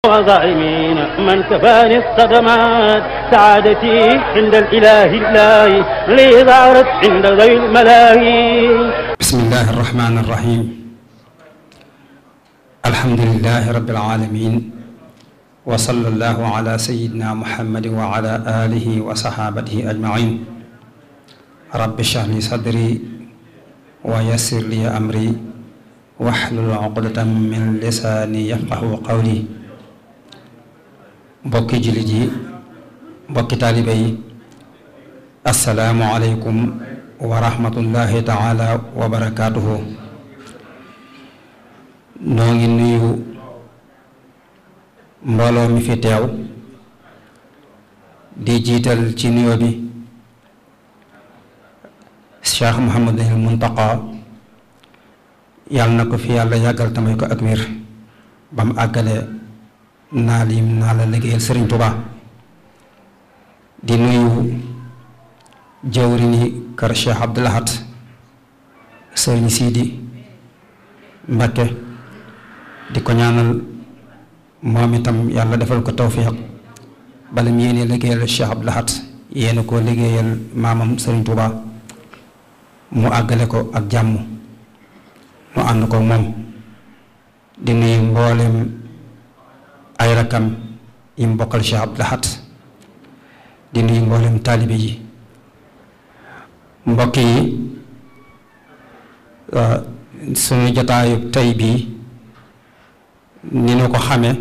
وظالمين من كفاني الصدمات سعادتي عند الإله الله لي ظهرت عند ذوي الملاهي. بسم الله الرحمن الرحيم. الحمد لله رب العالمين وصلى الله على سيدنا محمد وعلى آله وصحابته أجمعين. رب اشرح لي صدري ويسر لي أمري واحلل عقدة من لساني يفقه قولي. mbokki jullit yi, mbokki taalibe yi, assalaamu aleykum wa rahmatullahi taala wa barakaatuhu. noo ngi nuyu mbooloo mi fi teew di jiital ci nuyoo bi Cheikh Mouhamadul Muntaqa, yàlla na ko fi yàlla yàggal tamay ko ak wér ba mu àggale naa la liggéeyal Sëriñ Tuubaa. di nuyu jawrini kër Cheikh Abdou Lahad Sëriñ Sidi Mbakke, di ko ñaanal moom itam yàlla defal ko tawfiq bala mu yéene liggéeyal Cheikh Abdou Lahad yéene koo liggéeyal maamam Sëriñ Tuubaa mu àggale ko ak jàmm mu ànd ko moom. di nuyu mboolem ay rakam yi mu bokkal Cheikh Abdou Lahad, di nuyu mboolem taalibe yi. mbokk yi, suñu jotaayu tey bii ni ñu ko xamee,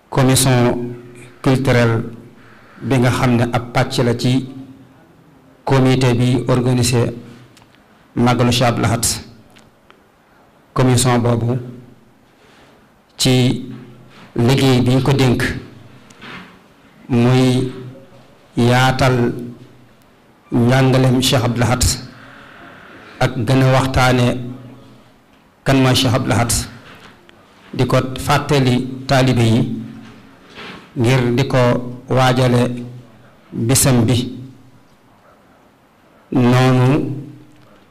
commission culturelle bi nga xam ne ab pàcc la ci comité bi organisé màggalu Cheikh Abdou Lahad. commission boobu ci liggéey bi ñu ko dénk muy yaatal njàngaleem Cheikh Abdou Lahad ak gën a waxtaane kan mooy Cheikh Abdou Lahad, di ko fàttali taalibe yi ngir di ko waajale bisam bi. noonu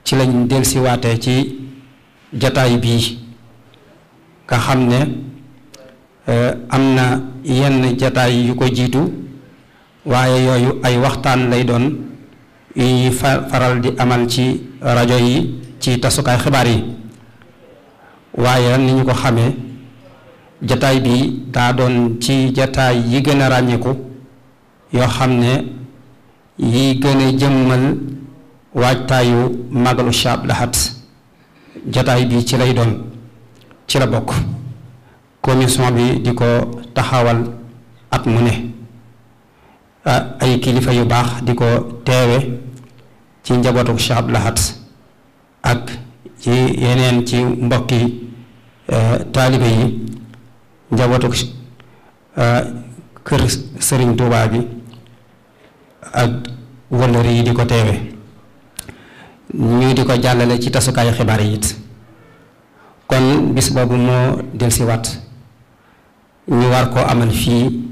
ci lañ dellusiwaatee ci jataay bii nga xam ne am na yenn jataay yu ko jiitu, waaye yooyu ay waxtaan lay doon yuy faral di amal ci rajo yi ci tasukaay xibaar yi. waaye ni ñu ko xamee, jataay bi daa doon ci jataay yi gën a ràññiku yoo xam ne yi gën a jëmmal waajtaayu màggalu Cheikh Abdou Lahad. jataay bi ci lay doon, ci la bokk. commission bi di ko taxawal at mu ne, ay kilifa yu baax di ko teewe ci njabootu Cheikh Abdou Lahad ak ci yeneen ci mbokki taalibe yi, njabootu kër Sëriñ Tuubaa bi ak wëllëri yi di ko teewe. ñu di ko jàllale ci tasukaayu xibaar yi it. kon bis boobu moo dellusiwaat, ñu war koo amal fii.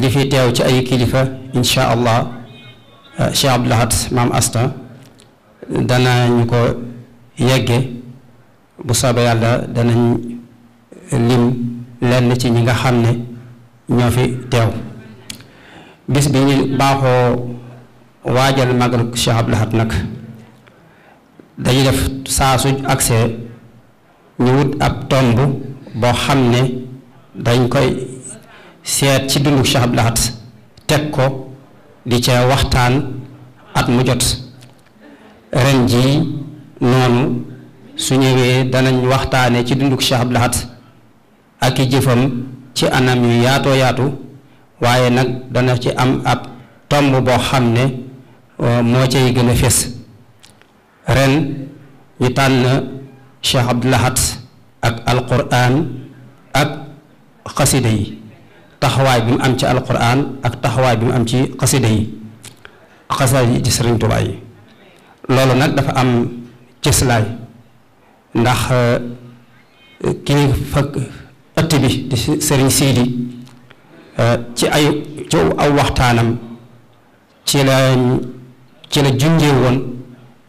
li fi teew ci ay kilifa insha allah, Cheikh Abdou Lahad maam Asta danañu ko yegge bu soobee yàlla. danañ lim lenn ci ñi nga xam ne ñoo fi teew. bis bi ñu baaxoo waajal màggal Cheikh Abdou Lahad nag, dañuy def saa su agsee ñu wut ab tomb boo xam ne dañ koy seet ci dundu Cheikh Abdou Lahad teg ko di ca waxtaan at mu jot. ren jii noonu su ñëwee danañ waxtaane ci dundu Cheikh Abdou Lahad ak i jëfam ci anam yu yaatoo yaatu, waaye nag dana ci am ab tomb boo xam ne moo cay gën a fés. ren ñu tànn Cheikh Abdou Lahad ak alquran ak xasida yi, taxawaay bi mu am ci alquran ak taxawaay bi mu am ci xasida yi, xasida yi ci Sëriñ Tuubaa yi. loolu nag dafa am cëslaay, ndax kii fag ëtt bi di Sëriñ Siidi ci aw waxtaanam ci la junjee woon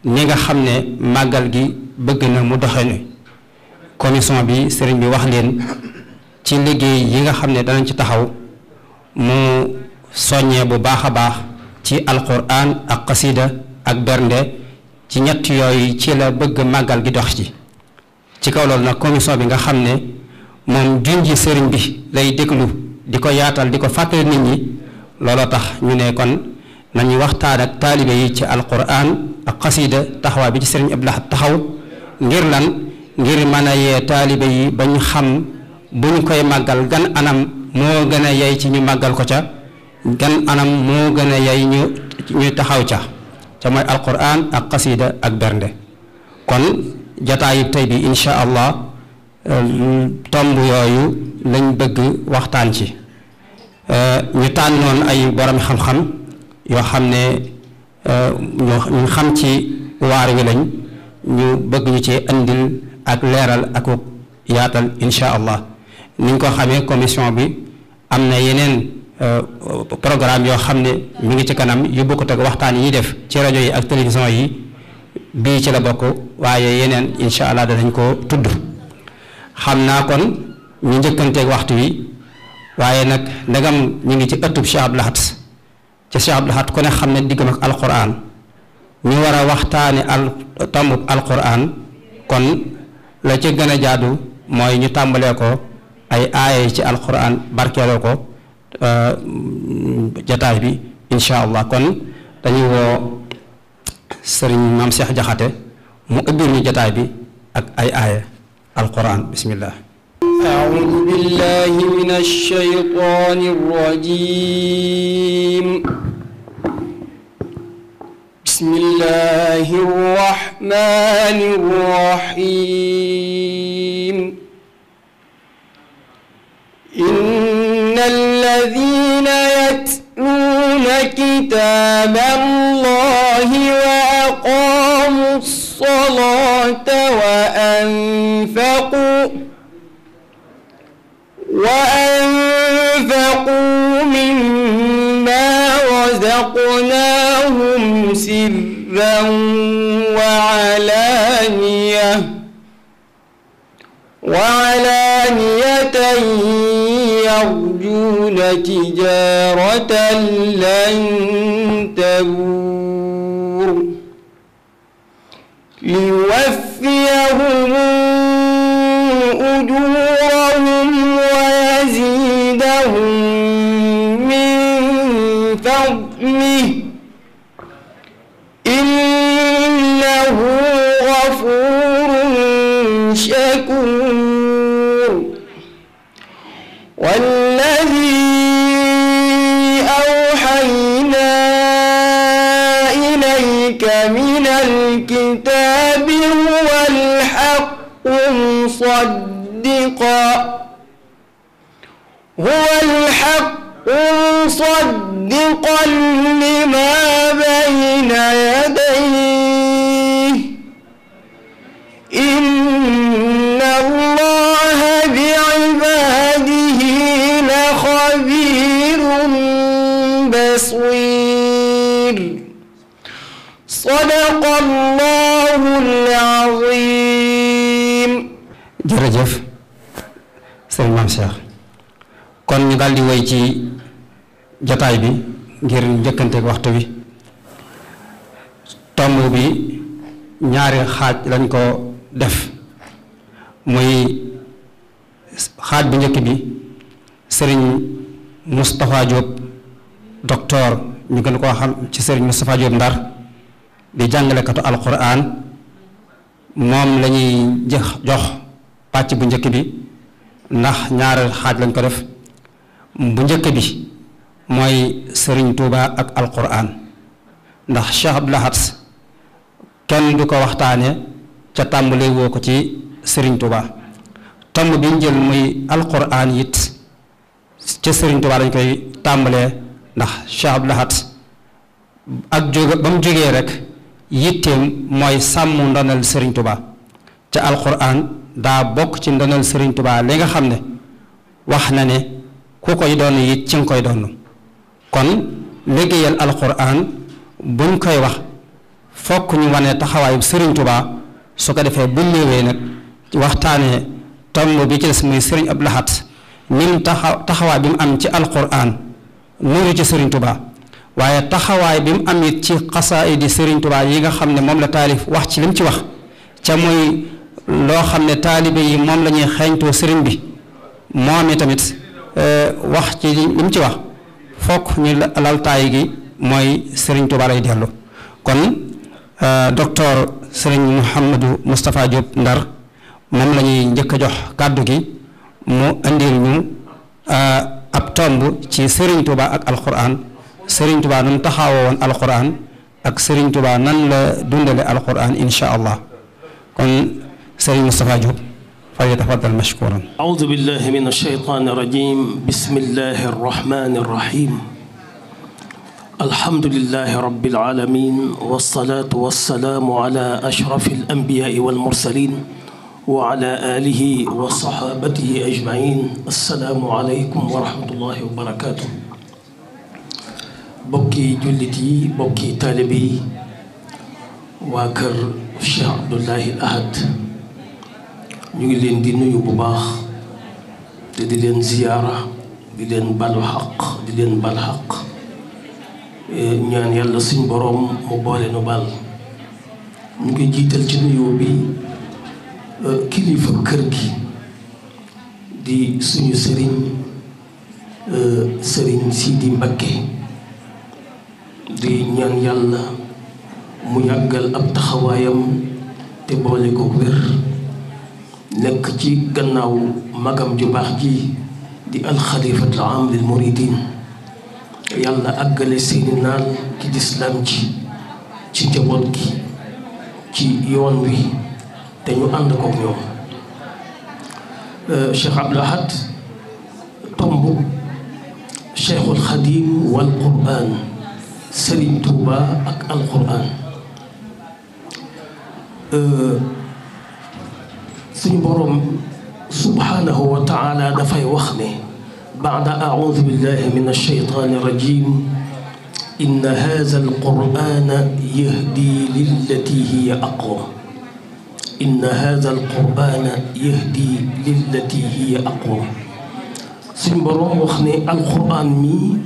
ni nga xam ne màggal gi bëgg na mu doxe ne commission bi sëriñ bi wax leen ci liggéey yi nga xam ne danañ ci taxaw mu soññee bu baax a baax ci alquran ak xasida ak bernde ci ñett yooyu ci la bëgg màggal gi dox ci kaw loolu nag commission bi nga xam ne moom junji sëriñ bi lay déglu di ko yaatal di ko fàttali nit ñi looloo tax ñu ne kon nañu waxtaan ak taalibe yi ci alquran ak xasida taxawaay bi ci sëriñ Abdou Lahad taxaw ngir lan ngir mën a yee taalibe yi ba ñu xam bu ñu koy màggal gan anam moo gën a yey ci ñu màggal ko ca gan anam moo gën a yey ñu taxaw ca mooy alquran ak xasida ak bernde kon jataayu tey bi insha allah tomb yooyu lañ bëgg waxtaan ci ñu tànnoon ay borom xam-xam yoo xam ne ñu xam ci waar wi lañ ñu bëgg ñu ci andil ak leeral ak yaatal insha allah niñ ko xamee commission bi am na yeneen programme yoo xam ne mi ngi ci kanam yu bokkut ak waxtaan yi ñuy def ci rajo yi ak télévision yi bii ci la bokk waaye yeneen insha allah danañ ko tudd xam naa kon ñu njëkkanteeg waxtu wi waaye nag ndegam ñu ngi ci ëttub Cheikh Abdou Lahad ca Cheikh Abdou Lahad ku ne xam ne diggam ak alquran ñu war a waxtaane tombub alquran kon la ca gën a jaadu mooy ñu tàmbalee ko ay aaya ci alquran barkeeloo ko jataay bi insha allah kon dañuy woo sëriñ maam Cheikh Jaxate mu ubbil ñu jataay bi ak ay aaya alquran bismillah أعوذ بالله من الشيطان الرجيم بسم الله الرحمن الرحيم إن الذين يتلون كتاب الله وأقاموا الصلاة وأنفقوا مما رزقناهم سرا وعلانية يرجون تجارة لن تبور ليوفيهم أجورهم ويزيدهم من فضله إنه غفور شكور والذي أوحينا إليك من الكتاب هو الحق مصدقا لما بين يديه إن الله بعباده لخبير بصير صدق الله العظيم. jërëjëf sëriñ Maam Cheikh kon ñu daldi woy ci jataay bi ngir njëkkanteeg waxtu bi tomb bi ñaari xaaj lañ ko def muy xaaj bu njëkk bi sëriñ Moustapha Diop docteur ñu gën koo xam ci sëriñ Moustapha Diop Ndar di jàngalekatu alquran moom la ñuy jox pàcc bu njëkk bi ndax ñaari xaaj lañ ko def bu njëkk bi mooy sëriñ Touba ak alquran ndax Cheikh Abdou Lahad kenn du ko waxtaane ca tàmbale woo ko ci sëriñ Touba tomb bi ñu jël muy alquran it ca sëriñ Touba lañ koy tàmbalee ndax Cheikh Abdou Lahad ak jóge ba mu jógee rek yitteem mooy sàmm ndonal sëriñ Touba ca alquran daa bokk ci ndonal sëriñ Touba li nga xam ne wax na ne ku koy doon it ci nga koy doon kon liggéeyal alquran buñ koy wax fokk ñu wane taxawaayu sëriñ Touba su ko defee bu ñëwee nag waxtaanee tomb bi ci des muy sëriñ Abdou Lahad nim taxawaay bi mu am ci alquran nuuru ci sëriñ Tuubaa waaye taxawaay bi mu am it ci xasaayidi sëriñ Tuubaa yi nga xam ne moom la taalif wax ci lim ci wax ca muy loo xam ne taalibe yi moom la ñuy xeeñtoo sëriñ bi moom i tamit wax ci lim ci wax fokk ñu laltaay gi mooy sëriñ Tuubaa lay dellu kon docteur sëriñ Mouhamadou Moustapha Diop Ndar moom la ñuy njëkk a jox kàddu gi mu indil ñu ab tomb ci sëriñ Tuubaa ak alquran sëriñ Tuubaa nan taxawoo woon alquran ak sëriñ Tuubaa nan la dundale alquran insha allah kon sëriñ Moustapha Diop falyatafaddal mashkuran. A'uudu billahi mina shaytaani rajiim bismillahi rahmaani rahiim. alhamdulillahi rabbil aalamiin wassalaatu wassalaamu ala ashrafil anbiyaa'i wal mursaliin wa ala aalihi wa saxaabatihi ajma'iin. assalaamu aleykum wa rahmatullahi wa barakaatuh. bokki jullit yi bokki taalibe yi waa kër Cheikh Abdoulahi Ahad ñu ngi leen di nuyu bu baax te di leen ziyaara di leen balu xaq di leen bal xaq ñaan yàlla suñ boroom mu boole nu bal. ñu ngi jiital ci nuyoo bi kilifa kër gi di suñu sëriñ sëriñ Sidi Mbakke di ñaan yàlla mu yàggal ab taxawaayam te boole ko wér nekk ci gannaaw magam ju baax ji di alxalifatul aam lil muridin yàlla àggale seeni naal ci lislaam ji ci njaboot gi ci yoon wi te ñu ànd kook ñoom. Cheikh Abdou Lahad tomb Cheikhul Xadim wal Qur'an Sëriñ Tuuba ak alquran. suñu boroom subhaanahu wa taala dafay wax ne baada audu billahi min alsheytaani rajim inna haza alqur'ana yahdi lillati hiya aqwam inna haza alqur'ana yahdi lillati hiya aqwam. suñu boroom wax ne alqur'an mi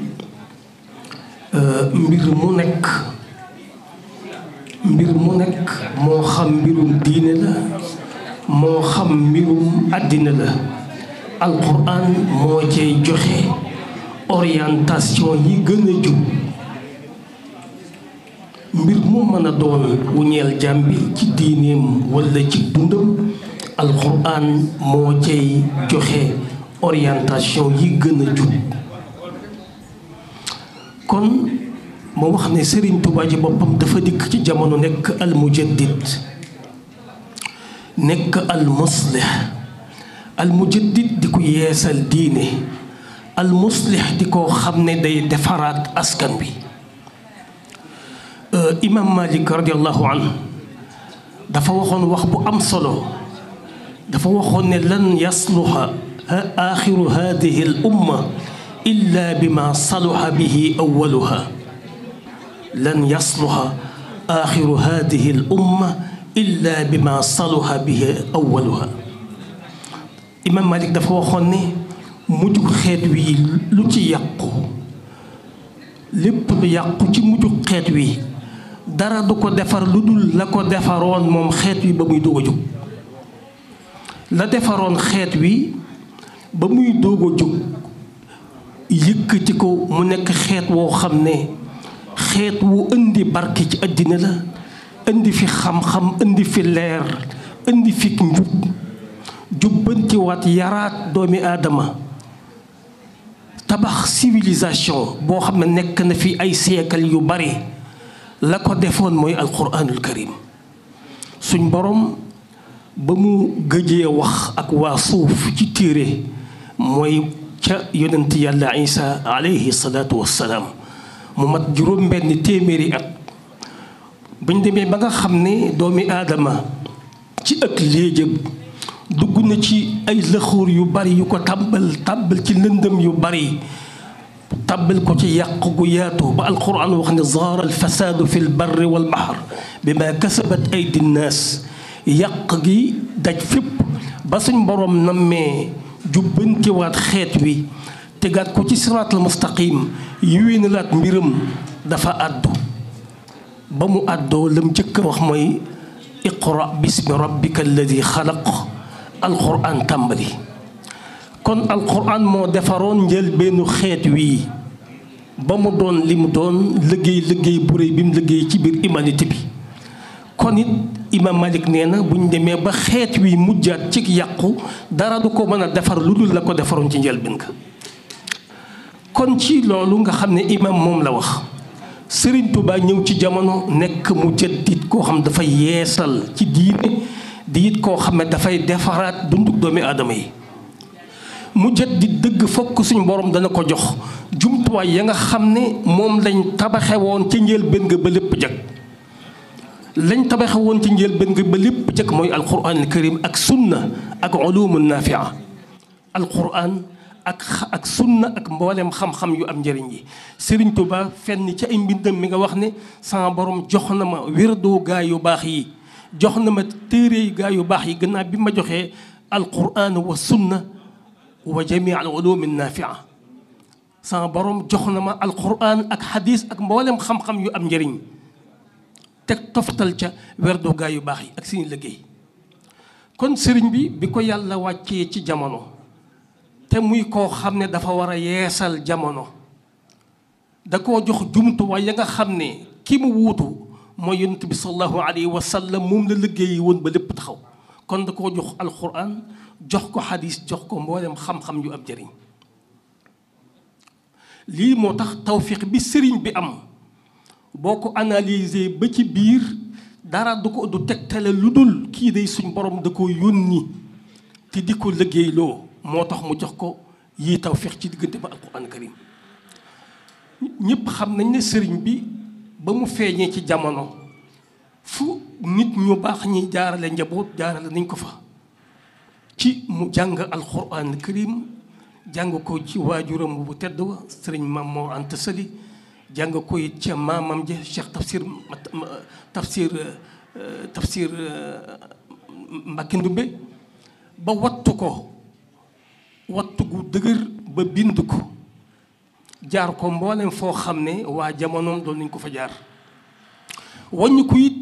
mbir mu nekk moo xam mbirum diine la moo xam mbirum àddina la alquran moo cay joxe orientation yi gën a jub mbir mu mën a doon wu ñeel jàmm bi ci diineem walla ci dundam alquran moo cay joxe orientation yi gën a jub. kon moo wax ne Sëriñ Tuubaa ci boppam dafa dikk ci jamono nekk al mujaddid nekk al muslih al mujaddid di ko yeesal diine al muslih di ko xam ne day defaraat askan bi. imam Malik radiallahu anhu dafa waxoon wax bu am solo dafa waxoon ne lan yasluha axiru hadihi al umma illa bima saluha bihi awaluha lan yasluha axiru hadihi al umma illa bima saluha bihi awaluha. imam Malik dafa waxoon ne mujjug xeet wi lu ci yàqu lépp lu yàqu ci mujjug xeet wi dara du ko defar lu dul la ko defaroon moom xeet wi ba muy doog a jóg. la defaroon xeet wi ba muy doog a jóg yëkkati ko mu nekk xeet woo xam ne xeet wu indi barke ci àddina la indi fi xam-xam indi fi leer indi fi njub jubbantiwaat yaraat doomi aadama tabax civilisation boo xam ne nekk na fi ay siècle yu bari la ko defoon mooy alquranul karim. suñ borom ba mu gëjee wax ak waa suuf ci téere mooy ca yonent yàlla Isa alayhi salaatu wassalaam mu mat juróom-benn téeméeri at bañ demee ba nga xam ne doomi aadama ci ak léejëm dugg na ci ay lëxuur yu bari yu ko tàbbal ci lëndëm yu bari tàbbal ko ci yàq gu yaatu ba alquran wax ne zaara alfasaadu fi lbarri walbahr bima kasabat aydi nnaas yàq gi daj fépp ba suñ borom nammee jubbantiwaat xeet wi tegaat ko ci siraatal mustaqim yéwénalaat mbiram dafa àddu ba mu àddoo lam jëkk wax mooy iqra bismi rabbika alladi xalaq alquran tàmbali. kon alquran moo defaroon njëlbeenu xeet wii ba mu doon li mu doon liggéey bu rëy bi mu liggéey ci biir humanité bi. kon it imam Malik nee na bu ñu demee ba xeet wi mujjaat ci yàqu dara du ko mën a defar lu dul la ko defaroon ci njëlbeen ka. kon ci loolu nga xam ne imam moom la wax Sëriñ Tuubaa ñëw ci jamono nekk mujaddid koo xam dafay yeesal ci diine di it koo xam ne dafay defaraat dundu doomi aadama yi. mujaddid dëgg fokk suñu borom dana ko jox jumtuwaay ya nga xam ne moom lañ tabaxe woon ci njëlbéen nga ba lépp jag. lañ tabaxe woon ci njëlbéen nga ba lépp jag mooy alquran al karim ak sunna ak ulumu nafia. alquran ak sunna ak mboolem xam-xam yu am njëriñ yi. Sëriñ Tuubaa fenn ci ay mbindam mi nga wax ne sama borom jox na ma wérdoo gaa yu baax yi jox na ma téere gaa yu baax yi gannaaw bi ma joxee alquran wa sunna wa jamii al ulumi nafia. sama borom jox na ma alquran ak xadis ak mboolem xam-xam yu am njëriñ teg toftal ca wérdoo gaa yu baax yi ak suñu liggéey. kon sëriñ bi ko yàlla wàccee ci jamono te muy koo xam ne dafa war a yeesal jamono da koo jox jumtuwaay ya nga xam ne ki mu wuutu mooy yonent bi sallallahu alayhi wa sallam moom la liggéeyi woon ba lépp taxaw. kon da koo jox alquran jox ko xadis jox ko mboolem xam-xam yu am njëriñ. lii moo tax tawfiq bi sëriñ bi am boo ko analyser ba ci biir dara du tegtale lu dul kii day suñ borom da ko yónni te di ko liggéeyloo moo tax mu jox ko yii tawfiq ci diggante ba alquran karim. ñëpp xam nañ ne sëriñ bi ba mu feeñee ci jamono fu nit ñu baax ñi jaarale njaboot jaarale nañ ko fa ci mu jàng alquran karim jàng ko ci waajuram bu tedd wa sëriñ Maam Mor Anta Sali jàng ko it ca maamam ja Cheikh tafsir Mbàkke Ndumbe ba wattu ko wattu gu dëgër ba bind ko jaar ko mboolem foo xam ne waa jamonoom doon nañ ko fa jaar. wàññi ko it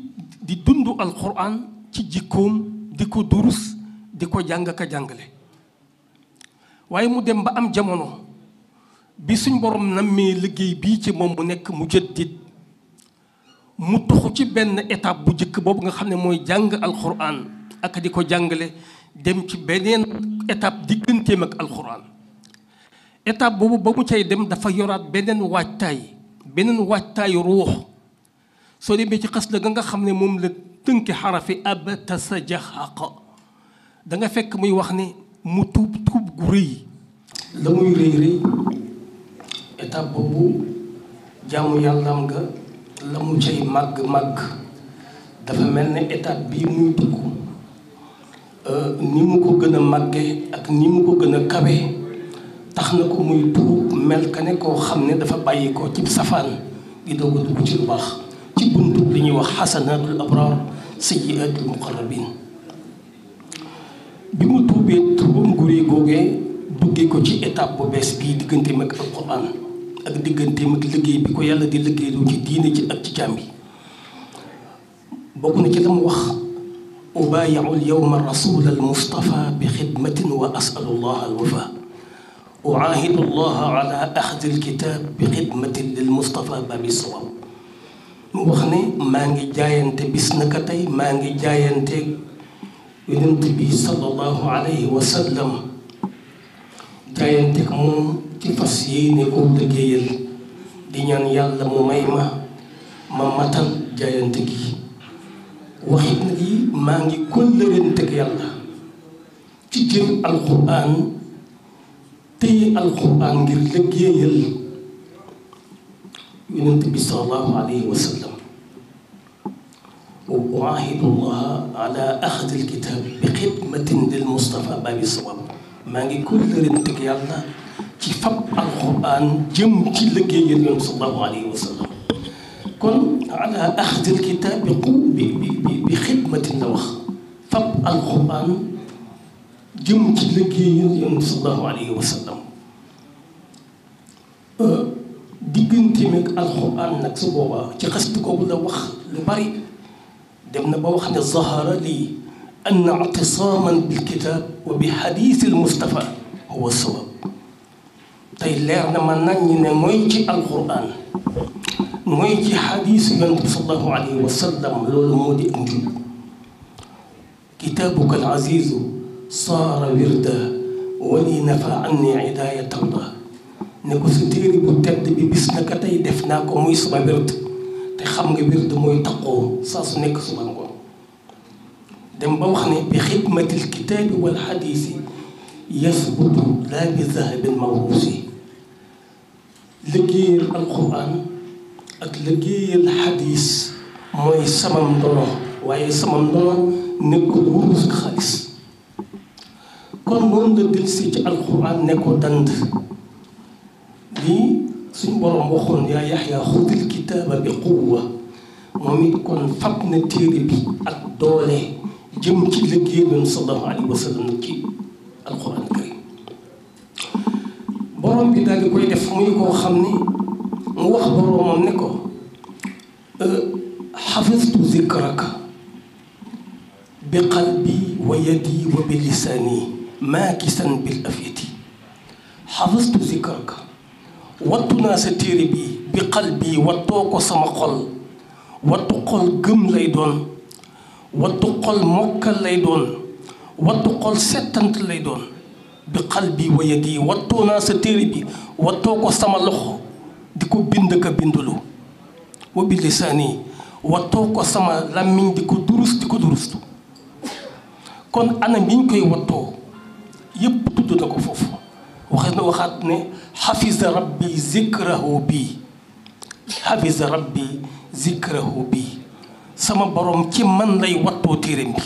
di dund alquran ci jikkoom di ko durus di ko jàng ka jàngale. waaye mu dem ba am jamono bi suñ borom nammee liggéey bii ci moom mu nekk mujaddid mu tuxu ci benn étape bu njëkk boobu nga xam ne mooy jàng alquran ak di ko jàngale dem ci beneen étape digganteem ak alquran. étape boobu ba mu cay dem dafa yoraat beneen waajtaayu ruux. soo demee ci xas la nga xam ne moom la tënki xarafi abtasajaxaqa da nga fekk muy wax ne mu tuub gu rëy. la muy rëy étape boobu jaamu yàllaam nga la mu cay màgg dafa mel ne étape bii muy dugg ni mu ko gën a màgge ak ni mu ko gën a kawe tax na ko muy tuub mel ka ne koo xam ne dafa bàyyi ko ci safaan di doog a dugg ci lu baax ci buntu li ñuy wax xasanaatul abraar sayyiaatul muqarrabin. bi mu tuubee tuubam gu rëy googee duggee ko ci étape bu bees bii digganteem ak alquran ak digganteem ak liggéey bi ko yàlla di liggéeyloo ci diine ci ak ci jàmm bi. bokk na ci la mu wax ubaayi'u al-yawma rasula al-mustafa bi xidmatin wa asalu allah al-wafa uaahidu allah ala axdi al-kitab bi xidmatin lil mustafa babi sawab. mu wax ne maa ngi jaayante bis naka tey maa ngi jaayante yonent bi sallallahu alayhi wa sallam jaayante ak moom ci fas yéene koo liggéeyal di ñaan yàlla mu may ma matal jaayante gi. waxit na gi maa ngi kóllërante ak yàlla ci jël alquran téye alquran ngir liggéeyal yonent bi sallallahu alayhi wa sallam. wa uaahidu allah ala axdi alkitab bi xidmatin lil mustafa babi sawab. maa ngi kóllërante ak yàlla ci fab alquran jëm ci liggéeyal yonent sallallahu alayhi wa sallam. kon ala axdi alkitab bi xidmatin la wax fab alquran jëm ci liggéeyal Yonent sallallahu alayhi wa sallam digganteem ak alxuraan nag su boobaa ci xasida googu la wax lu bari dem na ba wax ne zahara lii anna i'tisaaman bil kitaab wa bi xadiisi al Mustafa huwa sawaab tey leer na ma nañ ñi ne mooy ci alxuraan mooy ci xadiisu Yonent bi sallallahu alayhi wa sallam loolu moo di ak njub kitaabuka al aziizu saara wirda wali nafa anni idaaya tarda ne ko sa téere bu tedd bi bis naka tey def naa ko muy sama wird te xam nga wird mooy taqoo saa su nekk suba ngoon dem ba wax ne bi xidmatil kitaabi wal xadiisi yasbutu laa bi zahabin mawruusi liggéeyal alquran ak liggéeyal xadiis mooy sama ndono waaye sama ndono nekkul wurus ak xaalis kon noonu la delsi ci alquran ne ko dand lii suñ borom waxoon yaa Yaxya xudil kitaaba bi quwwa moom it kon fab na téere bi ak doole jëm ci liggéey bi sallallahu alayhi wa sallam ci alquran karim borom bi daal di koy def muy koo xam ne mu wax boromam ne ko xafistu zikraka bi qalbi wa yadi wa bi lisaani maakisan bil afyati xafistu zikraka wattu naa sa téere bi bi qalbi wattoo ko sama xol wattu xol gëm lay doon wattu xol mokkal lay doon wattu xol settant lay doon bi qalbi wa yadi wattoo naa sa téere bi wattoo ko sama loxo di ko bind ka bindulu wa bi lisaani wattoo ko sama làmmiñ di ko durustu kon anam yi ñu koy wattoo yépp tudd na ko foofu waxaat ne xafisa rabbi zikrahu bi xafisa rabbi zikrahu bi sama borom ci man lay wattoo téeram bi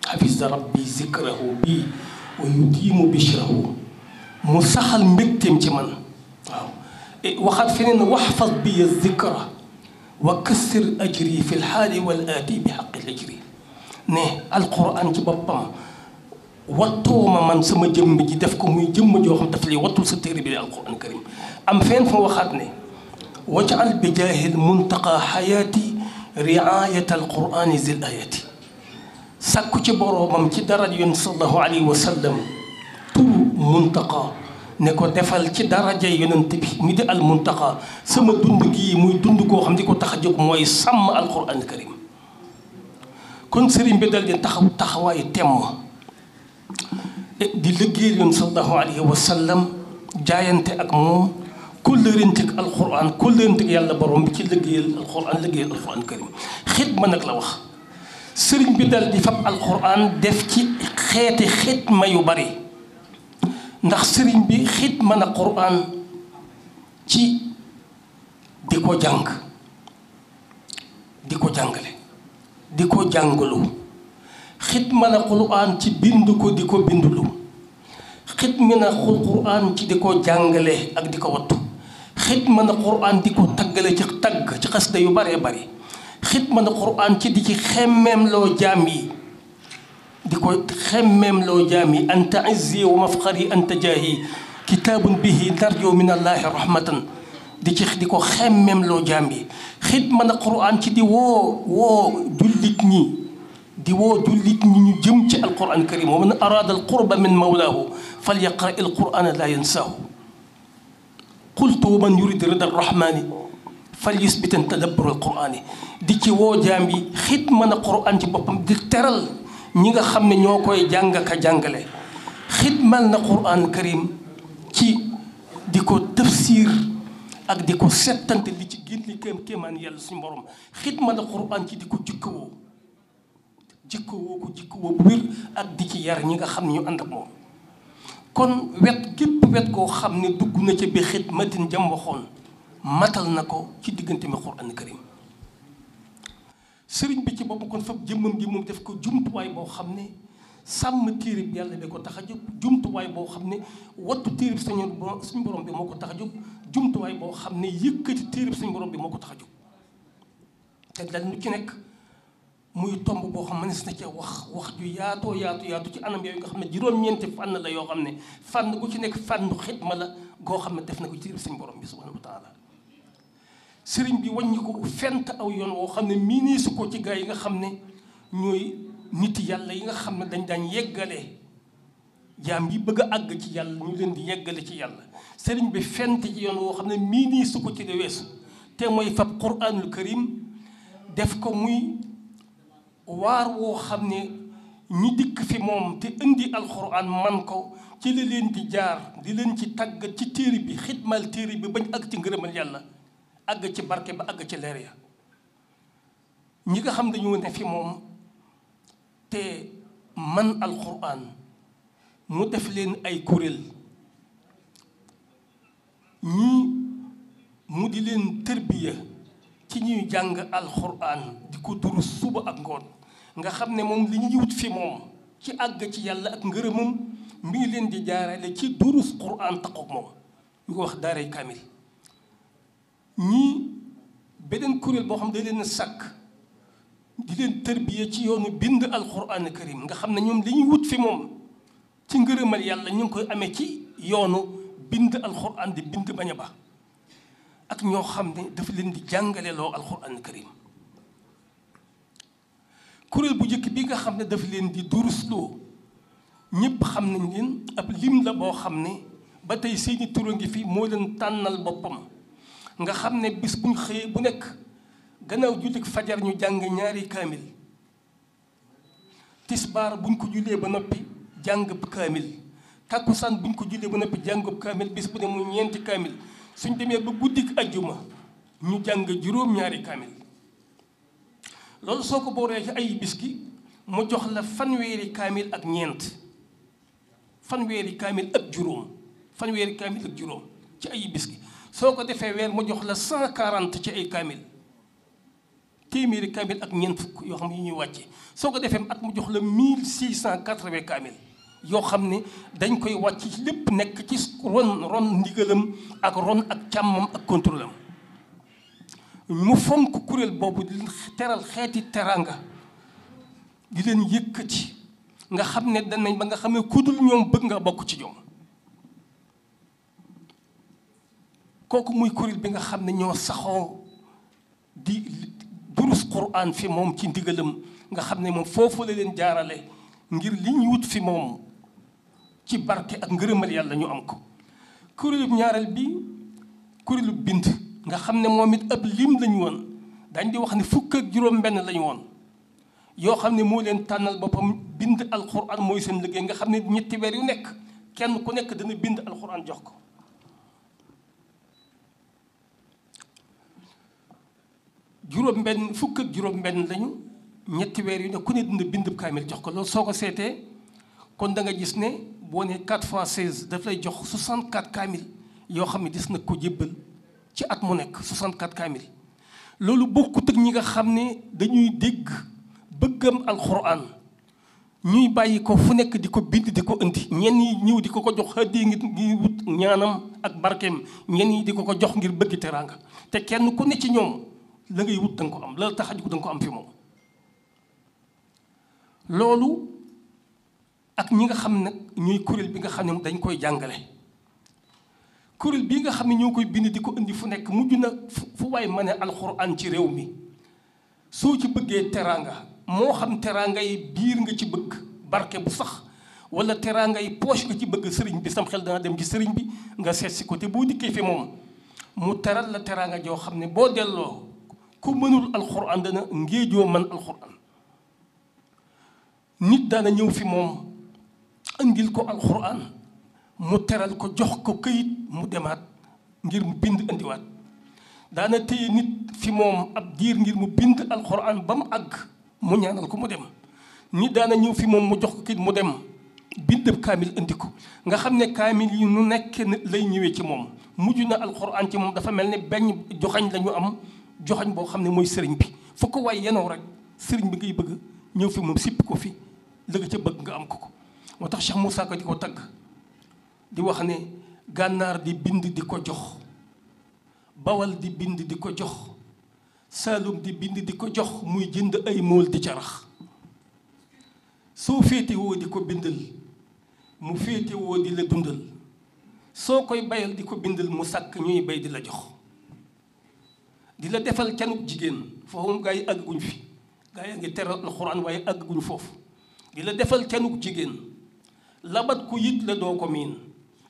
xafisa rabbi zikrahu bi wa yudiimu bishrahu mu saxal mbégteem ci man waaw waxaat feneen waxfas bi zikra wa kassir ajri fi lxaali wal aati bi xaqi lajri ne alquran ci boppam wattoo ma man sama jëmm ji def ko muy jëmm joo xam daf lay wattul sa téere bi di alquran karim am fenn fa waxaat ne wajal bi jaahil muntaqa xayaati riayata alqurani zil ayati sàkku ci boroomam ci dara yoon sallallahu alayhi wa sallam turu muntaqa ne ko defal ci daraja yonent bi mi di al muntaqa sama dund gii muy dund koo xam di ko tax a jóg mooy sàmm alquran karim kon sëriñ bi dal di taxawaayu temm di liggéey yoon sallallahu alayhi wa sallam jaayante ak moom kóllërante ak alquran kóllërante ak yàlla borom bi ci liggéeyal alquran karim xidma nag la wax sëriñ bi dal di fab alquran def ci xeeti xidma yu bari ndax sëriñ bi xidma na quran ci di ko jàng di ko jàngale di ko jàngalu xidma na quran ci bind ko di ko bindulu xidma na quran ci di ko jàngale ak di ko wattu xidma na quran di ko taggale ci tagg ci xasida yu baree bari xidma na quran ci di ci xemmeemloo jaam yi di ko xemmeemloo jaam yi anta izzi wa mafxari anta jaahi kitaabun bihi narjo min allahi rahmatan di ko xemmeemloo jaam yi xidma na quran ci di woo jullit ñi di woo jullit ñi ñu jëm ci alquran karim wa man arada alqurba min mawlaahu falyaqra alqurana la yansaahu qultu wa man yurid rida arrahmani falyusbitan tadabbur alqurani di ci woo jaam yi xidma na quran ci boppam di teral ñi nga xam ne ñoo koy jàng ka jàngale xidmal na quran karim ci di ko tafsir ak di ko settante li ci génn li kéemaan yàlla suñu borom xidma na quran ci di ko jikkawoo jikkawoo bu wér ak di ci yar ñi nga xam ne ñu ànd ak moom kon wet koo xam ne dugg na ca bi xidmatin jam waxoon matal na ko ci diggante mi quran karim sëriñ bi ci bopp kon fab jëmmam ji moom def ko jumtuwaay boo xam ne sàmm téere bi yàlla bi ko tax a jóg jumtuwaay boo xam ne wattu téere bi suñu borom bi moo ko tax a jóg jumtuwaay boo xam ne yëkkati téere bi suñu borom bi moo ko tax a jóg te dal nu ci nekk muy tomb boo xam ne na ca wax ju yaatoo yaatu ci anam yooyu nga xam ne juróom-ñeenti fànn la yoo xam ne fànn gu ci nekk fànnu xidma la goo xam ne def na ko ci sëñ borom bi subhanahu wa taala sëriñ bi wàññi ko fent aw yoon woo xam ne miinii su ko ci gaa yi nga xam ne ñooy nit yàlla yi nga xam ne dañ daan yeggale jaam yi bëgg a àgg ci yàlla ñu leen di yeggale ci yàlla sëriñ bi fent ci yoon woo xam ne miinii su ko ci de weesu te mooy fab quraanul karim def ko muy waar woo xam ne ñi dikk fi moom te indi alxuraan man ko ci la leen di jaar di leen ci tàggat ci téere bi xidmal téere bi bañ àgg ci ngërëmal yàlla àgg ci barke ba àgg ci leer ya ñi nga xam dañoo ne fi moom te man alxuraan mu def leen ay kuréel ñii mu di leen tërbiya ci ñuy jàng alxuraan di ko durus suba ak ngoon nga xam ne moom li ñuy wut fi moom ci àgg ci yàlla ak ngërëmam mi ngi leen di jaarale ci durus quraan taqoog moom ñu ko wax daaray kaamil ñii beneen kuréel boo xam ne da leen sàkk di leen tërbiya ci yoonu bind alxuraan karim nga xam ne ñoom li ñuy wut fi moom ci ngërëmal yàlla ñu ngi koy amee ci yoonu bind alxuraan di bind bañ a ba ak ñoo xam ne dafa leen di jàngale loo alxuraan karim kuréel bu njëkk bi nga xam ne dafa leen di durusloo ñëpp xam nañ leen ab lim la boo xam ne ba tey seeni tur a ngi fi moo leen tànnal boppam nga xam ne bis buñ xëyee bu nekk gannaaw jullit fajar ñu jàng ñaari kaamil tisbaar buñ ko jullee ba noppi jàng kaamil takkusaan buñ ko jullee ba noppi jàng kaamil bis bu ne muy ñeenti kaamil suñ demee ba guddik ajjuma ñu jàng juróom-ñaari kaamil loolu soo ko booree ci ay bis gi mu jox la fanweeri kaamil ak ñeent fanweeri kaamil ak juróom ci ay bis gi soo ko defee weer mu jox la 140 ci ay kaamil téeméeri kaamil ak ñeent fukk yoo xam ne yi ñuy wàcce soo ko defee at mu jox la 1680 kaamil yoo xam ne dañ koy wàcc ci lépp nekk ci ron ndigalam ak ron ak càmmam ak contrôle am mu fonk kuréel boobu di teral xeeti teranga di leen yëkkati nga xam ne danañ ba nga xam ne ku dul ñoom bëgg nga bokk ci ñoom kooku muy kuréel bi nga xam ne ñoo saxoo di durus quraan fi moom ci ndigalam nga xam ne moom foofu la leen jaarale ngir li ñu wut fi moom ci barke ak ngërëmal yàlla ñu am ko kuréelu ñaareel bi kuréelu bind nga xam ne moom it ab lim lañu woon dañ di wax ne fukk ak juróom-benn lañu woon yoo xam ne moo leen tànnal boppam bind alxuraan mooy seen liggéey nga xam ne ñetti weer yu nekk kenn ku nekk dana bind alxuraan jox ko juróom-benn fukk ak juróom-benn lañu ñetti weer yu ne ku ne dina bind kaamil jox ko loolu soo ko seetee kon da nga gis ne boo ne 4 fois 16 daf lay jox 64 kaamil yoo xam ne des na ko jébbal ci at mu nekk 64 kaamil loolu bokkut ak ñi nga xam ne dañuy dégg bëggam alxuraan ñuy bàyyi ko fu nekk di ko bind di ko indi ñenn yi ñëw di ko jox hadiya ngir wut ñaanam ak barkeem ñenn yi di ko jox ngir bëgg teraanga te kenn ku ne ci ñoom la ngay wut danga ko am la tax a jóg danga ko am fi moom loolu ak ñi nga xam nag ñuy kuréel bi nga xam ne dañ koy jàngale kuréel bii nga xam ne ñoo koy bind di ko indi fu nekk mujj na fu waay ma ne alxuraan ci réew mi soo ci bëggee teraanga moo xam teraanga yi biir nga ci bëgg barke bu sax wala teraanga yi poche nga ci bëgg sëriñ bi sam xel dana dem ci sëriñ bi nga seet si ko te boo dikkee fi moom mu teral la teraanga joo xam ne boo delloo ku mënul alxuraan dana ngéejoo man alxuraan nit daana ñëw fi moom andil ko alxuraan mu teral ko jox ko këyit mu demaat ngir mu bind indiwaat daana téye nit fi moom ab diir ngir mu bind alxuraan ba mu àgg mu ñaanal ko mu dem nit daana ñëw fi moom mu jox ko këyit mu dem bind kaamil indi ko nga xam ne kaamil yi nu nekk lay ñëwee ci moom mujj na alxuraan ci moom dafa mel ne benn joxañ la ñu am joxañ boo xam ne mooy sëriñ bi fu ko waay yenoo rek sëriñ bi ngay bëgg ñëw fi moom sipp ko fi la nga ca bëgg nga am ko ko moo tax Cheikh Moussa Ka di ko tagg di wax ne gànnaar di bind di ko jox bawal di bind di ko jox Saalum di bind di ko jox muy jënd ay mool di ca rax soo féetewoo di ko bindal mu féetewoo di la dundal soo koy bayal di ko bindal mu sàkk ñuy bay di la jox di la defal canuk jigéen foofu moom gaa yi àgguñ fi gaa yi ngi teral alxuraan waaye àgguñ foofu di la defal canuk jigéen labat ku yit la doo ko miin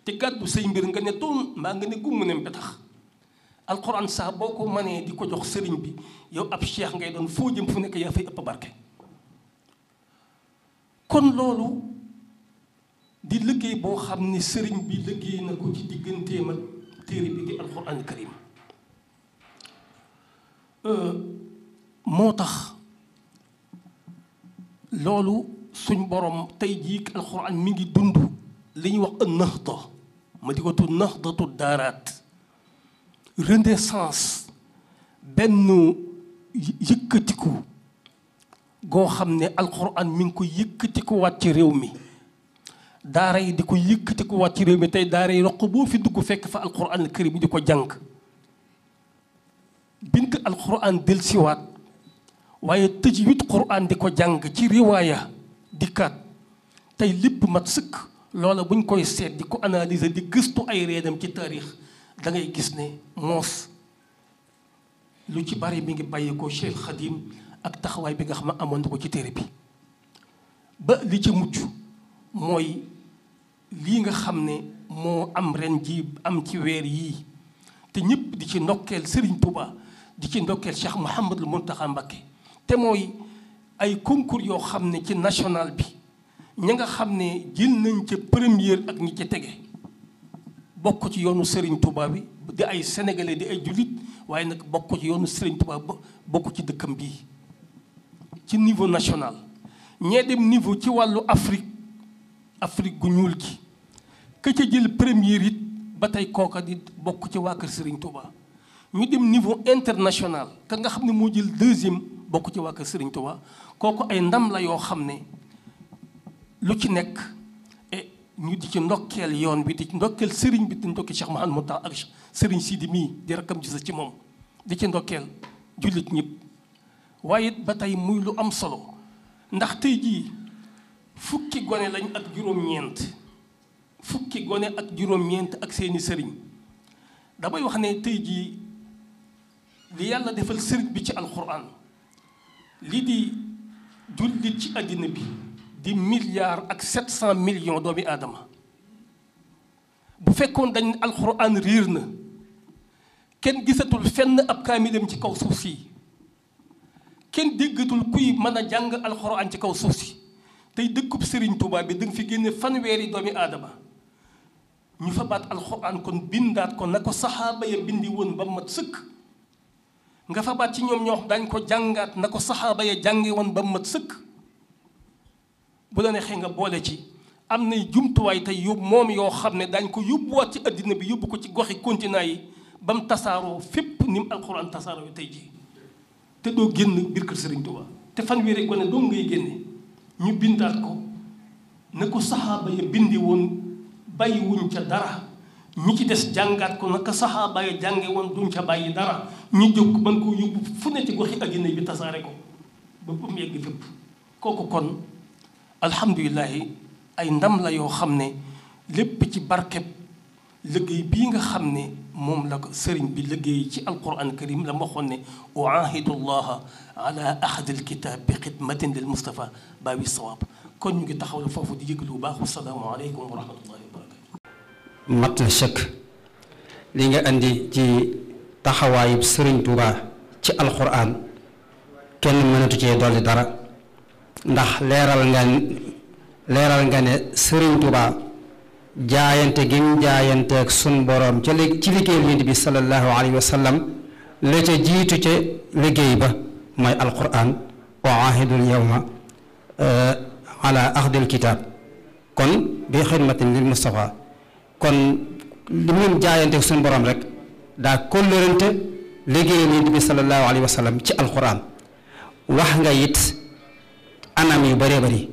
te gàddu say mbir nga ne toon mbaa nga ne gumm ne petax alxuraan saa boo ko mënee di ko jox sëriñ bi yow ab cheikh ngay doon foo jëm fu nekk yaa fay ëpp barke kon loolu di liggéey boo xam ne sëriñ bi liggéey na ko ci digganteem ak téere bi di alxuraan karim moo tax loolu suñ borom tey jii alxuraan mi ngi dund li ñuy wax naxda ma di ko tudd naxdatu daaraat renaissance benn yëkkatiku goo xam ne alxuraan mi ngi ko yëkkatiku waat ci réew mi daara yi di ko yëkkatiku waat ci réew mi tey daara yi roq boo fi dugg fekk fa alxuraan karim di ko jàng bind alxuraan delsiwaat waaye tajwid quraan di ko jàng ci riwaaya dikkaat tey lépp mat sëkk loola buñ koy seet di ko analyser di gëstu ay reedam ci taarix da ngay gis ne moos lu ci bari mi ngi bàyyi ko Cheikh Khadim ak taxawaay bi nga xam ne amoon na ko ci téere bi ba li ci mujj mooy lii nga xam ne moo am ren ji am ci weer yii te ñëpp di ci ndokkeel Serigne Touba di ci ndokkeel Cheikh Mouhamadul Mountakha Mbacké te mooy ay concours yoo xam ne ci national bi ña nga xam ne jël nañ ca première ak ñi ci tege bokk ci yoonu Serigne Touba bi di ay sénégalais di ay jullit waaye nag bokk ci yoonu Serigne Touba bokk ci dëkkam bii ci niveau national ñee dem niveau ci wàllu Afrique gu ñuul gi ka ca jël première it ba tey kooka di bokk ci waa kër Serigne Touba ñu dem niveau international ka nga xam ne moo jël deuxième bokk ci waa kër Serigne Touba kooku ay ndam la yoo xam ne lu ci nekk ñu di ci ndokkeel yoon bi di ci ndokkeel sëriñ bi di ndokkeel Cheikh Mouhamadou Mountakha ak sëriñ Sidi mii di rakkam gisa ci moom di ci ndokkeel jullit ñëpp waaye ba tey muy lu am solo ndax tey jii fukki gone lañ ak juróom-ñeent ak seeni sëriñ damay wax ne tey jii li yàlla defal sëriñ bi ci alxuraan li di jullit ci àddina bi di milliard ak 700 millions doomi aadama bu fekkoon dañ alxuraan riir na kenn gisatul fenn ab kaamilam ci kaw suuf si kenn déggatul kuy mën a jàng alxuraan ci kaw suuf si tey dëkkub Serigne Touba bi da nga fi génne fanweeri doomi aadama ñu fa baat alxuraan kon bindaat ko na ko saxaaba ya bindi woon ba mat sëkk nga fa baat ci ñoom ñoo dañ ko jàngaat na ko saxaaba ya jànge woon ba mat sëkk bu la neexee nga boole ci am nay jumtuwaay tey yóbbu moom yoo xam ne dañ ko yóbbuwaat ci addina bi yóbbu ko ci goxi continent yi ba mu tasaaroo fépp ni mu alxuraan tasaaroo tey jii te doo génn biir kër Serigne Touba te fanweeri gone doo ngay génne ñu bindaat ko na ko saxaaba ya bindi woon bàyyiwuñ ca dara ñi ci des jàngaat ko naka saxaaba ya jànge woon duñ ca bàyyi dara ñu jóg mën koo yóbbu fu ne ci goxi addina bi tasaare ko ba mu yegg fépp kooku kon alhamdulilahi ay ndam la yoo xam ne lépp ci barkeb liggéey bii nga xam ne moom la ko sëriñ bi liggéey ci alquran karim la ma waxoon ne uahidu llaha ala ahadi alkitab bi xidmatin lil Mustafa baawi sawaab kon ñu ngi taxaw la foofu di yëglu bu baax wasalaamu aleykum wa rahmatullahi wa barakatu mat na chëkk li nga andi ci taxawaayub sëriñ Tuuba ci alquran kenn mënatu cee dolli dara ndax leeral nga ne Sëriñ Tuubaa jaayante gi mu jaayanteeg sun boroom ca ci liggéeyal Yonent bi sallallahu alayhi wa sallam la ca jiitu ca liggéey ba mooy alquran wa ahidul yawma ala axdil kitaab kon bi xidmatin lil Mustafa kon li mu jaayanteeg sun boroom rek daa kóllërante liggéeyal Yonent bi sallallahu alayhi wa sallam ci alquran wax nga it anam yu bëree bëri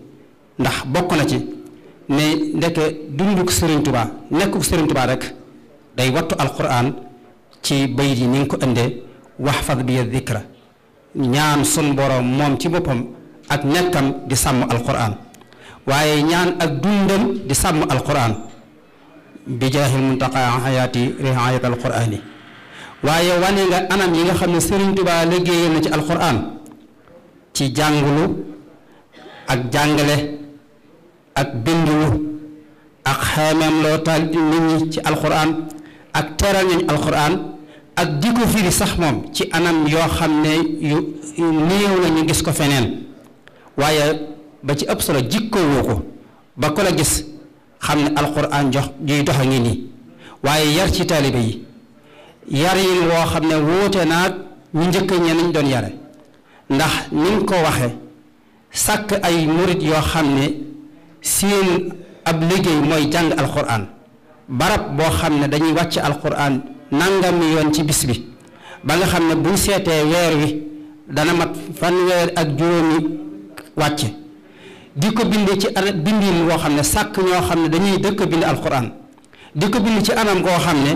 ndax bokk na ci ne ndeke dunduk Serigne Touba nekkuk Serigne Touba rek day wattu alquran ci bayit yi ni nga ko indee waxfad bi dhikra ñaan sun borom moom ci boppam ak nekkam di sàmm alquran waaye ñaan ak dundam di sàmm alquran bi jaahil muntaqa xayaati riayat alqurani waaye wane nga anam yi nga xam ne Sëriñ Tuubaa liggéeyal na ci alquran ci jàngulu ak jàngale ak bindulu ak xeemeem loo taal nit ñi ci alquran ak teral nañ alquran ak di ko firi sax moom ci anam yoo xam ne yu néew la ñu gis ko feneen waaye ba ci ëpp solo jikko woo ko ba ko la gis xam ne alquran jox juy dox a ngi nii waaye yar ci taalibe yi yar yi woo xam ne wuute naag ñu njëkk ñe nañ doon yare ndax ni nga ko waxe sàkk ay murit yoo xam ne seen ab liggéey mooy jàng alquran barab boo xam ne dañuy wàcc alquran nangami yoon ci bis bi ba nga xam ne buñ seetee weer wi dana mat fanweer ak juróomi wàcce di ko bind ci bindin woo xam ne sàkk ñoo xam ne dañuy dëkk bind alquran di ko bind ci anam koo xam ne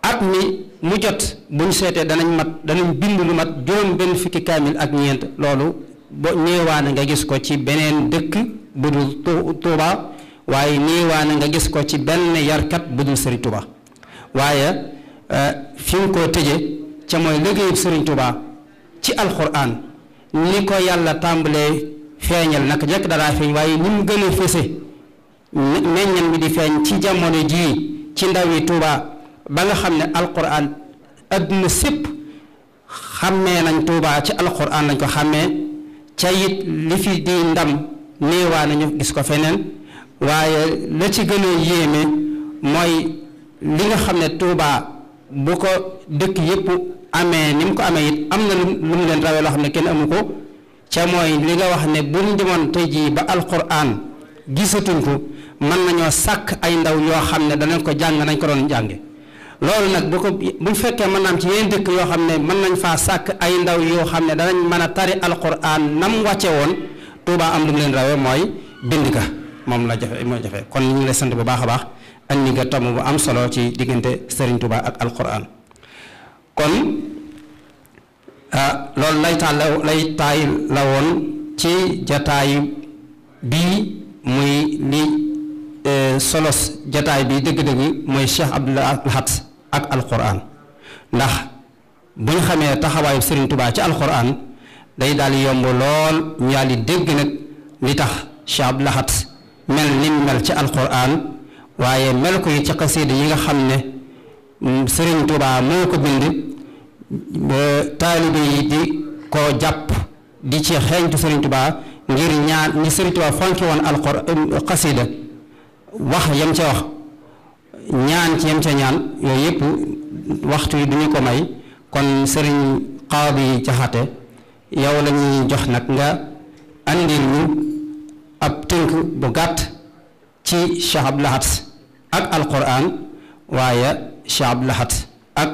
at mi mu jot buñ seetee danañ bind lu mat juróom benn fukki kaamil ak ñeent loolu bo néewaane nga gis ko ci beneen dëkk bu dul Tuuba waaye néewaane nga gis ko ci benn yarkat bu dul Sëriñ Tuuba waaye fi nga koo tëje ca mooy liggéeyub Sëriñ Tuuba ci alquran ni ko yàlla tàmbalee feeñal naka jekk dara feeñ waaye ni mu gën a fëse meññan mi di feeñ ci jamono jii ci ndawi Tuuba ba nga xam ne alquran adduna sépp xàmmee nañ Tuuba ci alquran lañ ko xàmmee ca it li fi di ndam néewaa nañu gis ko feneen waaye la ci gën a yéeme mooy li nga xam ne Tuuba bu ko dëkk yépp amee ni mu ko amee it am na lu mu leen rawee loo xam ne kenn amu ko ca mooy li nga wax ne bu ñu demoon tey jii ba alquran gisatuñ ko mën nañoo sàkk ay ndaw yoo xam ne danañ ko jàng nañ ko doon jànge loolu nag bu fekkee mën naam ci yeneen dëkk yoo xam ne mën nañ faa sàkk ay ndaw yoo xam ne danañ mën a tari alquran nam wàcce woon Tuuba am lu mu leen rawee mooy bind ka moom la jafe mooy jafe kon ñu ngi lay sant bu baax a baax andi nga tomb bu am solo ci diggante Sëriñ Tuuba ak alquran kon loolu lay taay la woon ci jataayu bii muy li solos jataay bi dëgg-dëgg mooy Cheikh Abdoul Ahad ak alquran ndax bu ñu xamee taxawaayu Sëriñ Tuuba ci alquran day daal yomb lool ñu yàlla dégg nag li tax Cheikh Abdoul Ahad mel ni mel ci alquran waaye mel ko yi ci xasida yi nga xam ne Sëriñ Tuuba moo ko bind taalibe yi di ko jàpp di ci xeeñtu Sëriñ Tuuba ngir ñaan ñi Sëriñ Tuuba fonki woon alquran xasida wax yam ca wax ñaan ci yam ca ñaan yooyu yëpp waxtu yi duñu ko may kon Sëriñ Qaadi Jaxate yow la ñuy jox nag nga andil ñu ab tënk bu gàtt ci Cheikh Abdoul Ahad ak alquran waaye Cheikh Abdoul Ahad ak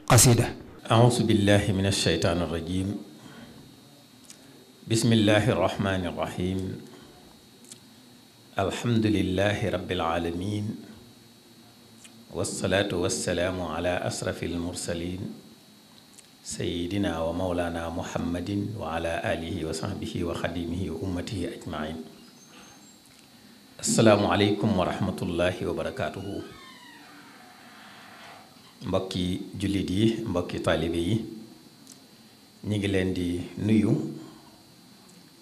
qasida auzu billahi min alsheytaan arrajim bismillahi arrahmani arrahim alhamdulillahi rabbil alamin wassalaatu wassalaamu ala asrafi almursalin sayidina wa mawlana muhammadin wa ala alihi wa sahbihi wa xadimihi wa ummatihi ajmain assalaamu aleykum wa rahmatullahi wa barakaatuhu mbokki jullit yi mbokki taalibe yi ñi ngi leen di nuyu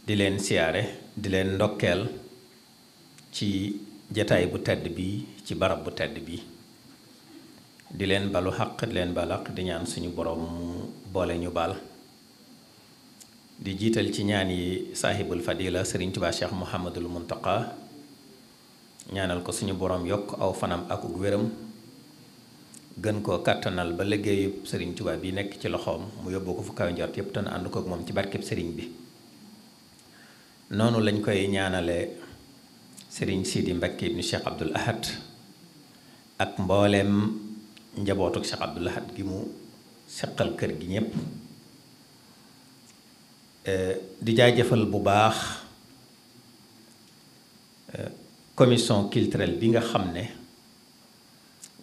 di leen siyaare di leen ndokkeel ci jataay bu tedd bi ci barab bu tedd bi di leen balu xaq di leen balaq di ñaan suñu borom mu boole ñu baal di jiital ci ñaan yi saahibul fadila Sëriñ Tuubaa Cheikh Muhammadul Muntaqa ñaanal ko suñu borom yokk aw fanam ak wéram gën koo kàttanal ba liggéeyub Sëriñ Tuubaa bi nekk ci loxoom mu yóbbu ko fu kaw njort yépp te ànd ko ak moom ci barkeb sëriñ bi noonu lañ koy ñaanale Sëriñ Sidi Mbakke ibnu Cheikh Abdoul Ahad ak mbooleem njabootuk Cheikh Abdoul Ahad gi mu seqal kër gi ñépp di jaajëfal bu baax commission culturelle bi nga xam ne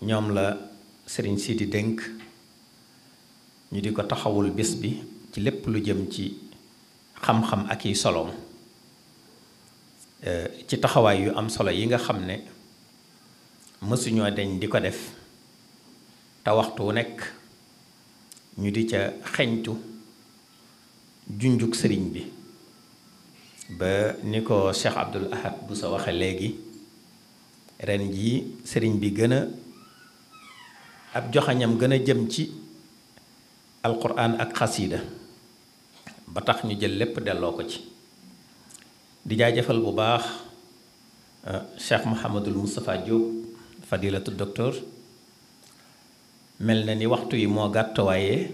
ñoom la Sëriñ Sidi dénk ñu di ko taxawul bés bi ci lépp lu jëm ci xam-xam ak i soloom ci taxawaay yu am solo yi nga xam ne mësuñoo deñ di ko def te waxtu wu nekk ñu di ca xeñtu junjuk sëriñ bi ba ni ko Cheikh Abdoul Ahad bu sa waxe léegi ren jii sëriñ bi gën a ab joxañam gën a jëm ci alquran ak xasiida ba tax ñu jël lépp delloo ko ci di jaajëfal bu baax Cheikh Mouhamadul Moustapha Diop fadilatu docteur mel na ni waxtu yi moo gàtt waaye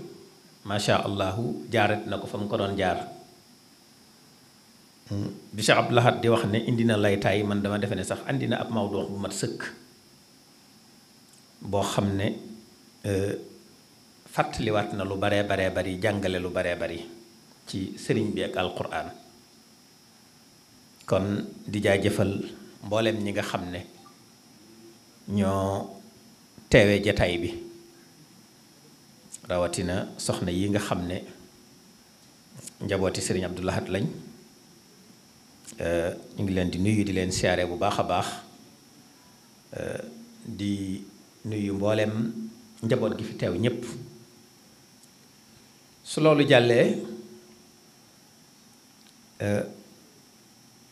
macha allahu jaaret na ko fa mu ko doon jaar bi Cheikh Abdoul Ahad di wax ne indi na laytaay man dama defe ne sax andi na ab mawdu bu mat sëkk boo xam ne fàttaliwaat na lu baree bari jàngale lu baree bari ci sëriñ bi ak alquran kon di jaajëfal mboolem ñi nga xam ne ñoo teewe jataay bi rawatina soxna yi nga xam ne njabooti sëriñ Abdoul Ahad lañ ñu ngi leen di nuyu di leen siyaare bu baax a baax di nuyu mboolem njaboot gi fi teew ñépp su loolu jàllee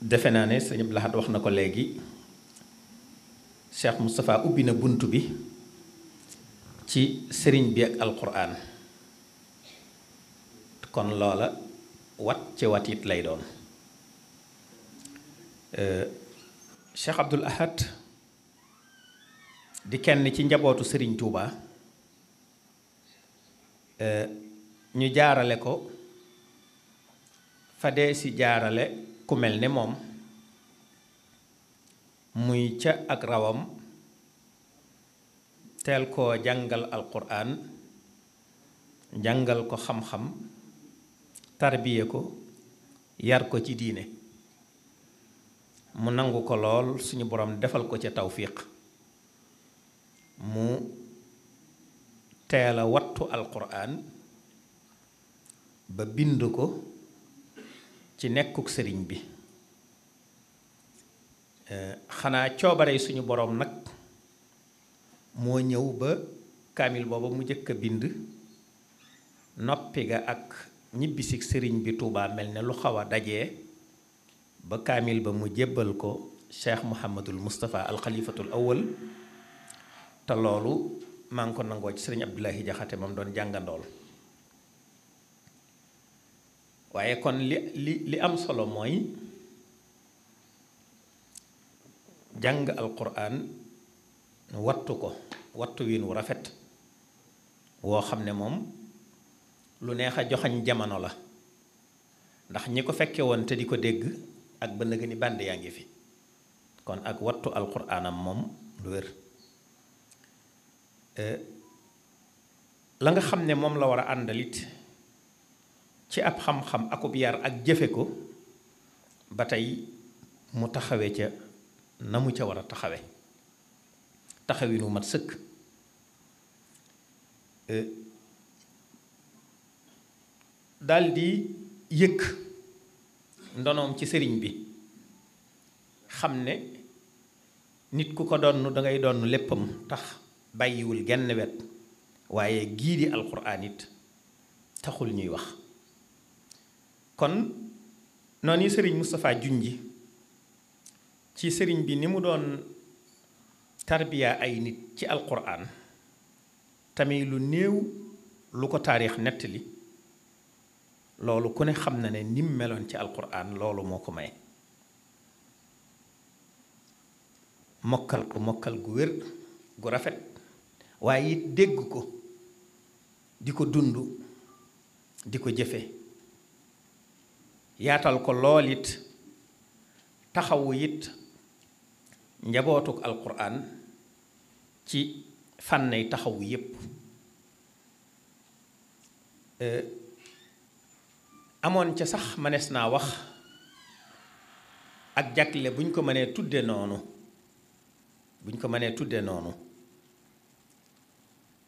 defe naa ne sëriñ Abdoul Ahad wax na ko léegi Cheikh Moustapha ubbi na bunt bi ci sëriñ bi ak alquran kon loola wat ci wat it lay doon Cheikh Abdoul Ahad di kenn ci njabootu sëriñ Touba ñu jaarale ko fa dee si jaarale ku mel ne moom muy ca ak rawam teel koo jàngal alquran jàngal ko xam-xam tarbiye ko yar ko ci diine mu nangu ko lool suñu borom defal ko ca tawfiq mu teel a wattu alquran ba bind ko ci nekkuk sëriñ bi xanaa coobare suñu borom nag moo ñëw ba kaamil booba mu njëkk a bind noppi ga ak ñibbisig sëriñ bi Tuubaa mel ne lu xaw a dajee ba kaamil ba mu jébbal ko Cheikh Mouhamadul Moustapha al Khalifatul Awwal te loolu maa ngi ko nangoo ci sëriñ Abdoulahi Jaxate moom doon jàngandool waaye kon li am solo mooy jàng alquran wattu ko wattu wiin wu rafet woo xam ne moom lu neex a joxañ jamono la ndax ñi ko fekke woon te di ko dégg ak ba nëgë ni bànd yaa ngi fi kon ak wattu alquranam moom lu wér la nga xam ne moom la war a àndalit ci ab xam-xam akub yar ak jëfe ko ba tey mu taxawe ca na mu ca war a taxawe taxawinu mat sëkk daldi yëkk ndonoom ci sëriñ bi xam ne nit ku ko donn dangay donn léppam tax bàyyiwul genn wet waaye gii di alxuraan it taxul ñuy wax kon noonu sëriñ Moustapha junji ci sëriñ bi ni mu doon tarbiya ay nit ci alxuraan tamit lu néew lu ko taarix nettali loolu ku ne xam na ne nim meloon ci alxuraan loolu moo ko may mokkal ko mokkal gu wér gu rafet waaye it dégg ko di ko dund di ko jëfe yaatal ko lool it taxawu it njabootuk alquran ci fànnay taxawu yépp amoon ca sax mënees naa wax ak jagle buñ ko mënee tudde noonu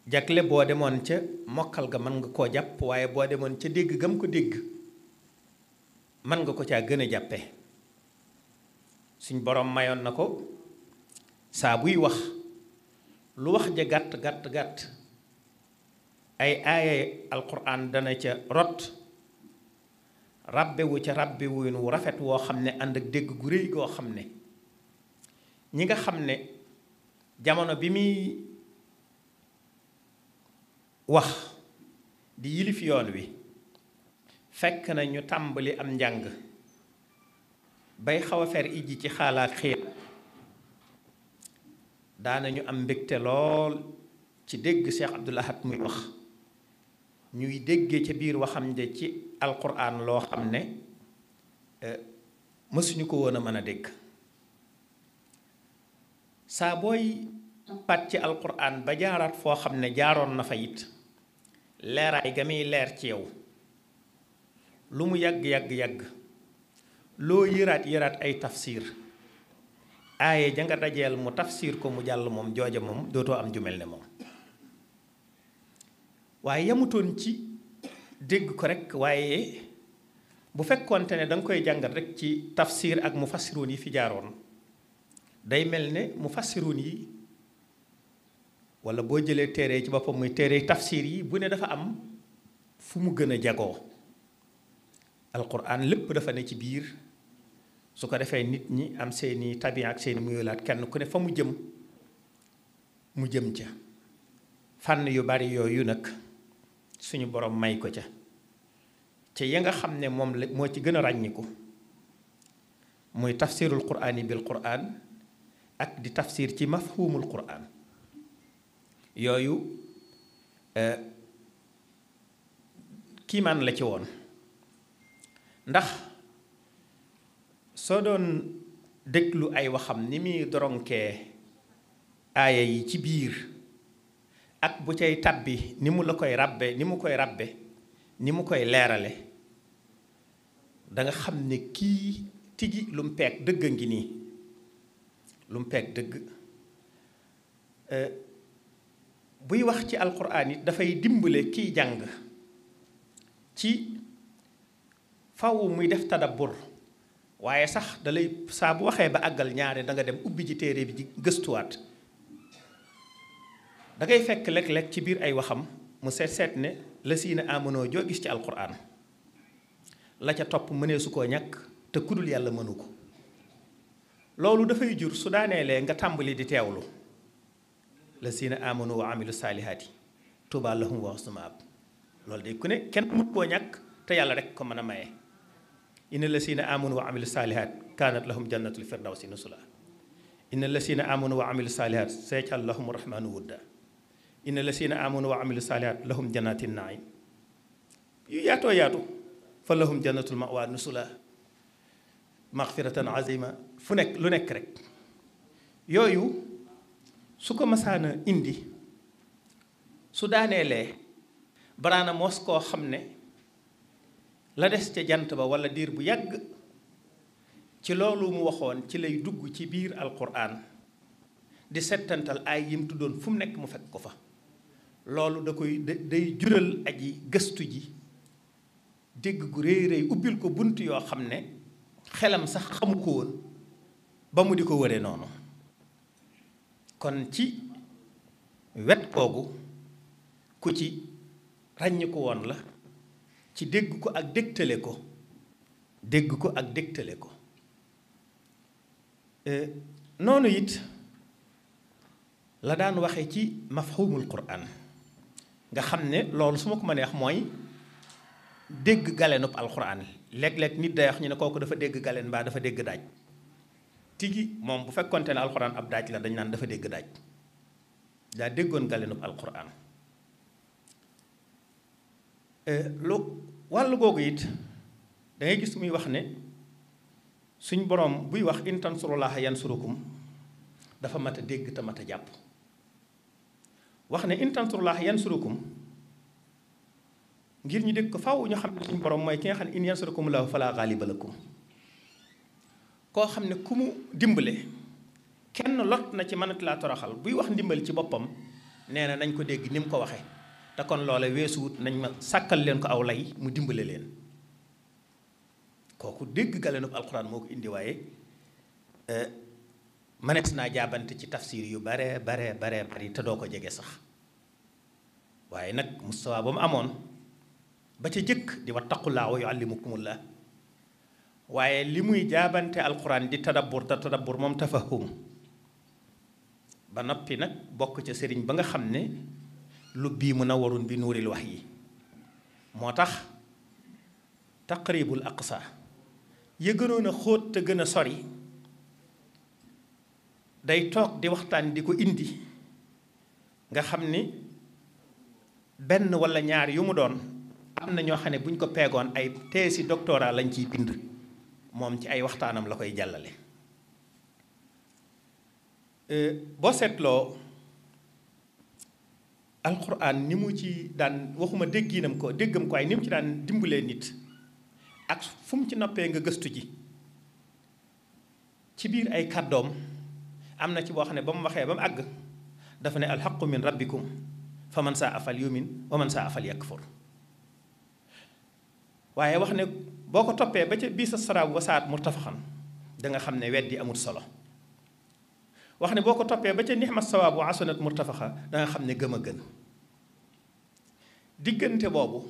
jagle boo demoon ca mokkal ga mën nga koo jàpp waaye boo demoon ca dégg gam ko dégg mën nga ko caa gën a jàppe suñ boroom mayoon na ko saa buy wax lu wax ja gàtt gàtt gàtt ay aaye alquran dana ca rot ràbbewu ca ràbbewuñ wu rafet woo xam ne ànd ak dégg gu réy goo xam ne ñi nga xam ne jamono bi muy wax di yilif yoon wi fekk na ñu tàmbali am njàng bay xaw a fer ijji ci xaalaat xiir daanañu am mbégte lool ci dégg Cheikh Abdoul Ahad muy wax ñuy déggee ca biir waxam de ci alquran loo xam ne mësuñu ko woon a mën a dégg saa booy pat ci alquran ba jaaraat foo xam ne jaaroon na fa it leeraay ga muy leer ci yow lu mu yàgg-yàgg-yàgg loo yëraat ay tafsir aaye ja nga dajeel mu tafsir ko mu jàll moom jooja moom dootoo am ju mel ne moom waaye yamutoon ci dégg ko rekk waaye bu fekkoonte ne danga koy jàngat rekk ci tafsir ak mufassiruun yi fi jaaroon day mel ne mufassiruun yi walla boo jëlee téere ci boppam muy téere tafsir yi bu ne dafa am fu mu gën a jagoo alquran lépp dafa ne ci biir su ko defee nit ñi am seeni tabian ak seeni muyulaat kenn ku ne fa mu jëm ca fànn yu bari yooyu nag suñu borom may ko ca ya nga xam ne moom la moo ci gën a ràññiku muy tafsirul qur'ani bil qur'an ak di tafsir ci mafhumul qur'an yooyu kiimaan la ci woon ndax soo doon déglu ay waxam ni muy doronkee aaya yi ci biir ak bu cay tàbbi ni mu la koy ràbbe ni mu koy leerale danga xam ne kii tigi lu mu peeg dëgg a ngi nii lu mu peeg dëgg buy wax ci alquran it dafay dimbale kiy jàng ci faw muy def tadabbur waaye sax dalay saa bu waxee ba àggal ñaare danga dem ubbi ji téere bi ji gëstuwaat dangay fekk lekk-lekk ci biir ay waxam mu seet ne la siina amonoo joo gis ci alquran la ca topp mënee su koo ñàkk te kudul yàlla mënu ko loolu dafay jur su daaneelee nga tàmbali di teewlu la siina amonoo wa amilu saalihaati tuuba lahum wa husnu maab loolu day ku ne kenn mën koo ñàkk te yàlla rek ko mën a maye inna lasina amanu wa amilu saalihaat kaanat lahum jannatul firdawsi nusula inna lasina amanu wa amilu saalihaat sayaj'al lahum rahmanu wudda inna lasina amanu wa amilu saalihaat lahum jannatin naim yu yaatoo yaatu fa lahum jannatul mawa nusula maxfiratan azima fu nekk lu nekk rek yooyu su ko masaana indi su daaneelee baraana mos koo xam ne la des ca jant ba walla diir bu yàgg ci loolu mu waxoon ci lay dugg ci biir alquran di settantal ay yim tuddoon fu mu nekk mu fekk ko fa loolu day jural aji gëstu ji dégg gu réy réy ubbil ko bunt yoo xam ne xelam sax xamu ko woon ba mu di ko wëre noonu kon ci wet googu ku ci ràññi ko woon la ci dégg ko ak dégtale ko noonu it la daan waxe ci mafhumul quran nga xam ne loolu su ma ko mënee wax mooy dégg galenub alquran léeg-léeg nit day wax ñu ne kooku dafa dégg galen mbaa dafa dégg daaj tigi moom bu fekkonte ne alquran ab daaj la dañ naan dafa dégg daaj daa déggoon galenub alquran lu wàllu googu it da ngay gis muy wax ne suñ boroom buy wax in tansurullaha yansurukum dafa mat a dégg te mat a jàpp wax ne in tansurullaha yansurukum ngir ñu dégg ko faw ñu xam ne suñ boroom mooy ki nga xam ne in yansurukumullahu fala ghaliba lakum koo xam ne ku mu dimbale kenn lot na ci mënat laa toroxal buy wax ndimbal ci boppam nee na nañ ko dégg ni mu ko waxe te kon loola weesuwut nañ ma sàkkal leen ko aw lay mu dimbale leen kooku dégg galenub alxuraan moo ko indi waaye mënees naa jaabante ci tafsir yu bare bari te doo ko jege sax waaye nag mustawa ba mu amoon ba ca jëkk di wattaqullaa wa yuallimukumullah waaye li muy jaabante alxuraan di tadabbur te tadabbur moom tafahum ba noppi nag bokk ca sëriñ ba nga xam ne lu bii munawwarun bi nuuril wahyi moo tax taqribul aqsa ya gënoon a xóot te gën a sori day toog di waxtaan di ko indi nga xam ni benn walla ñaar yu mu doon am na ñoo xam ne bu ñu ko peegoon ay thèse doctorat lañ ciy bind moom ci ay waxtaanam la koy jàllale boo seetloo alxuraan ni mu ci daan waxuma déggam ko ay ni mu ci daan dimbalee nit ak fu mu ci noppee nga gëstu ji ci biir ay kàddoom am na ci boo xam ne ba mu waxee ba mu àgg dafa ne alxaqu min rabbikum fa man saa afal yumin wa man saa afal yakfur waaye wax ne boo ko toppee ba ca bii sa saraabu wasaat murtafaxan da nga xam ne weddi amul solo wax ne boo ko toppee ba ca nixma sawaabu asunat murtafaxa da nga xam ne gëm a gën diggante boobu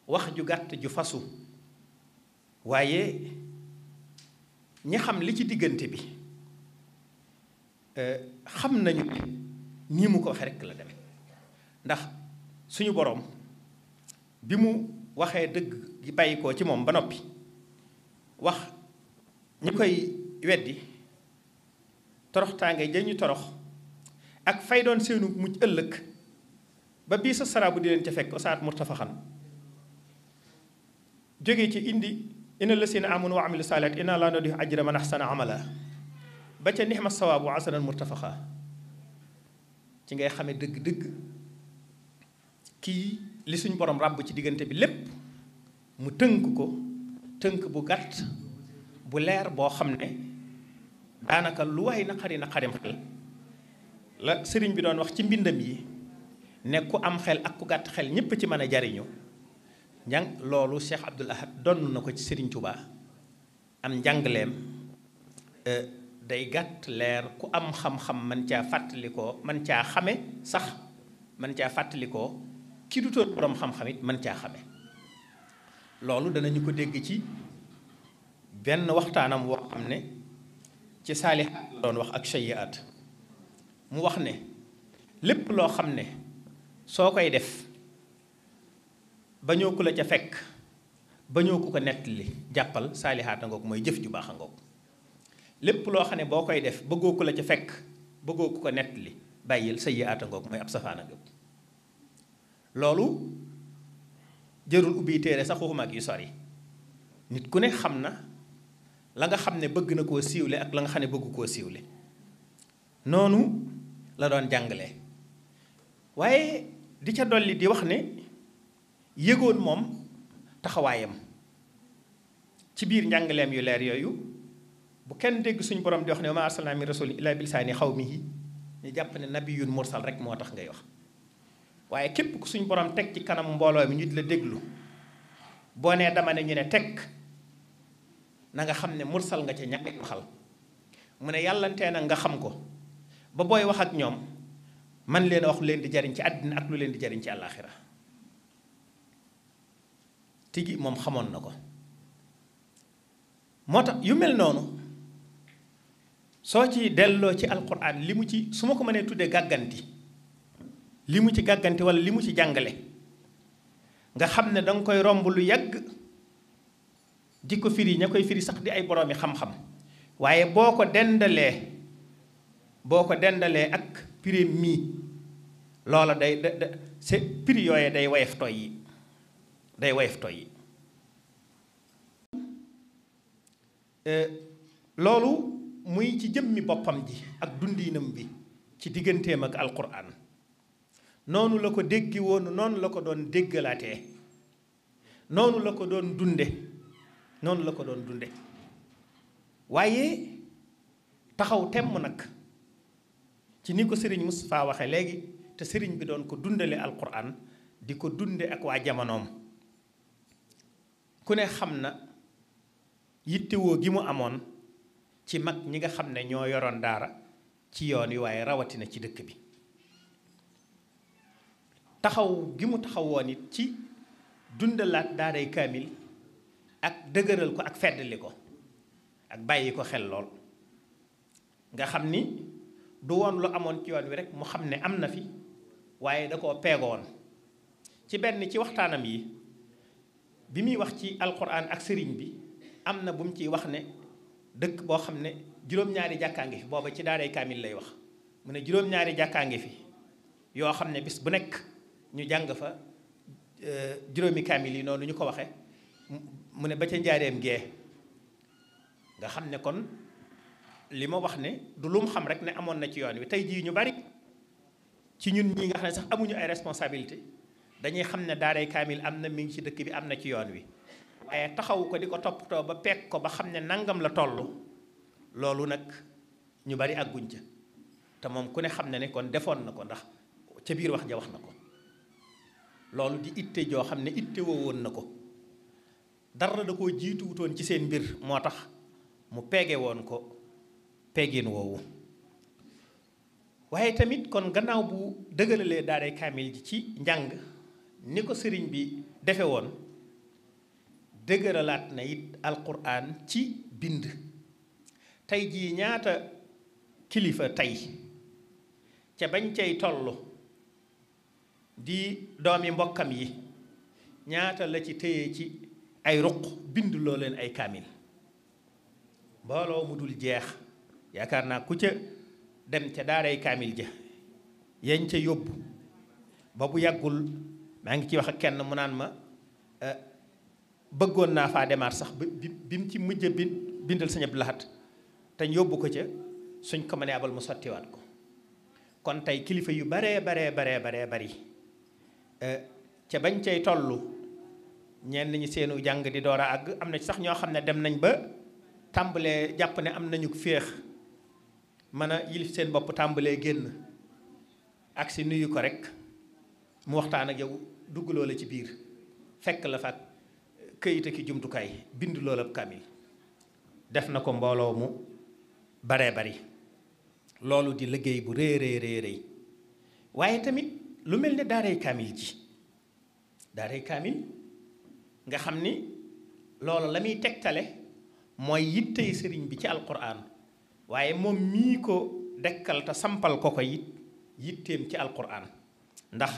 wax ju gàtt ju fasu waaye ñi xam li ci diggante bi xam nañu nii mu ko waxee rekk la demee ndax suñu boroom bi mu waxee dëgg gi bàyyi ko ci moom ba noppi wax ñi koy weddi toroxtaange ja ñu torox ak fay doon seenu mujj ëllëg ba bii sa saraabu di leen ca fekk saat murtafaxan jóge ci indi inna lasina amanu wa amilu saalihaat inna laa nudii'u ajra man ahsana amala ba ca nixma sawaabu hasanan murtafaxa ci ngay xame dëgg-dëgg kii li suñ borom ràbb ci diggante bi lépp mu tënk ko tënk bu gàtt bu leer boo xam ne daanaka lu waay naqarim xel la sëriñ bi doon wax ci mbindam yi ne ku am xel ak ku gàtt xel ñépp ci mën a jariñu njàng loolu Cheikh Abdoul Ahad donn na ko ci sëriñ Touba am njàngaleem day gàtt leer ku am xam-xam man caa fàttalikoo man caa xame sax man caa fàttalikoo ki du toon borom xam-xam it man caa xame loolu danañu ko dégg ci benn waxtaanam woo xam ne ci saalihaat la doon wax ak sayyiaat mu wax ne lépp loo xam ne soo koy def bañoo ku la ca fekk bañoo ku ko nettali jàppal saalihaat a ngoog mooy jëf ju baax a ngoog lépp loo xam ne boo koy def bëggoo ku la ca fekk bëggoo ku ko nettali bàyyil sayyiaat a ngoog mooy ab safaan a ngoog loolu jërul ubbi téere sax waxuma ak yu sori nit ku ne xam na la nga xam ne bëgg na koo siiwle ak la nga xam ne bëggu koo siiwle noonu la doon jàngale waaye di ca dolli di wax ne yëgoon moom taxawaayam ci biir njàngaleem yu leer yooyu bu kenn dégg suñ borom di wax ne wa maa arsalnaa min rasuulin illaa bi lisaani xawmihi ñu jàpp ne nabiyun mursal rek moo tax ngay wax waaye képp ku suñ borom teg ci kanam mbooloo mi ñu di la déglu boo nee dama ne ñu ne teg na nga xam ne mursal nga ca ñàkk waxal mu ne yàllantee na nga xam ko ba booy wax ak ñoom man leen a wax lu leen di jariñ ci àddina ak lu leen di jariñ ci àllaaxira tigi moom xamoon na ko moo tax yu mel noonu soo ci delloo ci alquran li mu ci su ma ko mënee tuddee gàgganti li mu ci gàgganti wala li mu ci jàngale nga xam ne danga koy romb lu yàgg di ko firi ña koy firi sax di ay boroomi xam-xam waaye boo ko dendalee ak prix mii loola day c'est prix yooye day woyof toy yi loolu muy ci jëmmi boppam ji ak dundiinam bi ci digganteem ak alquran noonu la ko déggi woon noonu la ko doon déggalaatee noonu la ko doon dunde waaye taxaw temm nag ci ci ni ko sëriñ Moustapha waxe léegi te sëriñ bi doon ko dundale alquran di ko dunde ak waa jamonoom ku ne xam na yittewoo gi mu amoon ci mag ñi nga xam ne ñoo yoroon daara ci yoon wi waaye rawatina ci dëkk bi taxaw gi mu taxawoon it ci dundalaat daaray kaamil ak dëgëral ko ak feddali ko ak bàyyi ko xel lool nga xam ni du woon lu amoon ci yoon wi rek mu xam ne am na fi waaye da koo peegoon ci benn ci waxtaanam yi bi muy wax ci alquran ak sëriñ bi am na bu mu ciy wax ne dëkk boo xam ne juróom-ñaari jàkkaa ngi fi booba ci daaray kaamil lay wax mu ne juróom-ñaari jàkkaa ngi fi yoo xam ne bis bu nekk ñu jàng fa juróomi kaamil yi noonu ñu ko waxe mu ne ba ca njaareem gee nga xam ne kon li ma wax ne du lu mu xam rek ne amoon na ci yoon wi tey jii ñu bari ci ñun ñi nga xam ne sax amuñu ay responsabilité dañuy xam ne daaray kaamil am na mi ngi ci dëkk bi am na ci yoon wi waaye taxawu ko di ko toppatoo ba peeg ko ba xam ne nangam la toll loolu nag ñu bari àgguñ ca te moom ku ne xam ne ne kon defoon na ko ndax ca biir wax ja wax na ko loolu di itte joo xam ne itte woo woon na ko dara da koo jiituwutoon ci seen mbir moo tax mu peege woon ko peegin woowu waaye tamit kon gannaaw bu dëgëralee daaray kaamil ji ci njàng ni ko sëriñ bi defe woon dëgëralaat na it alquran ci bind tey jii ñaata kilifa tey ca bañ cay tollu di doomi mbokkam yi ñaata la ci téye ci ay ruq bind loo leen ay kaamil mbooloo mu dul jeex yaakaar naa ku ca dem ca daaray kaamil ja yañ ca yóbbu ba bu yàggul maa ngi ci wax ak kenn mu naan ma bëggoon naa faa demaat sax bi mu ci mujj bindal Sëñ Abdou Lahad te yóbbu ko ca suñ ko mënee abal mu sottiwaat ko kon tey kilifa yu baree bari ca bañ cay tollu ñenn ñi seenu jàng di door a àgg am na ci sax ñoo xam ne dem nañ ba tàmbalee jàpp ne am nañu féex mën a yilif seen bopp tàmbalee génn ak si nuyu ko rek mu waxtaan ak yow dugg loola ci biir fekk la fa këyit ak jumtukaay bind loola kaamil def na ko mbooloo mu baree bari loolu di liggéey bu rëy waaye tamit lu mel ne daaray kaamil ji daaray kaamil nga xam ni loolu la muy tegtale mooy yittey sëriñ bi ci alquran waaye moom mii ko dekkal te sampal ko ko it yitteem ci alquran ndax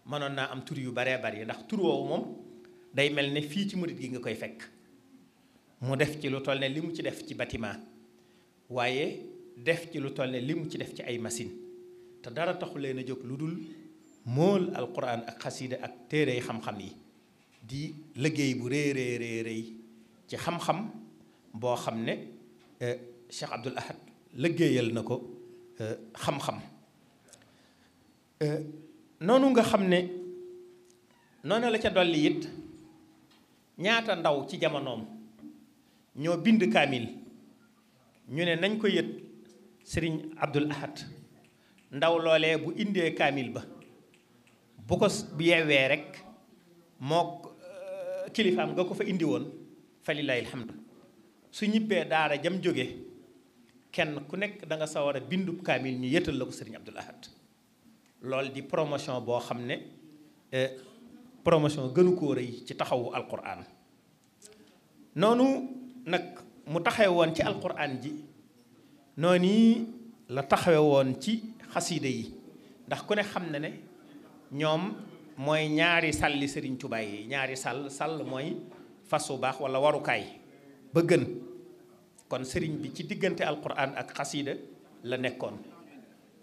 mënoon naa am tur yu baree bari ndax tur woowu moom day mel ne fii ci murit gi nga koy fekk mu def ci lu toll ne li mu ci def ci bâtiment waaye def ci lu toll ne li mu ci def ci ay machine te dara taxu leen a jóg lu dul mool alquran ak xasida ak téere xam-xam yi di liggéey bu rëy ci xam-xam boo xam ne Cheikh Abdoul Ahad liggéeyal na ko xam-xam noonu nga xam ne noonu la ca dolli it ñaata ndaw ci jamonoom ñoo bind kaamil ñu ne nañ ko yët Sëriñ Abdoul Ahad ndaw loolee bu indee kaamil ba bu ko yeewee rek moo kilifaam nga ko fa indi woon fa lillahi alhamdu su ñibbee daara jam jóge kenn ku nekk da nga sawar a bindub kaamil ñu yëtal la ko Sëriñ Abdoul Ahad loolu di promotion boo xam ne promotion gënu koo rëy ci taxawu alquran noonu nag mu taxawe woon ci alquran ji noonu la taxawe woon ci xasiida yi ndax ku ne xam na ne ñoom mooy ñaari sàlli Sëriñ Tuubaa yi ñaari sàll mooy fas wu baax wala warukaay ba gën kon sëriñ bi ci diggante alquran ak xasiida la nekkoon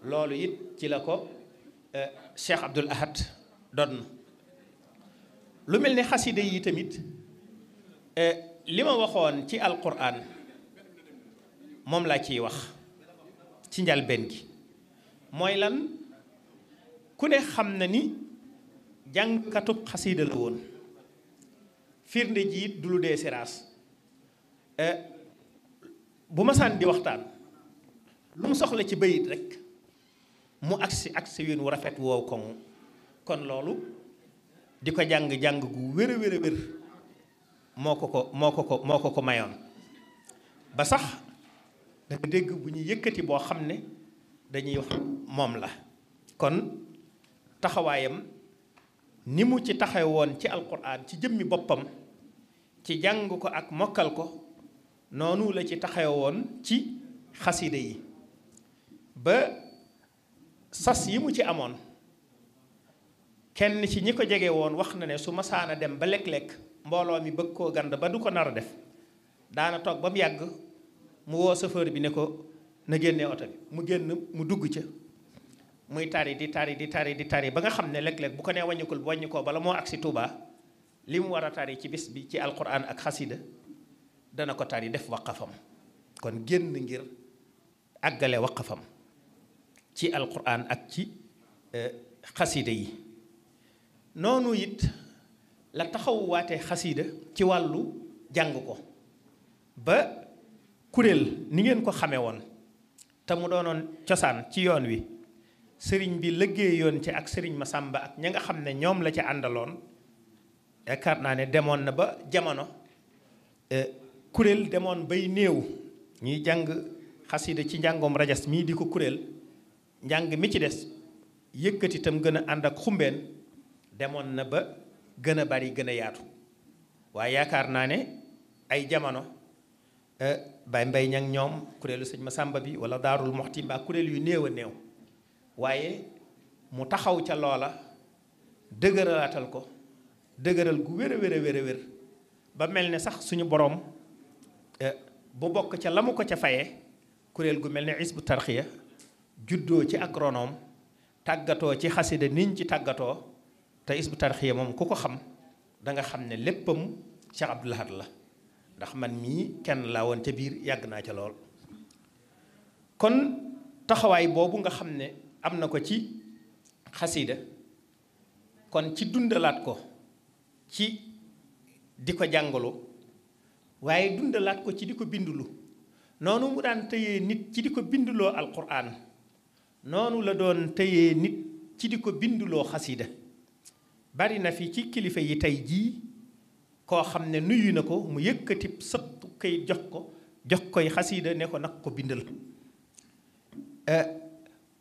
loolu it ci la ko Cheikh Abdoul Ahad doon lu mel ne xasida yi tamit li ma waxoon ci alquran moom laa ciy wax ci njalbeen gi mooy lan ku ne xam na ni jàngkatub xasida la woon firnde ji it du lu dee siraas bu ma saan di waxtaan lu mu soxla ci bayit rek mu agsi win wu rafet woow koŋ kon loolu di ko jàng gu wér a wér moo ko ko mayoon ba sax da nga dégg bu ñu yëkkati boo xam ne dañuy wax moom la kon taxawaayam ni mu ci taxawoon ci alquran ci jëmmi boppam ci jàng ko ak mokkal ko noonu la ci taxawoon ci xasida yi ba sas yi mu ci amoon kenn ci ñi ko jege woon wax na ne su masaana dem ba lekk-lekk mbooloo mi bëgg koo gand ba du ko nar a def daana toog ba mu yàgg mu woo chauffeur bi ne ko na génnee oto bi mu génn mu dugg ca muy tari di tari ba nga xam ne léeg-léeg bu ko nee wàññikul bu wàññikoo bala moo agsi Tuuba li mu war a tari ci bis bi ci alquran ak xasida dana ko tari def waqafam kon génn ngir àggale waqafam ci alquran ak ci xasida yi noonu it la taxawuwaatee xasida ci wàllu jàng ko ba kuréel ni ngeen ko xame woon te mu doonoon cosaan ci yoon wi sëriñ bi liggéeyoon ci ak sëriñ Masamba ak ña nga xam ne ñoom la ci àndaloon yaakaar naa ne demoon na ba jamono kuréel demoon bay néew ñuy jàng xasida ci njàngoom rajas mii di ko kuréel njàng mi ci des yëkkati itam gën a ànd ak xumbeen demoon na ba gën a bari gën a yaatu waaye yaakaar naa ne ay jamono bay mbay ñang ñoom kuréelu sëñ Masamba bi wala daarul moxti mbaa kuréel yu néew a néew waaye mu taxaw ca loola dëgëralaatal ko dëgëral gu wér a wér ba mel ne sax suñu boroom bu bokk ca la mu ko ca faye kuréel gu mel ne Hizbut Tarqiyyah juddoo ci agronome tàggatoo ci xasida niñ ci tàggatoo te Hizbut Tarqiyyah moom ku ko xam da nga xam ne léppam Cheikh Abdoul Ahad la ndax man mii kenn laa woon ca biir yàgg naa ca lool kon taxawaay boobu nga xam ne am na ko ci xasida kon ci dundalaat ko ci di ko jàngalu waaye dundalaat ko ci di ko bindulu noonu mu daan tëyee nit ci di ko binduloo alquran noonu la doon tëyee nit ci di ko binduloo xasida bari na fi ci kilifa yi tey jii koo xam ne nuyu na ko mu yëkkati sëpp kay jox koy xasida ne ko nag ko bindal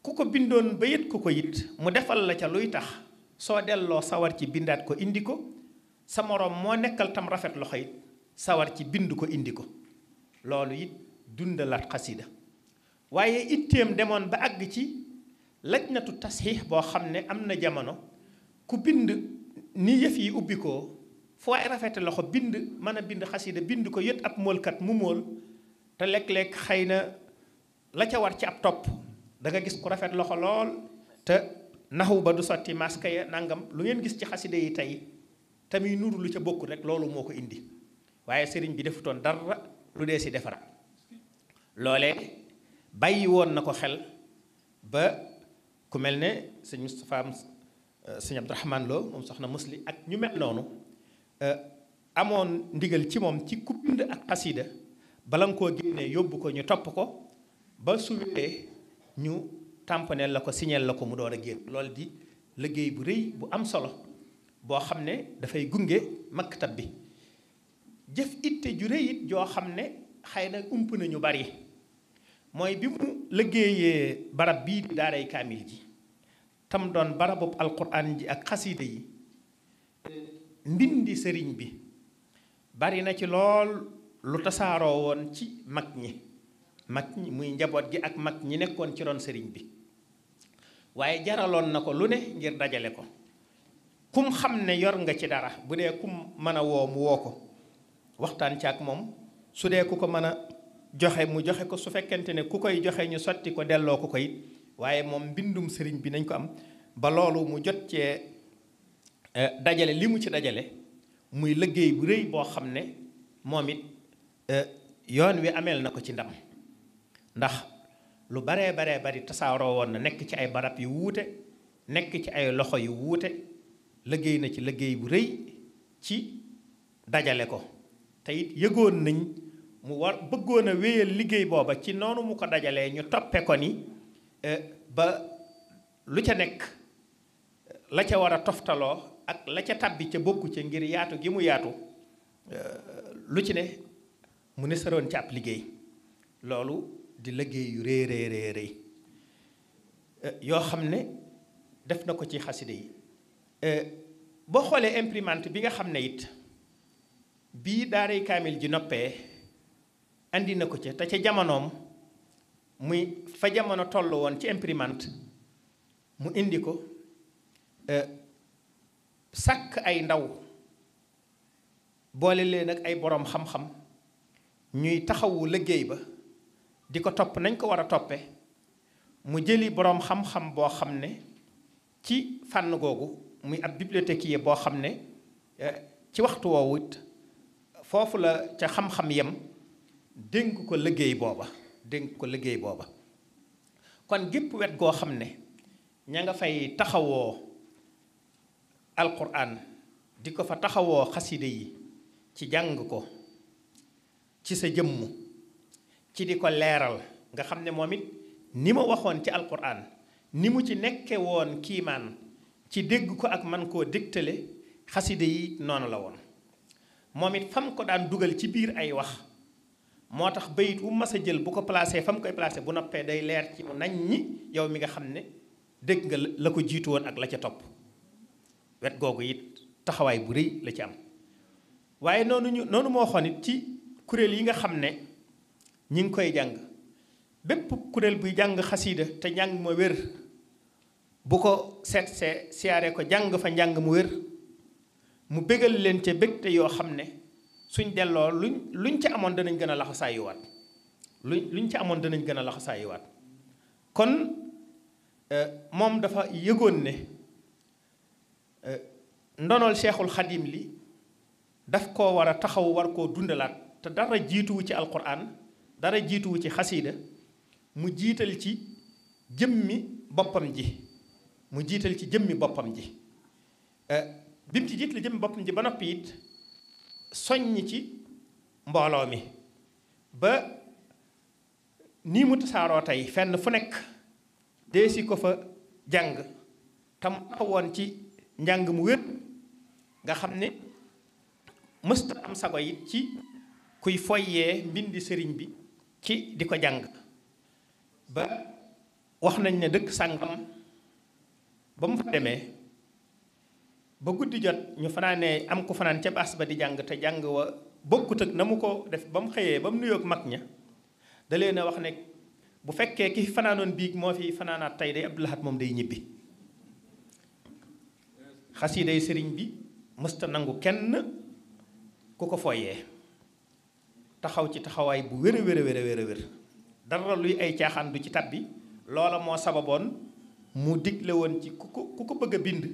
ku ko bindoon ba yët ko it mu defal la ca luy tax soo delloo sawar ci bindaat ko indi ko sa moroom moo nekkal tam rafet loxo it sawar ci bind ko indi ko loolu it dundalaat xasida waaye itteem demoon ba àgg ci lajnatu tasxiix boo xam ne am na jamono ku bind ni yëf yi ubbi ko foo ay rafete loxo bind mën a bind xasida bind ko yët ab moolkat mu mool te léeg-léeg xëy na la ca war ci ab topp da nga gis ku rafet loxo lool te naxu ba du sotti maska ya nangam lu ngeen gis ci xasida yi tey tamit nuru lu ca bokkul rek loolu moo ko indi waaye sëriñ bi defutoon dara lu dee si defara loolee bàyyi woon na ko xel ba ku mel ne sëñ Moustapha sëñ Abdourahmane Lo moom soxna musli ak ñu mel noonu amoon ndigal ci moom ci ku bind ak xasida bala nga koo génnee yóbbu ko ñu topp ko ba su wéree ñu tamponeel la ko signeel la ko mu door a génn loolu di liggéey bu rëy bu am solo boo xam ne dafay gunge maktab bi jëf itte ju rëy it joo xam ne xëy na ump nañu bari mooy bi mu liggéeyee barab bii di daaray kaamil ji tam doon barabub alquran ji ak xasida yi mbindi sëriñ bi bari na ci lool lu tasaaroo woon ci mag ñi muy njaboot gi ak mag ñi nekkoon ci ron sëriñ bi waaye jaraloon na ko lu ne ngir dajale ko kum xam ne yor nga ci dara bu dee kum mën a woo mu woo ko waxtaan ci ak moom su dee ku ko mën a joxe mu joxe ko su fekkente ne ku koy joxe ñu sotti ko delloo ko it waaye moom mbindum sëriñ bi nañ ko am ba loolu mu jot cee dajale li mu ci dajale muy liggéey bu rëy boo xam ne moom it yoon wi ameel na ko ci ndam ndax lu baree bari tasaaroo woon na nekk ci ay barab yu wuute nekk ci ay loxo yu wuute liggéey na ci liggéey bu rëy ci dajale ko te it yëgoon nañ mu war bëggoon a wéyal liggéey booba ci noonu mu ko dajalee ñu toppe ko ni ba lu ca nekk la ca war a toftaloo ak la ca tàbbi ca bokku ca ngir yaatu gi mu yaatu lu ci ne mu ne saroon ci ab liggéey loolu di liggéey yu rëy yoo xam ne def na ko ci xaside yi boo xoolee imprimante bi nga xam ne it bii daaray kaamil ji noppee andi na ko ca te ca jamonoom muy fa jamono toll woon ci imprimante mu indi ko sàkk ay ndaw boole leen ak ay boroom xam-xam ñuy taxawu liggéey ba di ko topp nañ ko war a toppe mu jëli boroom xam-xam boo xam ne ci fànn googu muy ab bibliothécaire boo xam ne ci waxtu woowu it foofu la ca xam-xam yem dénk ko liggéey booba kon gépp wet goo xam ne ña nga fay taxawoo alquran di ko fa taxawoo xaside yi ci jàng ko ci sa jëmm ci di ko leeral nga xam ne moom it ni ma waxoon ci alquran ni mu ci nekke woon kiimaan ci dégg ko ak man koo dégtale xaside yi noonu la woon moom it fam ko daan dugal ci biir ay wax moo tax bayit wu mas a jël bu ko placé fa mu koy placé bu noppee day leer ci mu nañ ñi yow mi nga xam ne dégg nga la ko jiitu woon ak la ca topp wet googu it taxawaay bu rëy la ci am waaye noonu moo waxoon it ci kuréel yi nga xam ne ñi ngi koy jàng bépp kuréel buy jàng xasiida te njàng ma wér bu ko seet siyaare ko jàng fa njàng mu wér mu bégal leen ca bégte yoo xam ne suñ delloo luñ ca amoon danañ gën a laxasaayuwaat luñ ca amoon danañ gën a laxasaayuwaat kon moom dafa yëgoon ne ndonol Seexul Xadim li daf koo war a taxaw war koo dundalaat te dara jiituwu ci alquran dara jiituwu ci xasiida mu jiital ci jëmmi boppam ji bi mu ci jiital jëmmi boppam ji ba noppi it soññ ci mbooloo mi ba nii mu tasaaroo tey fenn fu nekk deesi ko fa jàng tam taxawoon ci njàng mu wér nga xam ne mësta am sago it ci kuy foyyee mbindi sëriñ bi ci di ko jàng ba wax nañ ne dëkk sàngam ba mu fa demee ba guddi jot ñu fanaanee am ku fanaan ca baas ba di jàng te jàng wa bokkut ak na mu ko def ba mu xëyee ba mu nuyoog mag ña da leen a wax ne bu fekkee ki fanaanoon biig moo fi fanaanaat tey day Abdou Lahad moom day ñibbi xasiiday sëriñ bi mësta nangu kenn ku ko foyee taxaw ci taxawaay bu wér a wér dara luy ay caaxaan du ci tabbi loola moo sababoon mu digle woon ci ku ko bëgg a bind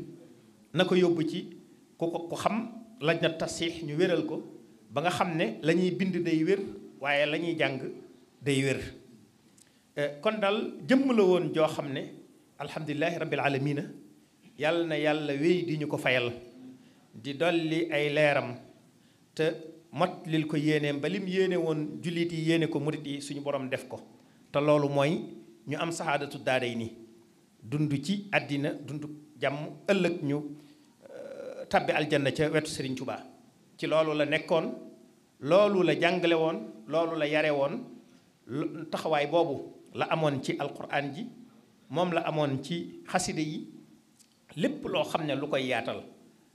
na ko yóbbu ci ku xam lañ na tasix ñu wéral ko ba nga xam ne la ñuy bind day wér waaye la ñuy jàng day wér kon daal jëmm la woon joo xam ne alhamdulilahi rabbil alamina yàlla na yàlla wéy di ñu ko fayal di dolli ay leeram te mot lil ko yéeneem ba lim yéene woon jullit yi yéene ko murit yi suñu borom def ko te loolu mooy ñu am saxaadatu daaray nii dund ci àddina dund jàmm ëllëg ñu tabbi aljanna ca wetu Serigne Touba ci loolu la nekkoon loolu la jàngale woon loolu la yare woon taxawaay boobu la amoon ci alquran ji moom la amoon ci xaside yi lépp loo xam ne lu koy yaatal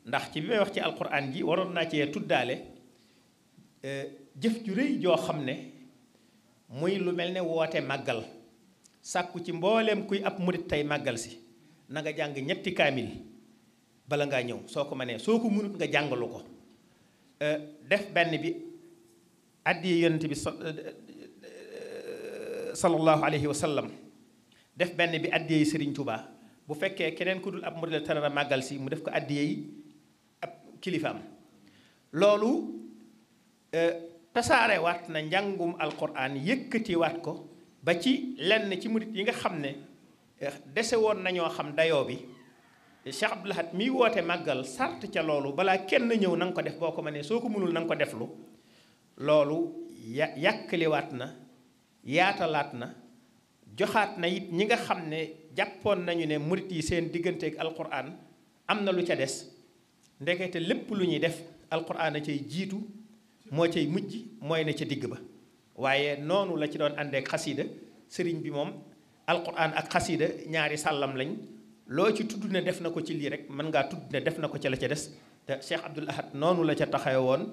ndax ci bi may wax ci alquran ji waroon naa cee tuddaale jëf ju rëy joo xam ne muy lu mel ne woote màggal sàkku ci mbooleem kuy ab murit tey màggal si na nga jàng ñetti kaamil bala ngaa ñëw soo ko mënee soo ko mënut nga jàngalu ko def benn bi addi yonent bi sallallahu alayhi wa sallam def benn bi addiyey Serigne Touba bu fekkee keneen ku dul ab murid la tara màggal si mu def ko addiyey ab kilifaam loolu tasaare waat na njàngum alquran yëkkati waat ko ba ci lenn ci murid yi nga xam ne dese woon nañoo xam dayoo bi Cheikh Abdou Lahad miy woote màggal sart ca loolu balaa kenn ñëw na nga ko def boo ko mënee soo ko mënul na nga ko deflu loolu yàkkaliwaat na yaatalaat na joxaat na it ñi nga xam ne jàppoon nañu ne murit yi seen digganteeg alquran am na lu ca des ndekete lépp lu ñuy def alquran a cay jiitu moo cay mujj mooy ne ca digg ba waaye noonu la ci doon àndeek xasida sëriñ bi moom alquran ak xasida ñaari sàllam lañ loo ci tudd ne def na ko ci lii rek mën ngaa tudd ne def na ko ca la ca des te Cheikh Abdoul Ahad noonu la ca taxawe woon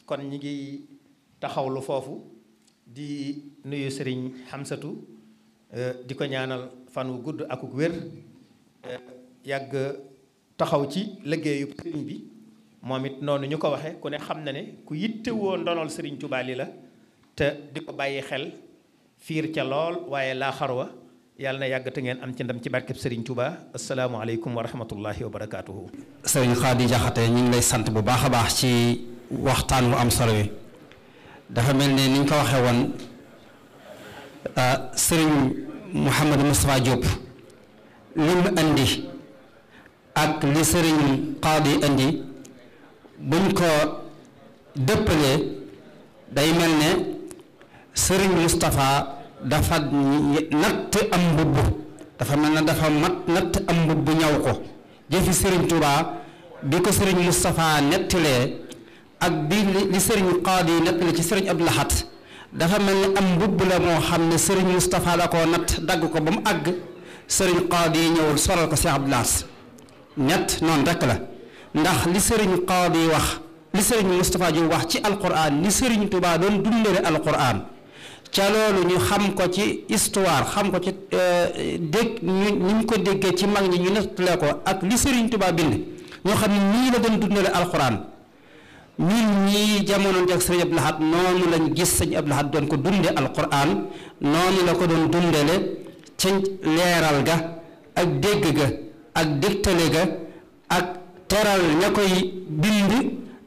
kon ñi ngi taxawlu foofu di nuyu sëriñ Xamsatu di ko ñaanal fan wu gudd akuk wér yàgg taxaw ci liggéeyu sëriñ bi moom it noonu ñu ko waxe ku ne xam na ne ku yittewoo ndonol sëriñ Tuubaa li la te di ko bàyyi xel fiir ca lool waaye laa xarwa yàlla na yàgg te ngeen am ci ndam ci barkeb sëriñ Tuubaa asalaamaaleykum wa rahmatullahi wa barakaatuhu. sëriñ Xaadi Jaxate ñu ngi lay sant bu baax a baax ci waxtaan wu am solo wi dafa mel ne ni ñu ko waxee woon sëriñ Mouhamadou Moustapha Diop li mu indi ak li sëriñ Xaadi indi buñ ko dëppalee day mel ne sëriñ Moustapha dafa natt am mbubb dafa mel ne dafa natt am mbubb ñaw ko jëfi sëriñ Touba bi ko sëriñ Moustapha nettalee ak bi li sëriñ Xaadi nettali ci sëriñ Abdou Lahad dafa mel ni am mbubb la moo xam ne sëriñ Moustapha la koo natt dagg ko ba mu àgg sëriñ Xaadi ñëwul solal ko Cheikh Abdou Lahad ñett noonu rekk la ndax li sëriñ Xaadi wax li sëriñ Moustapha ji wax ci alquran ni sëriñ Touba doon dundale alquran ca loolu ñu xam ko ci histoire xam ko ci dégg ñu ko déggee ci mag ñi ñu nettale ko ak li sëriñ Touba bind ñoo xam ne nii la doon dundale alquran ñun ñii jamono ak sëriñ Abdou Lahad noonu lañ gis sëriñ Abdou Lahad doon ko dunde alquran noonu la ko doon dundale ci leeral ga ak dégg ga ak dégtale ga ak teral ña koy bind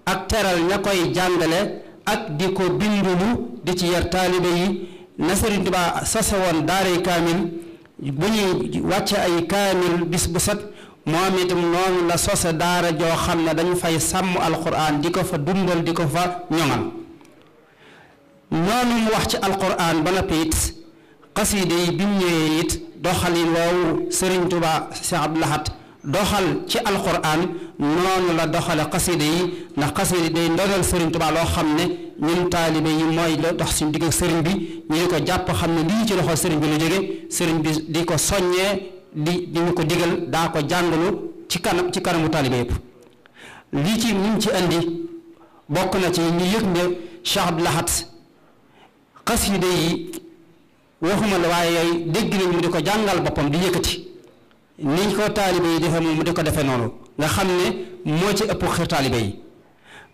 ak teral ña koy jàngale ak di ko bindulu di ci yar taalibe yi na sëriñ Tuubaa sase woon daaray kaamil bu ñuy wàcce ay kaamil bis bu set moom itam noonu la sose daara joo xam ne dañu fay sàmm alquran di ko fa dundal di ko fa ñoŋal noonu mu wax ci alquran ba noppi it xasiide yi bi mu ñëwee it doxalin woowu sëriñ Tuubaa Cheikh Abdou Lahad doxal ci alquran noonu la doxale xasiide yi ndax xasiide day ndonal sëriñ Tuubaa loo xam ne ñun taalibe yi mooy la dox suñu digg ak sëriñ bi ñu di ko jàpp xam ne lii ci loxo sëriñ bi la jóge sëriñ bi di ko soññee di ñu ko digal daa ko jàngalu ci kanamu taalibe yëpp lii ci ñu ci indi bokk na ci ñu yëg ne Cheikh Abdou Lahad xasiide yi waxuma la waaye yooyu dégg nañ mu di ko jàngal boppam di yëkkati niñ ko taalibe yi defee moom mu di ko defee noonu nga xam ne moo ci ëpp xër taalibe yi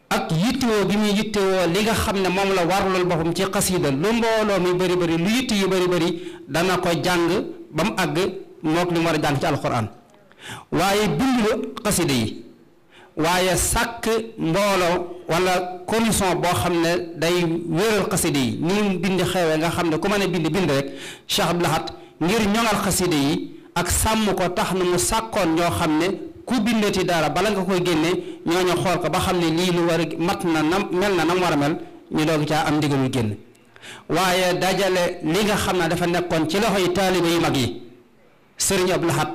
ak yittewoo bi muy yittewoo li nga xam ne moom la warlul boppam ci xasiida lu mbooloo mi bëri bëri lu yitt yu bëri bëri dana ko jàng ba mu àgg mook li mu war a jàng ci alxuraan waaye bindu xasiida yi waaye sàkk mbooloo wala commission boo xam ne day wéral xasiida yi ni mu bind xewee nga xam ne ku mën a bind rek Cheikh Abdou Lahad ngir ñoŋal xasiida yi ak sàmm ko tax na mu sàkkoon ñoo xam ne ku bindati dara bala nga koy génne ñooñu xool ko ba xam ne lii lu war a mat na nam mel na nam war a mel ñu doog caa am ndigalul génn waaye dajale li nga xam ne dafa nekkoon ci loxoy taalibe yu mag yi sëriñ Abdou Lahad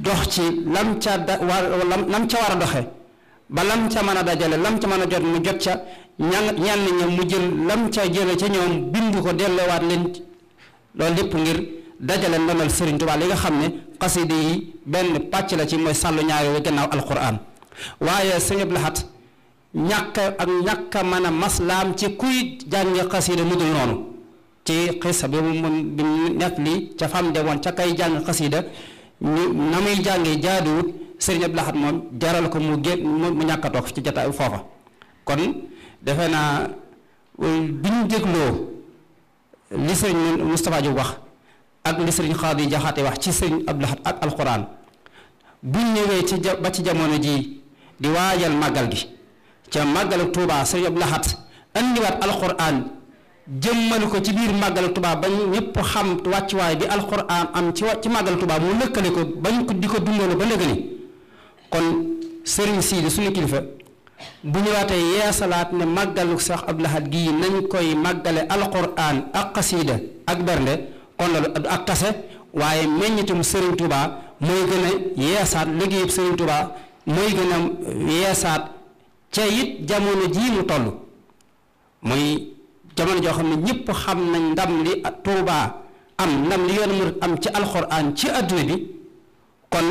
dox ci lam ca war a doxe ba lam ca mën a dajale lam ca mën a jot mu jot ca ñenn ña mu jël lam ca jële ca ñoom bind ko dellewaat leen loolu lépp ngir dajale ndonal sëriñ Tuubaa li nga xam ne xasida yi benn pàcc la ci mooy sàllu ñaari wi gannaaw alquran waaye sëriñ Abdou Lahad ñàkk a mën a maslaam ci kuy jàngi xasida mu dul noonu ci xisa bi mu nekk li ca fam de woon ca kay jàng xasida ñu na muy jàngee jaaduwut sëriñ Abdou Lahad moom jaral ko mu ñàkk a toog ci jotaay foofa kon defe naa bi ñu dégloo li sëriñ Moustapha Diop wax ak li sëriñ Xaadi Jaxate wax ci sëriñ Abdou Lahad ak alxuraan bu ñëwee ba ci jamono ji di waajal màggal gi ca màggalu Tuubaa sëriñ Abdou Lahad andiwaat alxuraan jëmmal ko ci biir màggalu Tuubaa ba ñëpp xam wàccuwaay bi alxuraan am ci màggalu Tuubaa mu lëkkale ko bañ ko di ko dundalu ba léegi ni kon sëriñ Sidi suñu kilifa bu ñëwaatee yeesalaat ne màggalu Cheikh Abdou Lahad gii nañ koy màggale alxuraan ak xasiida ak bernde kon loolu ak tase waaye meññitum Serigne Touba mooy gën a yeesaat liggéeyub Serigne Touba mooy gën a yeesaat ca it jamono jii mu toll muy jamono joo xam ne ñëpp xam nañ ndam li Touba am ndam li yoonu murid am ci alxuraan ci adduna bi kon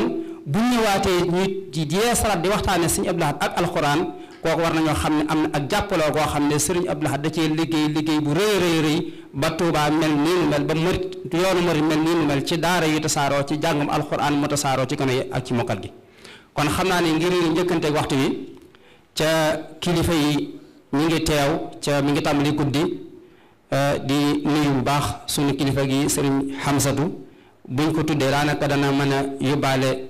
bu ñëwaatee ñu di yeesalaat di waxtaane Serigne Abdou Lahad ak alxuraan kooku war nañoo xam ne am na ak jàppaloo koo xam ne Serigne Abdou Lahad da cee liggéey bu rëy ba Touba mel nii mu mel ba murid yoonu murid mel nii mu mel ci daara yu tasaaroo ci jàngum alxuraan mu tasaaroo ci gone yi ak ci mokkal gi kon xam naa ne ngir njëkkanteeg waxtu wi ca kilifa yi ñu ngi teew ca mi ngi tàmbali guddi di nuyu bu baax sunu kilifa gi Serigne Hamsatu buñ ko tuddee daanaka dana mën a yóbbaale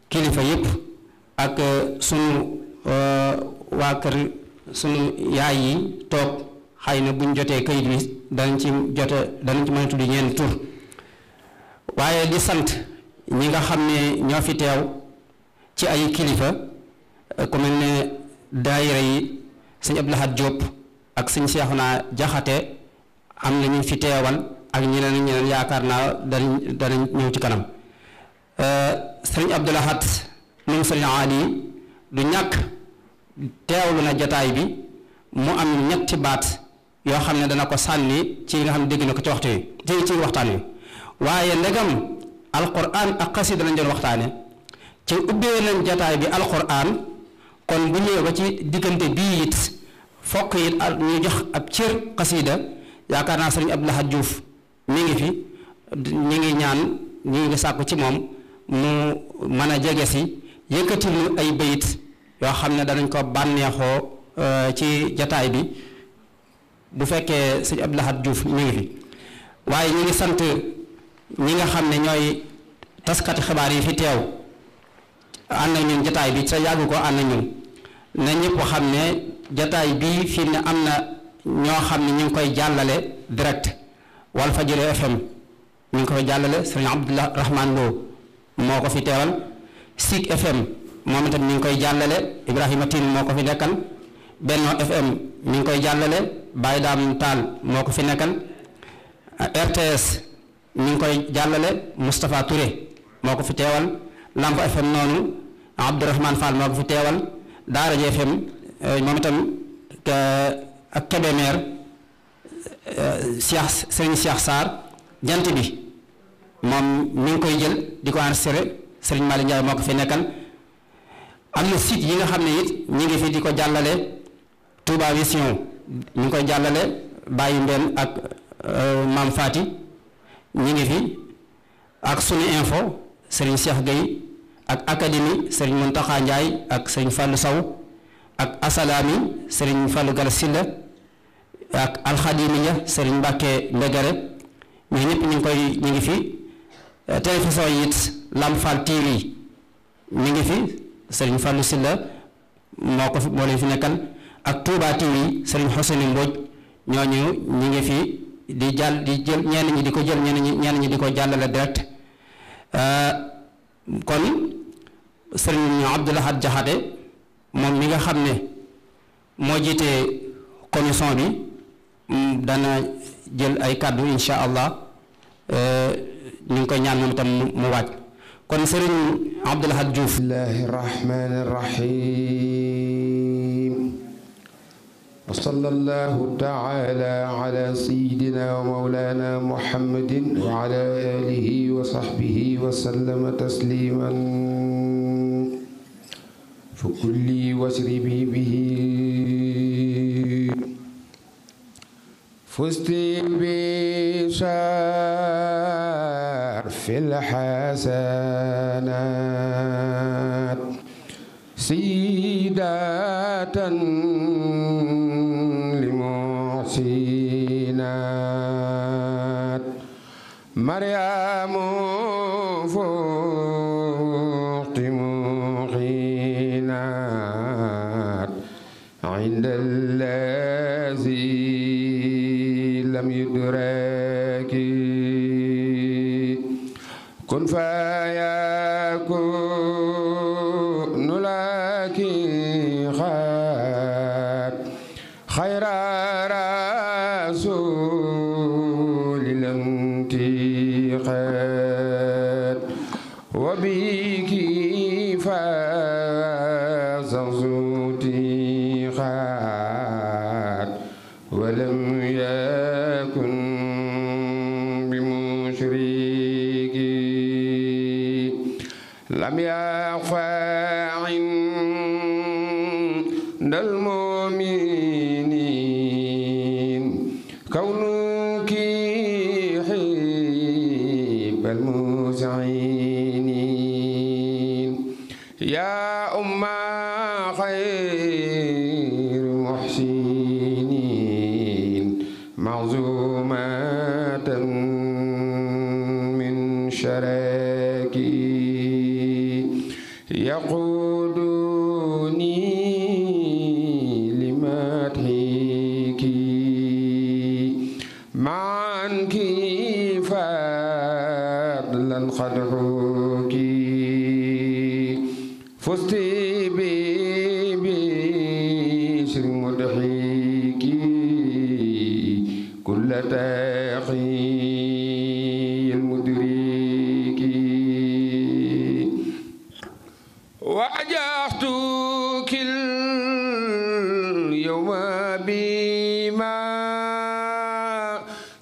kilifa yépp ak sunu waa kër sunu yaay yi toog xëy na buñ jotee kayit wi danañ ci mën a tudd ñeen tur waaye di sant ñi nga xam ne ñoo fi teew ci ay kilifa ku mel ne daayira yi sëñ Abdou Lahad Diop ak sëñ Seexuna Jaxate am na ñu fi teewal ak ñeneen yaakaar naa danañ ñëw ci kanam sëñ Abdou Lahad moom sëñ Ali du ñàkk teewlu na jataay bi mu am ñetti baat yoo xam ne dana ko sànni ci nga xam ne dégg na ko ci waxtu wi ci waxtaan wi waaye ndegam alquran ak xasida lañ doon waxtaane ci ubbee nañ jataay bi alquran kon bu ñëwee ba ci diggante bii it fokk it ñu jox ab cër xasida yaakaar naa sëriñ Abdou Lahad Diouf mi ngi fi ñi ngi ñaan ñi ngi sàkku ci moom mu mën a jege si yëkkatil ñu ay bayit yoo xam ne danañ ko bànneexoo ci jataay bi bu fekkee sëñ Abdou Lahad Diouf mi ngi fi waaye ñu ngi sant ñi nga xam ne ñooy taskati xibaar yi fi teew ànd ak ñun jataay bi sa yàgg ko ànd ak ñun na ñëpp xam ne jataay bii fii ne am na ñoo xam ne ñu ngi koy jàllale direct Walfadjri FM ñu ngi koy jàllale sëñ Abdoulaye Rahman Lo moo ko fi teewal Sik FM moom itam ñu ngi koy jàllale Ibrahima Tine moo ko fi nekkal Benno FM ñu ngi koy jàllale Baye Dame Tall moo ko fi nekkal RTS ñu ngi koy jàllale Moustapha Touré moo ko fi teewal Lamp FM noonu Abdourahmane Fall moo ko fi teewal Daara J FM moom itam ak Kébémer Serigne Cheikh Sarr jant bi moom mi ngi koy jël di ko enregistré Serigne Malick Ndiaye moo ko fi nekkal am na site yi nga xam ne it ñi ngi fi di ko jàllale Touba Vision ñu ngi koy jàllale Baye Mbène ak Mame Fati ñi ngi fi ak Sunu Info Serigne Cheikh Gueye ak Académie Serigne Mountakha Ndiaye ak Serigne Fallou Sow ak Asalaami Serigne Fallou Gala Silla ak Alxadimiya Serigne Mbacke Mbegere ñoo ñëpp ñu ngi fi télévision yi it Lamp Fall TV ñu ngi fi Serigne Fallou Silla moo leen fi nekkal ak Touba TV Serigne Hosseini Mbodj ñooñu ñu ngi fi di jël ñenn ñi di ko jël ñenn ñi di ko jàllale direct kon Serigne Abdou Lahad Jaxate moom mi nga xam ne moo jiite commission bi dana jël ay kàddu insha allah ñu ngi koy ñaan moom itam mu waaj kon Serigne Abdou Lahad Diouf. bismillahi rahmani rahim wa sallallahu taala ala sayyidina wa mawlana muhammadin wa ala alihi wa sahbihi wa sallama tasliman fa kulli wasribi bihi fusti bi fil hasanat sidatan limuhsinat maryamu fuqti muqinat inda allazi lam yudraki kun fayakunu laki khayra rasulil anti كيفاز زوتيخات ولم يكن بمشركي لم يخفى عند المؤمنين كونك حب المسعين يا أم خير محسنين معزومة من شراكي يقودني لمدحك معك فضلا خدعك فزت ببشر مدحك كل تقي المدرك وأجحتك اليوم بما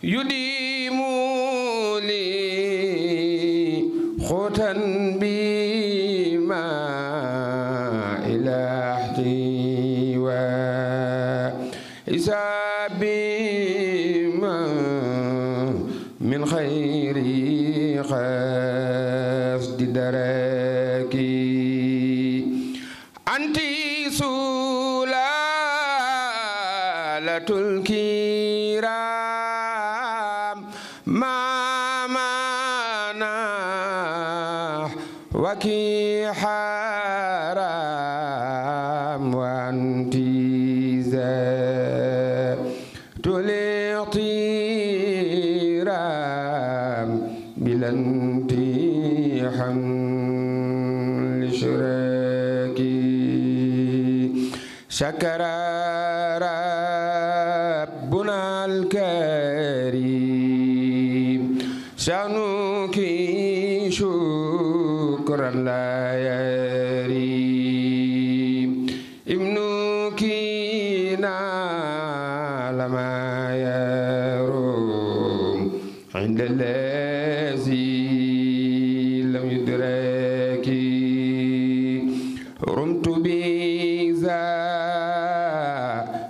يديم لي خوتا بما إلى احتواء إساب ما من خير قصد دراكي أنت سلالة الكرام ما منح وكي حرام وأنت ذات الاغترام بلا انتحام لشراكي شكر ربنا الكريم شأنك شكرا لا يريم ابنك نال ما يروم عند الذي لم يدرك رمت بذا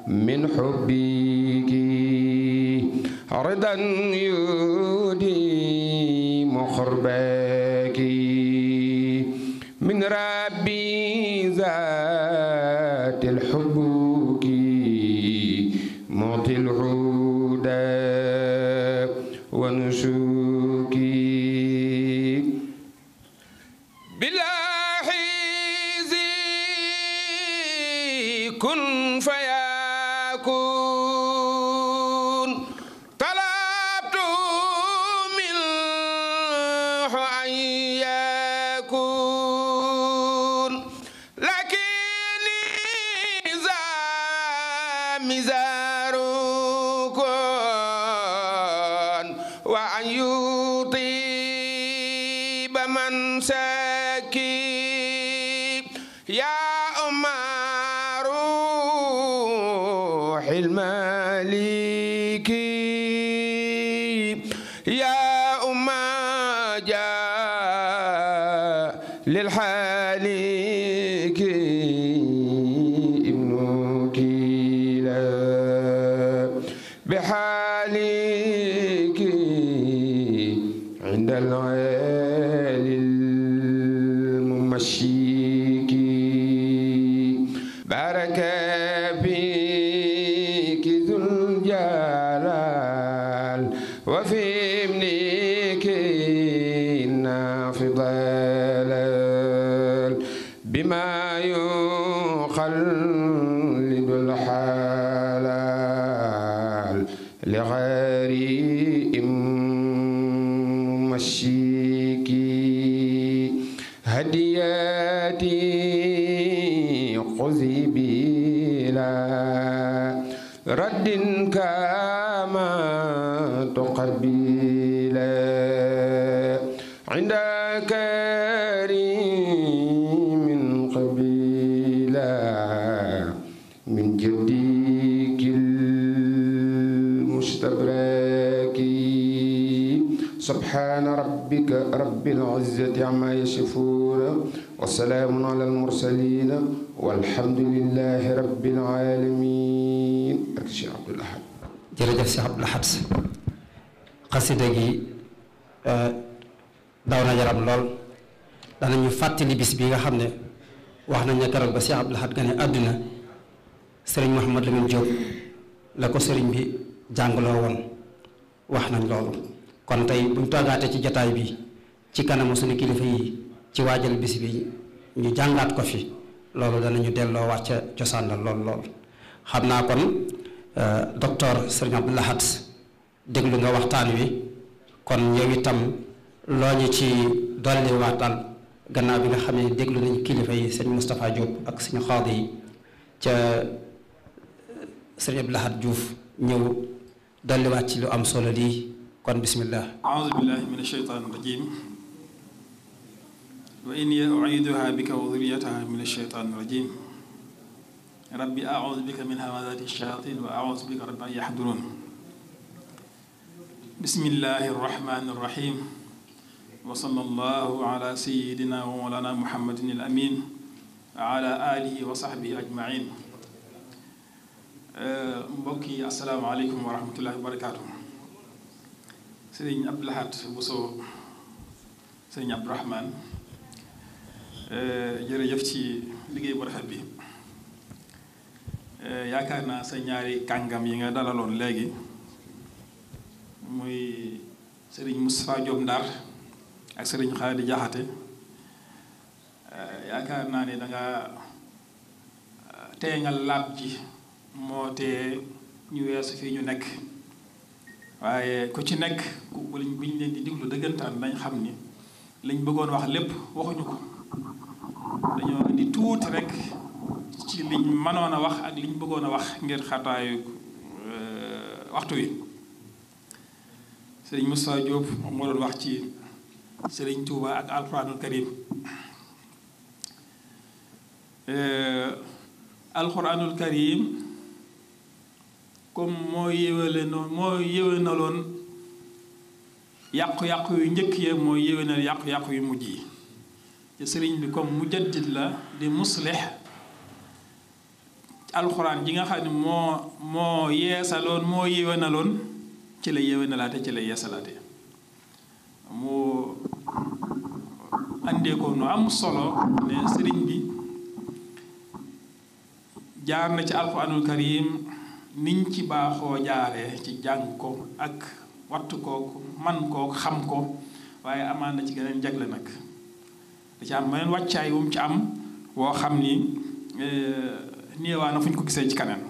من حبك رضا يديم قربك من ربي ذات الحبك معطي الهدى ونسوك بالله كن فيكون طلبت منه أن يكون لكني ذا مزاركون وأن يطيب من سكي يا المالك يا أم جاء للحالك ابنك لا بحالك عند العالي الممشيك بارك فيك ذو الجلال وفي ابنك النافضال بما يخلد الحلال لغير ممشيك هدياتي خذي بلا رد كما تقبل عند كريم subhaana rabbika rabbil izzati amma yasifuun wa salaamun alal mursaliin walhamdulillahi rabbil aalamiin. ak Cheikh Abdoul Ahad. jërëjëf Cheikh Abdoul Ahad xasida gi daw na yaram lool. danañu fàttali bis bi nga xam ne wax nañ ne keroog ba Cheikh Abdoul Ahad gane àdduna sëriñ Mouhamad Lamine Diop la ko sëriñ bi jàngaloo woon wax nañ loolu. kon tey buñ toogaatee ci jataay bi ci kanamu suñu kilifa yi ci waajal bis bi ñu jàngaat ko fi loolu danañu delloo waat ca cosaan la lool. xam naa kon docteur sëriñ Abdoul Ahad déglu nga waxtaan wi kon yow itam loo ñu ci dolli waatal gannaaw bi nga xam ne déglu nañu kilifa yi sëñ Moustapha Diop ak sëñ Xaadi yi ca sëñ Abdoul Ahad Diouf ñëw dolliwaat ci lu am solo lii kon bismillah. aoudu billahi min asheytaan rajim wa inni uiduha bika wa dhurriyataha min asheytaan rajim rabbi aoudu bika min hamazati shayatin wa aoudu bika rabbi an yahdurun bismillahi arrahmani arrahim wa sallallahu ala sayyidina wa mawlana muhammadin al amin wa ala alihi wa sahbihi ajmain. mbokk yi asalaamaaleykum wa rahmatullahi wa barakaatu. sëriñ Abdoul Ahad Bousso sëriñ Abdourahmane jërëjëf ci liggéey bu rafet bi. yaakaar naa sa ñaari kàngam yi nga dalaloon léegi muy sëriñ Moustapha Diop Ndar ak sëriñ Xaadi Jaxate yaakaar naa ne danga teengal laab ji moo tee ñu weesu fii ñu nekk waaye ku ci nekk bu ñu leen di diglu dëggantaan dañ xam ni liñ bëggoon wax lépp waxuñu ko dañoo indi tuuti rek ci liñ mënoon a wax ak liñ bëggoon a wax ngir xataayu waxtu wi. sëriñ Moussa Diop moo doon wax ci sëriñ Touba ak alxuraanul karim. alxuraanul karim comme moo yéwénaloon yàqu-yàqu yu njëkk ya moo yéwénal yàqu-yàqu yu mujj yi te sëriñ bi comme mujaddid la di muslix alxuraan ji nga xam ne moo yeesaloon moo yéwénaloon ci la yéwénalaate ci la yeesalaate mu andee ko nu am solo ne sëriñ bi jaar na ci alxuraanul karim niñ ci baaxoo jaaree ci jàng ko ak wattu ko man koo xam ko waaye amaan na ci geneen jagle nag da ci am meneen wàccaay wu mu ci am woo xam ni néewaa na fu ñu ko gisee ci kanam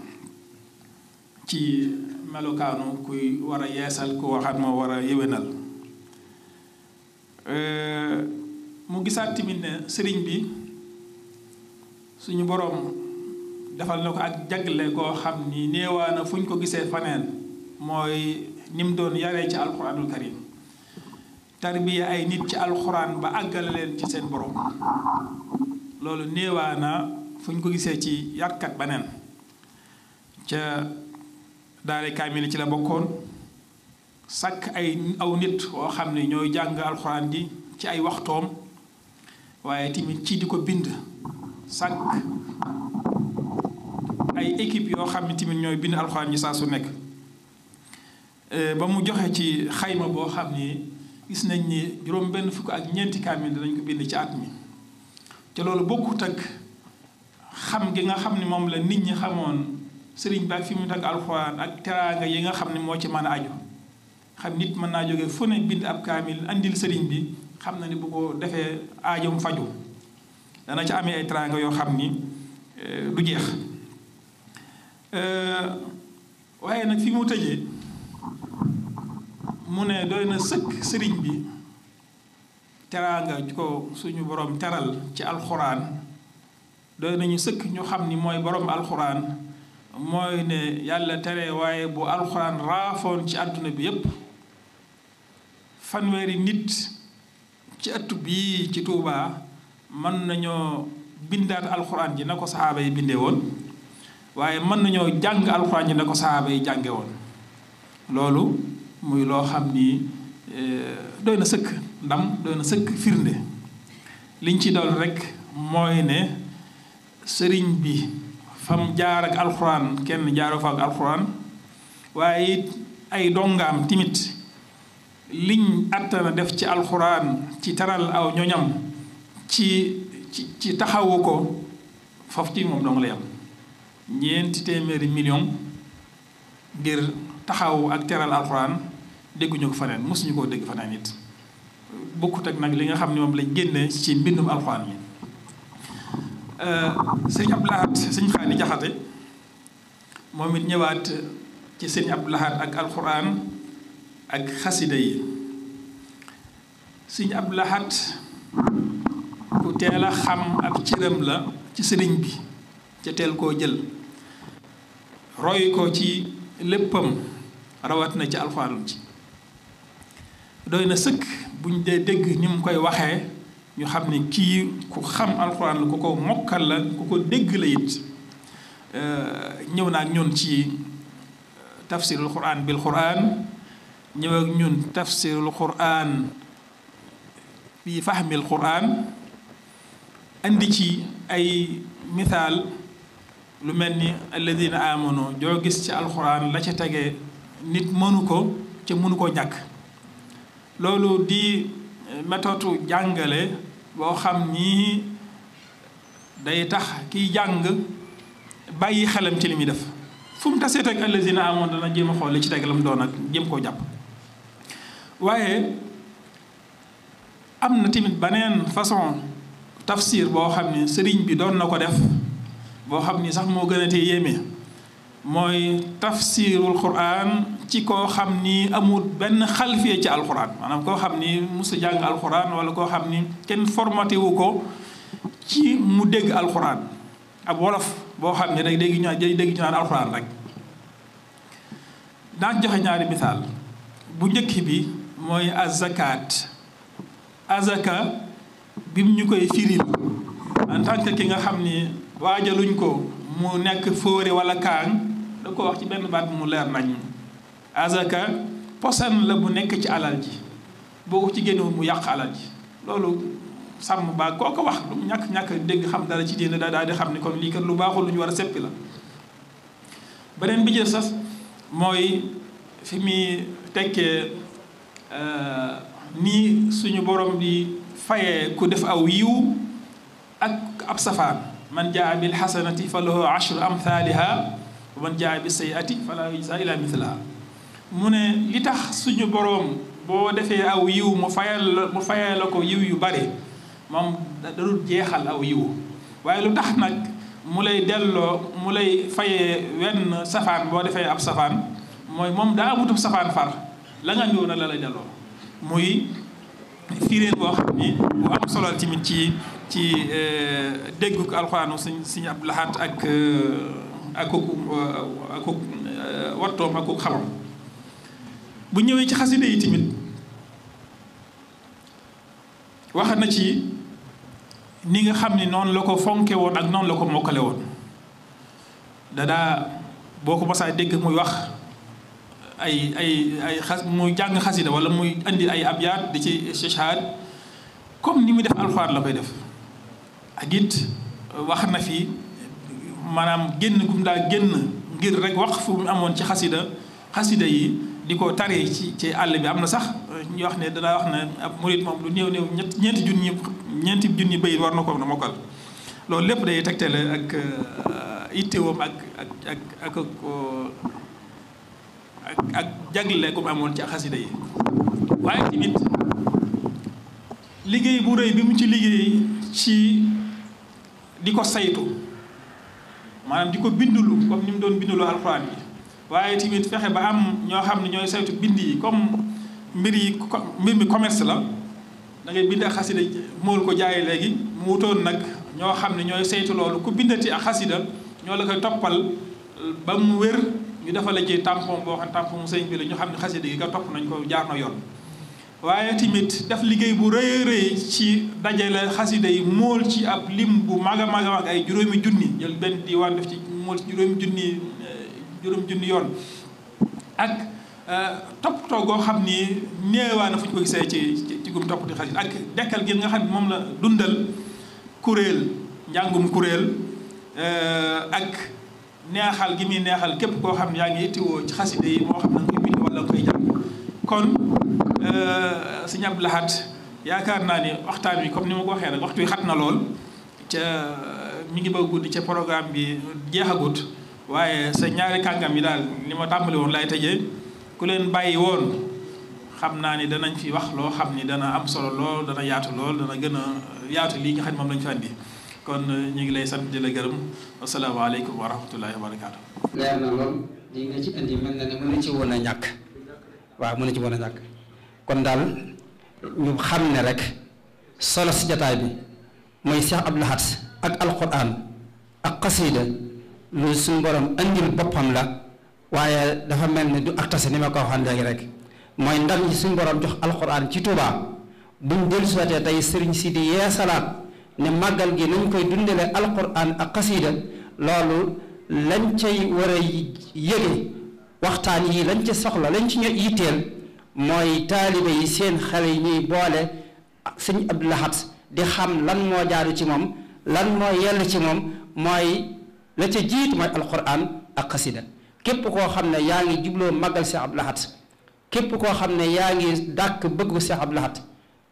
ci melokaanu kuy war a yeesal ku waxaat moo war a yéwénal. mu gisaat tamit ne sëriñ bi suñu boroom defal na ko ak jagle koo xam ni néewaana fu ñu ko gisee faneen mooy ni mu doon yaree ci alxuraanul karim tarbiya ay nit ci alxuraan ba àggale leen ci seen borom loolu néewaana fu ñu ko gisee ci yarkat baneen ca daare kaamil ci la bokkoon sàkk aw nit woo xam ne ñooy jàng alxuraan ji ci ay waxtoom waaye tamit ci di ko bind sàkk ay équipe yoo xam ne tamit ñooy bind alxuraan ji saa su nekk ba mu joxe ci xayma boo xam ni gis nañ ni juróom benn fukk ak ñeenti kaamil danañ ko bind ci at mi te loolu bokkut ak xam gi nga xam ne moom la nit ñi xamoon sëriñ bi ak fi mu teg alxuraan ak teraanga yi nga xam ne moo ci mën a aju xam nit mën naa jóge fu ne bind ab kaamil andil sëriñ bi xam na ni bu ko defee aajom faju dana ci amee ay teraanga yoo xam ni du jeex waaye nag fi mu tëjee mu ne doy na sëkk sëriñ bi teraanga ko suñu borom teral ci alxuraan doy nañu sëkk ñu xam ni mooy borom alxuraan mooy ne yàlla tere waaye bu alxuraan raafoon ci àdduna bi yépp fanweeri nit ci ëtt bii ci Tuubaa mën nañoo bindaat alxuraan ji na ko saxaaba yi bindee woon waaye mën nañoo jàng alxuraan ji na ko saxaaba yi jànge woon loolu muy loo xam ni doy na sëkk ndam, doy na sëkk firnde. liñ ci dool rek mooy ne sëriñ bi fam jaar ak alxuraan kenn jaaroo fa ak alxuraan, waaye it ay dongaam timit liñ attana def ci alxuraan ci taral aw ñoñam ci taxawu ko foofu ci moom dong la yam. 400 millions ngir taxawu ak teral alxuraan dégguñu ko faneen, mosuñu koo dégg faneen it bokkut ak nag li nga xam ne moom lañ génne ci mbindum alxuraan mi. sëñ Abdou Lahad sëñ Xaadi Jaxate moom it ñëwaat ci sëñ Abdou Lahad ak alxuraan ak xasida yi. sëñ Abdou Lahad ku teel a xam ab cëram la ci sëriñ bi ca teel koo jël roy ko ci léppam rawat na ci alxuraan ci. doy na sëkk buñ dee dégg ni mu koy waxee ñu xam ne kii ku xam alxuraan la, ku ko mokkal la, ku ko dégg la it. ñëw na ak ñun ci tafsirul quran bil quran, ñëw ak ñun tafsirul quran bi fahmil quran, andi ci ay misaal lu mel ni alladina amanu joo gis ci alxuraan la ca tege nit mënu ko ca mënu koo ñàkk. loolu di méthode jàngale boo xam ni day tax kiy jàng bàyyi xelam ci li muy def fu mu tasee teg alladina amanu dana jéem a xool li ci teg la mu doon ak jéem koo jàpp. waaye am na tamit beneen façon tafsir boo xam ni sëriñ bi doon na ko def boo xam ni sax moo gën a tee yéeme, mooy tafsirul quran ci koo xam ni amul benn xalfee ci alquran, maanaam koo xam ni musa jàng alquran wala koo xam ni kenn formaté wu ko ci mu dégg alquran, ab wolof boo xam ne rek dégg ñu naan alquran rek. daan joxe ñaari misaal. bu njëkk bi mooy azakaat. azaka bim ñu koy firil en tant que ki nga xam ni waajaluñ ko mu nekk fóore wala kaang, da ko wax ci benn baat mu leer nañ. azaka posan la bu nekk ci alal ji, boo ko ci génnewul mu yàq alal ji. loolu sàmm baa koo ko wax lu ñàkk dégg xam dara ci diine daal di xam ni kon lii kat lu baaxul lu ñu war a seppi la. beneen bi ci sax mooy fi muy tekkee nii suñu borom di fayee ku def aw yiw ak ab safaan. man jaa bil xasanati fa lahu ashru amthaliha wa man jaa bis sayyiati fala yujza illa mithlaha. mu ne li tax suñu boroom boo defee aw yiw mu fayal la ko yiw yu bari moom da dul jeexal aw yiw, waaye lu tax nag mu lay delloo mu lay fayee wenn safaan boo defee ab safaan mooy moom daa amutub safaan far la nga ñëw na la lay delloo. muy fireen boo xam ni bu am solo tamit ci déggu alxuraanu Sëñ Abdou Lahad ak wattoom ak xamam. bu ñëwee ci xasida yi tamit wax na ci ni nga xam ni noonu la ko fonke woon ak noonu la ko mokkale woon. dadaa boo ko masaa dégg muy wax ay muy jàng xasida wala muy andi ay abyaat di ci istishhaad comme ni muy def alxuraan la koy def. ak it wax na fi maanaam génn gum daa génn ngir rek wax fu mu amoon ci xasida yi di ko taree ci àll bi. am na sax ñu wax ne danaa wax ne ab murit moom lu néew ñeenti junni bayit war na ko na mokkal. loolu lépp day tegtale ak itteewam ak jagle gu mu amoon ci xasida yi. waaye tamit liggéey bu rëy bi mu ci liggéey ci di ko saytu, maanaam di ko bindulu comme ni mu doon bindulu alxuraan yi. waaye tamit fexe ba am ñoo xam ne ñooy saytu bind yi, comme mbir mi commerce la, da ngay bind ak xasida mool ko jaayee léegi mu wutoon nag ñoo xam ne ñooy saytu loolu ku bindati ak xasida ñoo la koy toppal ba mu wér, ñu defal la ci tampon boo xam tampon mu sëñ bi la ñu xam ne xasida yi nga topp nañ ko jaar na yoon. waaye tamit def liggéey bu rëy rëy ci dajale xasida yi mool ci ab lim bu mag a mag ay juróomi junni, jël benn diwaan def ci mool ci juróomi junni yoon. ak toppatoo goo xam ni néewaa na fu ñu ko gisee ci gum topp di xasida ak dekkal gi nga xam ne moom la dundal kuréel njàngum kuréel ak neexal gi muy neexal képp koo xam ne yaa ngi ittiwoo ci xasida yi moo xam ne nga koy bind wala nga koy jàng kon Sëñ Abdou Lahad yaakaar naa ni waxtaan wi comme ni ma ko waxee rek waxtu wi xat na lool ca mi ngi bëgg guddi ca programme bi jeexagut waaye sa ñaari kàngam yi daal li ma tàmbali woon lay tëjee ku leen bàyyi woon xam naa ni danañ fi wax loo xam ni dana am solo lool dana yaatu lool dana gën a yaatu lii nga xam ne moom lañ fi andi kon ñu ngi lay sant di la gërëm asalaamaaleykum wa rahmatullahi wa barakaatu. leer na lool li nga ci indi mel na ne mënu ci woon a ñàkk waaw mënu ci woon a ñàkk kon daal ñu xam ne rek solo si jataay bi mooy Cheikh Abdou Lahad ak alquran ak xasida lu suñu borom andil boppam la waaye dafa mel ni du ak tase ni ma ko waxaan léegi rek mooy ndam yi suñu borom jox alquran ci Touba buñ dellu suwatee tey sëriñ si di yeesalaat ne màggal gi nañ koy dundale alquran ak xasida loolu lañ cay war a yëge waxtaan yi lañ ca soxla lañ ci yitteel mooy taalibe yi seen xale yi ñuy boole sëñ Abdou Lahad di xam lan moo jaaru ci moom lan moo yell ci moom mooy la ca jiitu mooy alquran ak xasida képp koo xam ne yaa ngi jubloo màggal Cheikh Abdou Lahad képp koo xam ne yaa ngi dàkk bëggu Cheikh Abdou Lahad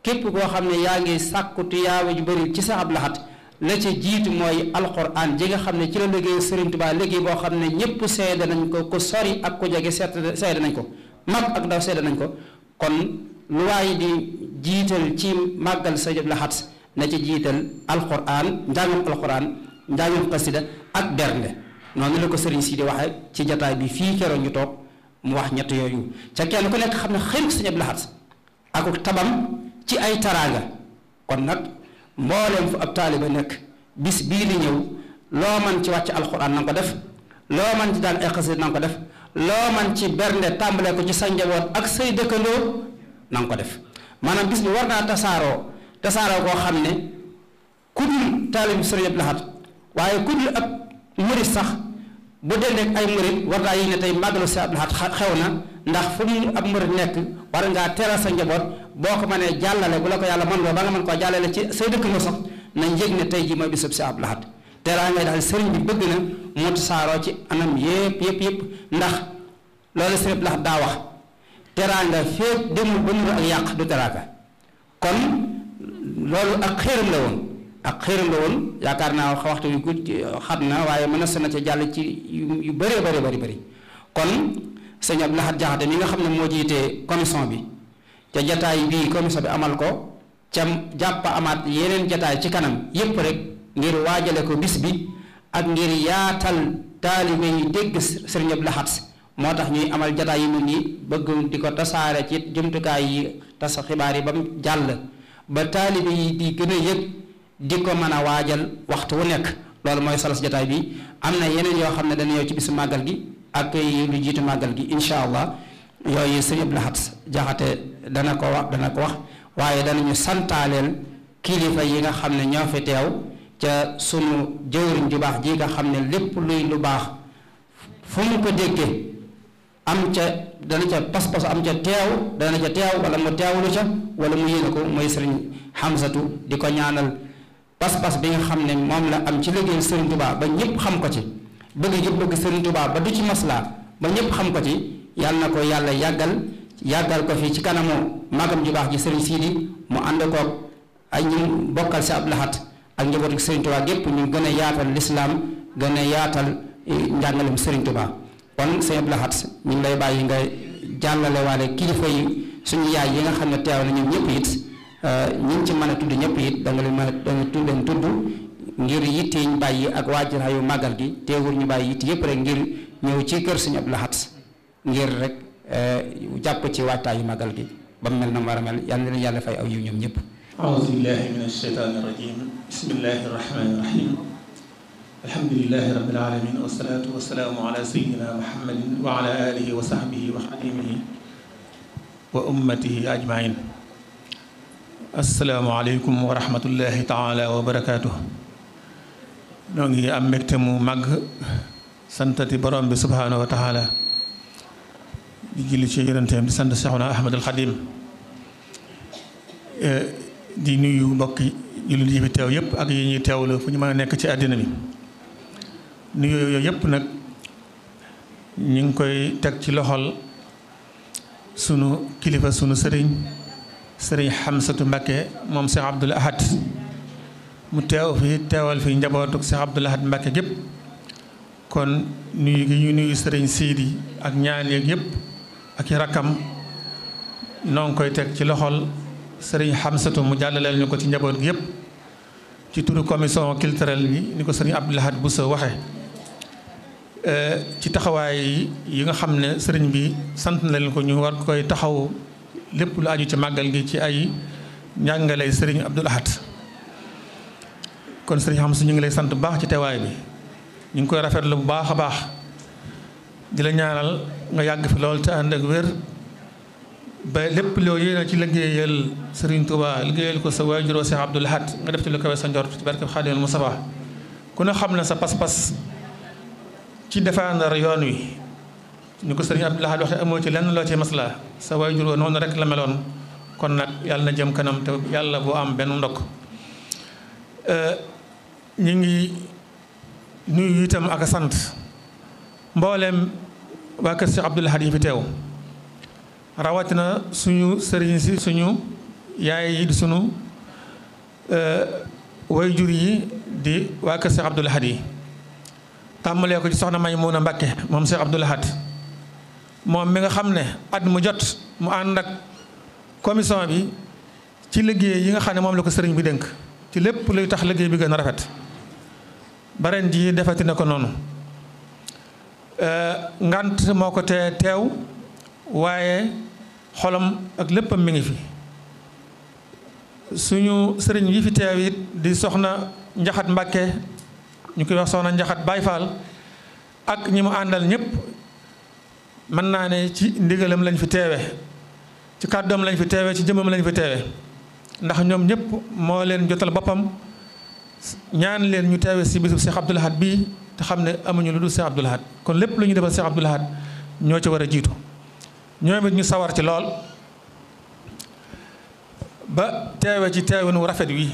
képp koo xam ne yaa ngi sàkku tuyaaba ju bëri ci Cheikh Abdou Lahad la ca jiitu mooy alquran ji nga xam ne ci la liggéey Serigne Touba liggéey boo xam ne ñëpp seede nañ ko ku sori ak ku jege seede nañ ko mag ak ndaw seede nañ ko kon lu waay di jiital ci màggal Sëñ Abdou Lahad na ci jiital alquran njàngum alquran njàngum xasida ak bernde noonu la ko Serigne si di waxee ci jataay bi fii keroog ñu toog mu wax ñett yooyu ca kenn ku nekk xam ne xëy na Sëñ Abdou Lahad ak tabam ci ay taraanga kon nag mbooleem fu ab taaliba nekk bis bii di ñëw loo man ci wàcc alxuraan na nga ko def loo man ci daal ay xasida na nga ko def loo man ci bernde tàmbalee ko ci sa njaboot ak say dëkkandoo na nga ko def maanaam bis bi war naa tasaaroo koo xam ne ku dul taalibu Sëriñ Abdou Lahad waaye ku dul ab murit sax bu dendeek ay murit war naa yëg ne tey màggalu Sëriñ Abdou Lahad xew na ndax fu mu ab murit nekk war ngaa teral sa njaboot boo ko mënee jàllale bu la ko yàlla mën loo ba nga mën koo jàllale ci say dëkkandoo sax nañ yëg ne tey ji mooy bisub Sëriñ Abdou Lahad teraa ngay daal sëriñ bi bëgg na mu tasaaroo ci anam yépp ndax loolu Sëriñ Abdou Lahad daa wax teraanga fépp demul ba nuru ak yàq du teraanga kon loolu ak xéeram la woon yaakaar naa waxtu yu gudd xat na waaye mën na ca jàll ci yu bëree bëri kon Sëriñ Abdou Lahad Jaxate mi nga xam ne moo jiitee commission bi te jataay bii commission bi amal ko ca jàpp amaat yeneen jataay ci kanam yépp rek ngir waajale ko bis bi ak ngir yaatal taalibe yi dégg Sëriñ Abdou Lahad moo tax ñuy amal jataay yi mel nii bëgg di ko tasaare ci jumtukaay yi tas xibaar yi ba mu jàll ba taalibe yi di gën a yëg di ko mën a waajal waxtu wu nekk loolu mooy solos jataay bi am na yeneen yoo xam ne dana ñëw ci bisu màggal gi ak lu jiitu màggal gi incha allah yooyu Sëriñ Abdou Lahad Jaxate dana ko wax waaye danañu santaaleel kilifa yi nga xam ne ñoo fi teew ca sunu jëwriñ ju baax ji nga xam ne lépp luy lu baax fu mu ko déggee am ca dana ca pas-pas am ca teew dana ca teew wala mu teewlu ca wala mu yéene ko mooy Sëriñ Hamsatu di ko ñaanal pas-pas bi nga xam ne moom la am ci liggéey Sëriñ Tuubaa ba ñëpp xam ko ci bëgg Sëriñ Tuubaa ba du ci maslaa ba ñëpp xam ko ci yàlla na ko yàlla yàggal ko fi ci kanamu magam ju baax ji Sëriñ Siidi mu ànd koog ay ñu bokkal si Abdou Lahad ak njabootu Sëriñ Tuubaa gépp ñu gën a yaatal lislaam gën a yaatal njàngalem Sëriñ Tuubaa kon Sëriñ Abdou Lahad ñu ngi lay bàyyi nga jàllale waale kilifa yi suñu yaay yi nga xam ne teew na ñun ñëpp it ñi ngi ci mën a tudd ñëpp it da nga leen tudd ngir yitte ñu bàyyi ak waajuraayu màggal gi teewul ñu bàyyi yitte yëpp rek ngir ñëw ci kër Sëriñ Abdou Lahad ngir rek jàpp ci waajtaayu màggal gi ba mu mel na mu war a mel yàlla na yàlla fay aw yiw ñoom ñëpp. أعوذ بالله من الشيطان الرجيم بسم الله الرحمن الرحيم الحمد لله رب العالمين والصلاة والسلام على سيدنا محمد وعلى آله وصحبه وخديمه وأمته أجمعين السلام عليكم ورحمة الله تعالى وبركاته نونغي أم مكتمو مغ سنتتي برام سبحانه وتعالى di julli ci yonenteem di sant Seexuna Ahmadul Xadim di nuyu mbokki jullit yi fi teew yëpp ak yi ñuy teewlu fu ñu mën a nekk ci àddina bi nuyu yooyu yëpp nag ñu ngi koy teg ci loxol sunu kilifa sunu sëriñ Xamsatu Mbakke moom Cheikh Abdoul Ahad mu teew fi teewal fi njabootuk Cheikh Abdoul Ahad Mbakke gépp kon nuyu gi ñu nuyu sëriñ Sidi ak ñaan yeeg yëpp ak i rakkam noo ngi koy teg ci loxol sëriñ Xamsatu mu jàllaleel ñu ko ci njaboot gi yëpp ci turu commission culturelle bi ni ko sëriñ Abdoul Ahad Bousso waxe ci taxawaay yi nga xam ne sëriñ bi sant na leen ko ñu war koy taxaw lépp lu aju ci màggal gi ci ay njàngale sëriñ Abdoul Ahad kon sëriñ Xamsatu ñu ngi lay sant bu baax ci teewaay bi ñu ngi koy rafetlu bu baax a baax di la ñaanal nga yàgg fi lool te ànd ak wér ba lépp loo yéene ci liggéeyal Serigne Touba liggéeyal ko sa waajur Cheikh Abdoul Ahad nga def ci lu kawe sa njort ci barke Xaadimul Mustafaa ku ne xam ne sa pas-pas ci défendre yoon wi ñu ko Serigne Abdoul Ahad waxe amoo ci lenn loo ci masla sa waajur noonu rek la meloon kon nag yàlla na jëm kanam te yàlla boo am benn ndokk ñu ngi nuyu itam ak a sant mbooleem waa kër Cheikh Abdoul Ahad yi fi teew rawatina suñu sëriñ si suñu yaay yi di suñu wayjur yi di waa kër Cheikh Abdoul Ahad yi tàmbalee ko ci soxna Maymuna Mbakke moom Cheikh Abdoul Ahad moom mi nga xam ne at mu jot mu ànd ak commission bi ci liggéey yi nga xam ne moom la ko sëriñ bi dénk ci lépp luy tax liggéey bi gën a rafet ba ren jii defati na ko noonu ngant moo ko teew waaye xolam ak léppam mi ngi fi suñu sëriñ yi fi teew it di soxna Njaxat Mbàkke ñu koy wax soxna Njaxat Baay Faal ak ñi mu àndal ñëpp mën naa ne ci ndigalam lañ fi teewe ci kàddoom lañ fi teewe ci jëmmam lañ fi teewe ndax ñoom ñëpp moo leen jotal boppam ñaan leen ñu teewe si bisub Cheikh Abdoul Ahad bii te xam ne amuñu lu dul Cheikh Abdoul Ahad kon lépp lu ñu defal Cheikh Abdoul Ahad ñoo ci war a jiitu ñoom it ñu sawar ci lool ba teewe ci teewin wu rafet wi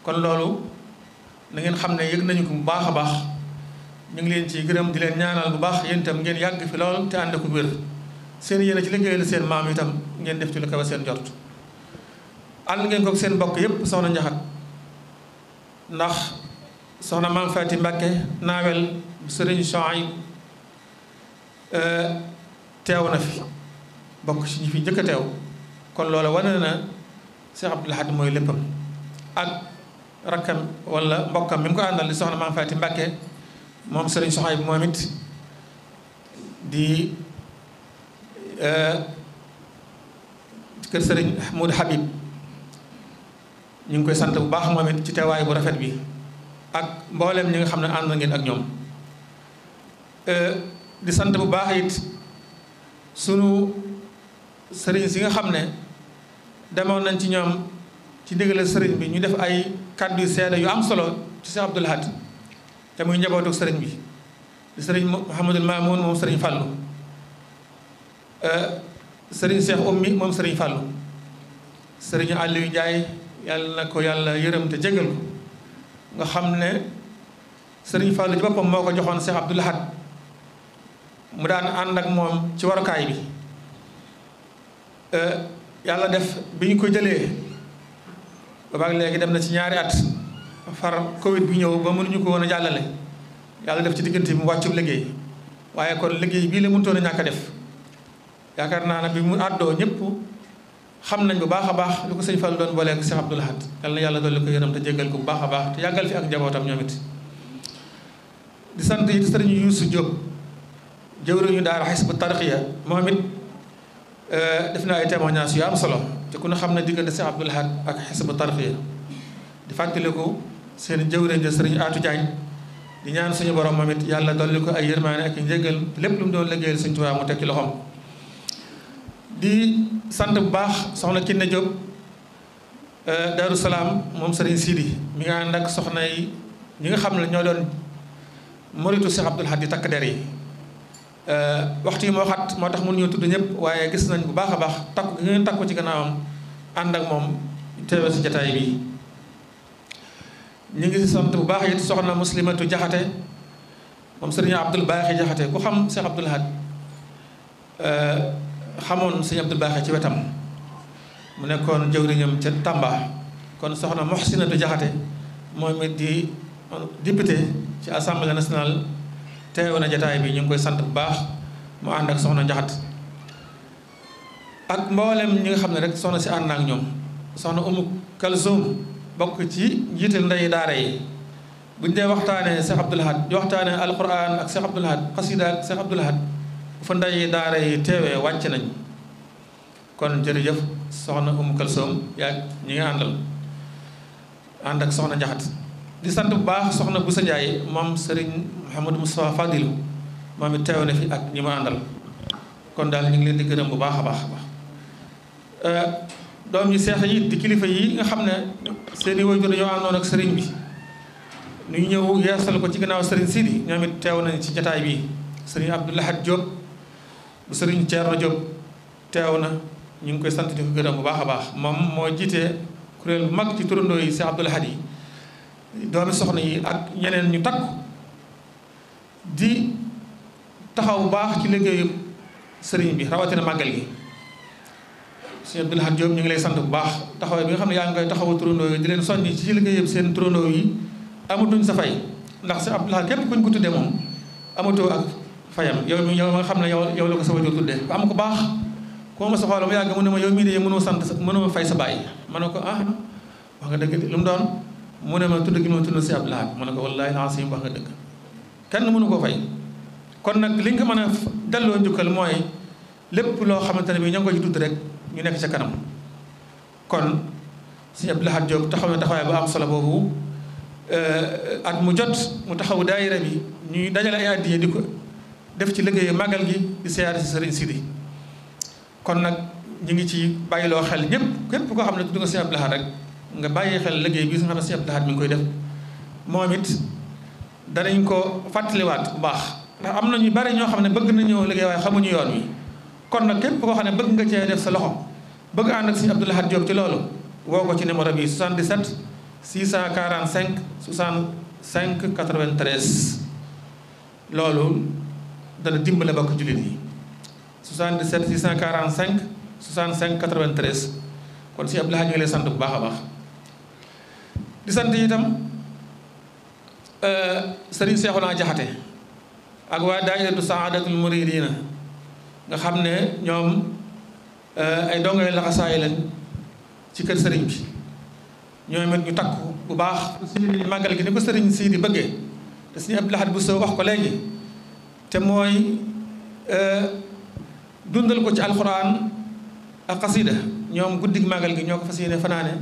kon loolu na ngeen xam ne yëg nañu ko bu baax a baax ñu ngi leen ci gërëm di leen ñaanal bu baax yéen itam ngeen yàgg fi lool te ànd ko wér seen yéene ci liggéeyal seen maam itam ngeen def ci lu kawe seen jort ànd ngeen ko seen mbokk yépp soxna Njaxat ndax soxna maam Faati Mbàkke naawel sëriñ Sohayb teew na fi bokk ci ñi fi njëkk a teew kon loolu wane na Cheikh Abdoul Ahad mooy léppam ak rakkam wala mbokkam mi mu ko àndal di soxna maam Faati Mbàkke moom sëriñ Sohayb moom it di kër sëriñ Modou Habib ñu ngi koy sant bu baax moom it ci teewaay bu rafet bi ak mboolem ñi nga xam ne ànd ngeen ak ñoom di sant bu baax it sunu sëriñ si nga xam ne demoon nañ ci ñoom ci ndigal sëriñ bi ñu def ay kàddu yu seede yu am solo ci Cheikh Abdoul Ahad te muy njabootu sëriñ bi di sëriñ Mouhamadul Mamoun moom sëriñ Fallou sëriñ Cheikh Oumy moom sëriñ Fallou sëriñ Aliou Ndiaye yàlla na ko yàlla yërëm te jégal ko nga xam ne sëriñ Fallou ci boppam moo ko joxoon Cheikh Abdoul Ahad mu daan ànd ak moom ci warukaay bi yàlla def bi ñu ko jëlee boobaag léegi dem na ci ñaari at far Covid bi ñëw ba mënuñu ko woon a jàllale yàlla def ci diggante bi mu wàccu liggéey waaye kon liggéey bii la mënutoon a ñàkk a def yaakaar naa ne bi mu àddoo ñëpp xam nañ bu baax a baax lu ko sëñ Fall doon booleeg Cheikh Abdoul Ahad yàlla na yàlla dolli ko yërëm te jéggal ko bu baax a baax te yàggal fi ak njabootam ñoom it di sant it sëriñ Youssou Diop jëwriñu daara Hizbut Tarqiyyah moom it def na ay témoignages yu am solo te ku ne xam ne diggante Cheikh Abdoul Ahad ak Hizbut Tarqiyyah di fàttaliku seen jëwriñ ja sëriñ Atou Diagne di ñaan suñu borom moom it yàlla dolli ko ay yërmaane ak njéggal lépp lu mu doon liggéeyal Sëriñ Tuubaa mu teg ci loxoom di sant bu baax soxna Kiné Diop Darou Salaam moom sëriñ Sidi mi nga ànd ak soxna yi ñi nga xam ne ñoo doon moritu Cheikh Abdoul Ahad di takk der yi waxtu yi moo xat moo tax mënuñoo tudd ñëpp waaye gis nañ bu baax a baax takku gi ngeen takku ci gannaawam ànd ak moom teewe si jataay bi ñu ngi sant bu baax it soxna Muslimatu Jaxate moom sëriñ Abdul Baaxi Jaxate ku xam Cheikh Abdoul Ahad xamoon sëriñ Abdul Baaxi ci wetam mu nekkoon jëwriñam ca Tamba kon soxna Muhsinatu Jaxate moom it di député ci assemblée nationale teew na jataay bi ñu ngi koy sant bu baax mu ànd ak soxna Njaxat ak mboolem ñi nga xam ne rek soxna si ànd na ak ñoom soxna Umu Kalsum bokk ci njiital ndeyi daara yi buñ dee waxtaanee Cheikh Abdoul Ahad di waxtaanee alquran ak Cheikh Abdoul Ahad xasida ak Cheikh Abdoul Ahad bu fa ndeyi daara yi teewee wàcc nañ kon jërëjëf soxna Umu Kalsum yaa ñi nga àndal ànd ak soxna Njaxat di sant bu baax soxna Boussa Ndiaye moom Serigne Mouhamadou Moustapha Fadilu moom it teew na fi ak ñi ma àndal kon daal ñu ngi leen di gërëm bu baax a baax a baax doom yi seex yi di kilifa yi nga xam ne seeni waajur dañoo àndoon ak sëriñ bi ñu ñëw yeesal ko ci gannaaw sëriñ Sidi ñoom it teew nañ ci jataay bi sëriñ Abdou Lahad Diop bu sëriñ Thierno Diop teew na ñu ngi koy sant di ko gërëm bu baax a baax moom moo jiite kuréel bu mag ci turandoo yi Cheikh Abdoul Ahad yi doomi soxna yi ak ñeneen ñu takku di taxaw bu baax ci liggéeyu sëriñ bi rawatina màggal gi sëriñ Abdoul Ahad Diop ñu ngi lay sant bu baax taxawaay bi nga xam ne yaa ngi koy taxawu turandoo yi di leen soññi ci liggéeyam seen turandoo yi amatuñ sa fay ndax sëriñ Abdoul Ahad képp kuñ ko tuddee moom amatoo ak fayam yow nga xam ne yow la ko sa wajur tuddee ku am ko baax ku ma sa xool mu yàgg mu ne ma yow mii de mënoo fay sa bàyyi ma ne ko wax nga dëgg lu mu doon mu ne ma tudd gi ma tudd si Abdoul Ahad mu ne ko wallaahi laasim wax nga dëgg kenn mënu koo fay kon nag li nga mën a delloo njukkal mooy lépp loo xamante ne bii ñoo ngi ko ci tudd rek ñu nekk ca kanam kon si Abdoul Ahad Diop taxaw na taxawaay bu am solo boobu at mu jot mu taxaw daayira bi ñuy dajale ay addiya di ko def ci liggéeyu màggal gi di siyaare si Sëriñ Sidi kon nag ñu ngi ci bàyyiloo xel ñëpp képp koo xam ne tudd nga si Abdoul Ahad rek nga bàyyi xel liggéey bi nga xam ne si Abdoul Ahad mi ngi koy def moom it danañ ko fàttaliwaat bu baax ndax am na ñu bari ñoo xam ne bëgg nañoo liggéey waaye xamuñu yoon wi kon nag képp koo xam ne bëgg nga cee def sa loxo bëgg ànd ak si Abdoul Ahad Diop ci loolu woo ko ci numéro bi 77 645 65 93 loolu dana dimbale bokk jullit yi 77 645 65 93 kon si Abdoul Ahad ñu ngi lay sant bu baax a baax di sant itam Serigne Cheikhouna Jaxate ak waa daayiratu Saadatul Muridina nga xam ne ñoom ay dongay laxasaay lañ ci kër sëriñ bi ñoom it ñu takku bu baax suñu màggal gi ni ko sëriñ sii di bëggee te suñu Abdoul Ahad bu soo wax ko léegi te mooy dundal ko ci alxuraan ak xasida ñoom guddig màggal gi ñoo ko fas yéene fanaane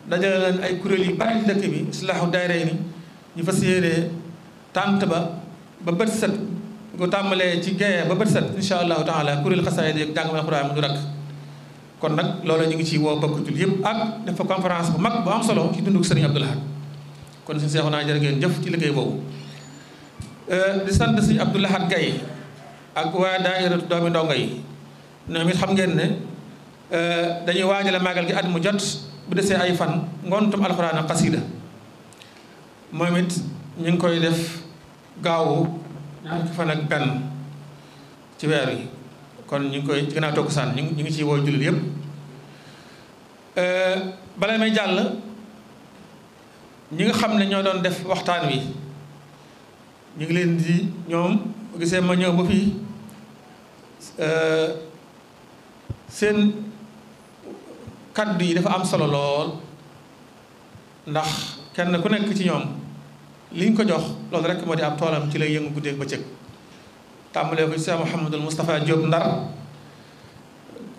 dajale leen ay kuréel yu bari dëkk bi islaahu daayira ni ñu fas yéene tànt ba bët set ko tàmbalee ci gaye ba bët set insha allahu taala kuréel xasaayid yi jàng alxuraan mu du rakk kon nag loolu ñu ngi ci woo bokk jul yëpp ak def fa conférence bu mag bu am solo ci dunduk sëriñ Abdoul Ahad kon suñu seexu naa jërë ngeen jëf ci liggéey boobu di sant sëriñ Abdoul Ahad Gaye ak waa daayiratu doomi ndongo yi ñoom it xam ngeen ne dañuy waajale màggal gi at mu jot bu desee ay fan ngontum alxuraan ak xasida moom it ñu ngi koy def gaawu ñaar fan ak benn ci weer wi kon ñu ngi koy ci gannaaw takkusaan ñu ngi ciy woo jullit yëpp bala may jàll ñi nga xam ne ñoo doon def waxtaan wi ñu ngi leen di ñoom gisee ma ñëw ba fii seen kaddu yi dafa am solo lool ndax kenn ku nekk ci ñoom liñ ko jox loolu rek moo di ab toolam ci lay yëngu guddeeg bëccëg tàmbalee ko ci Cheikh Mouhamadul Moustapha Diop Ndar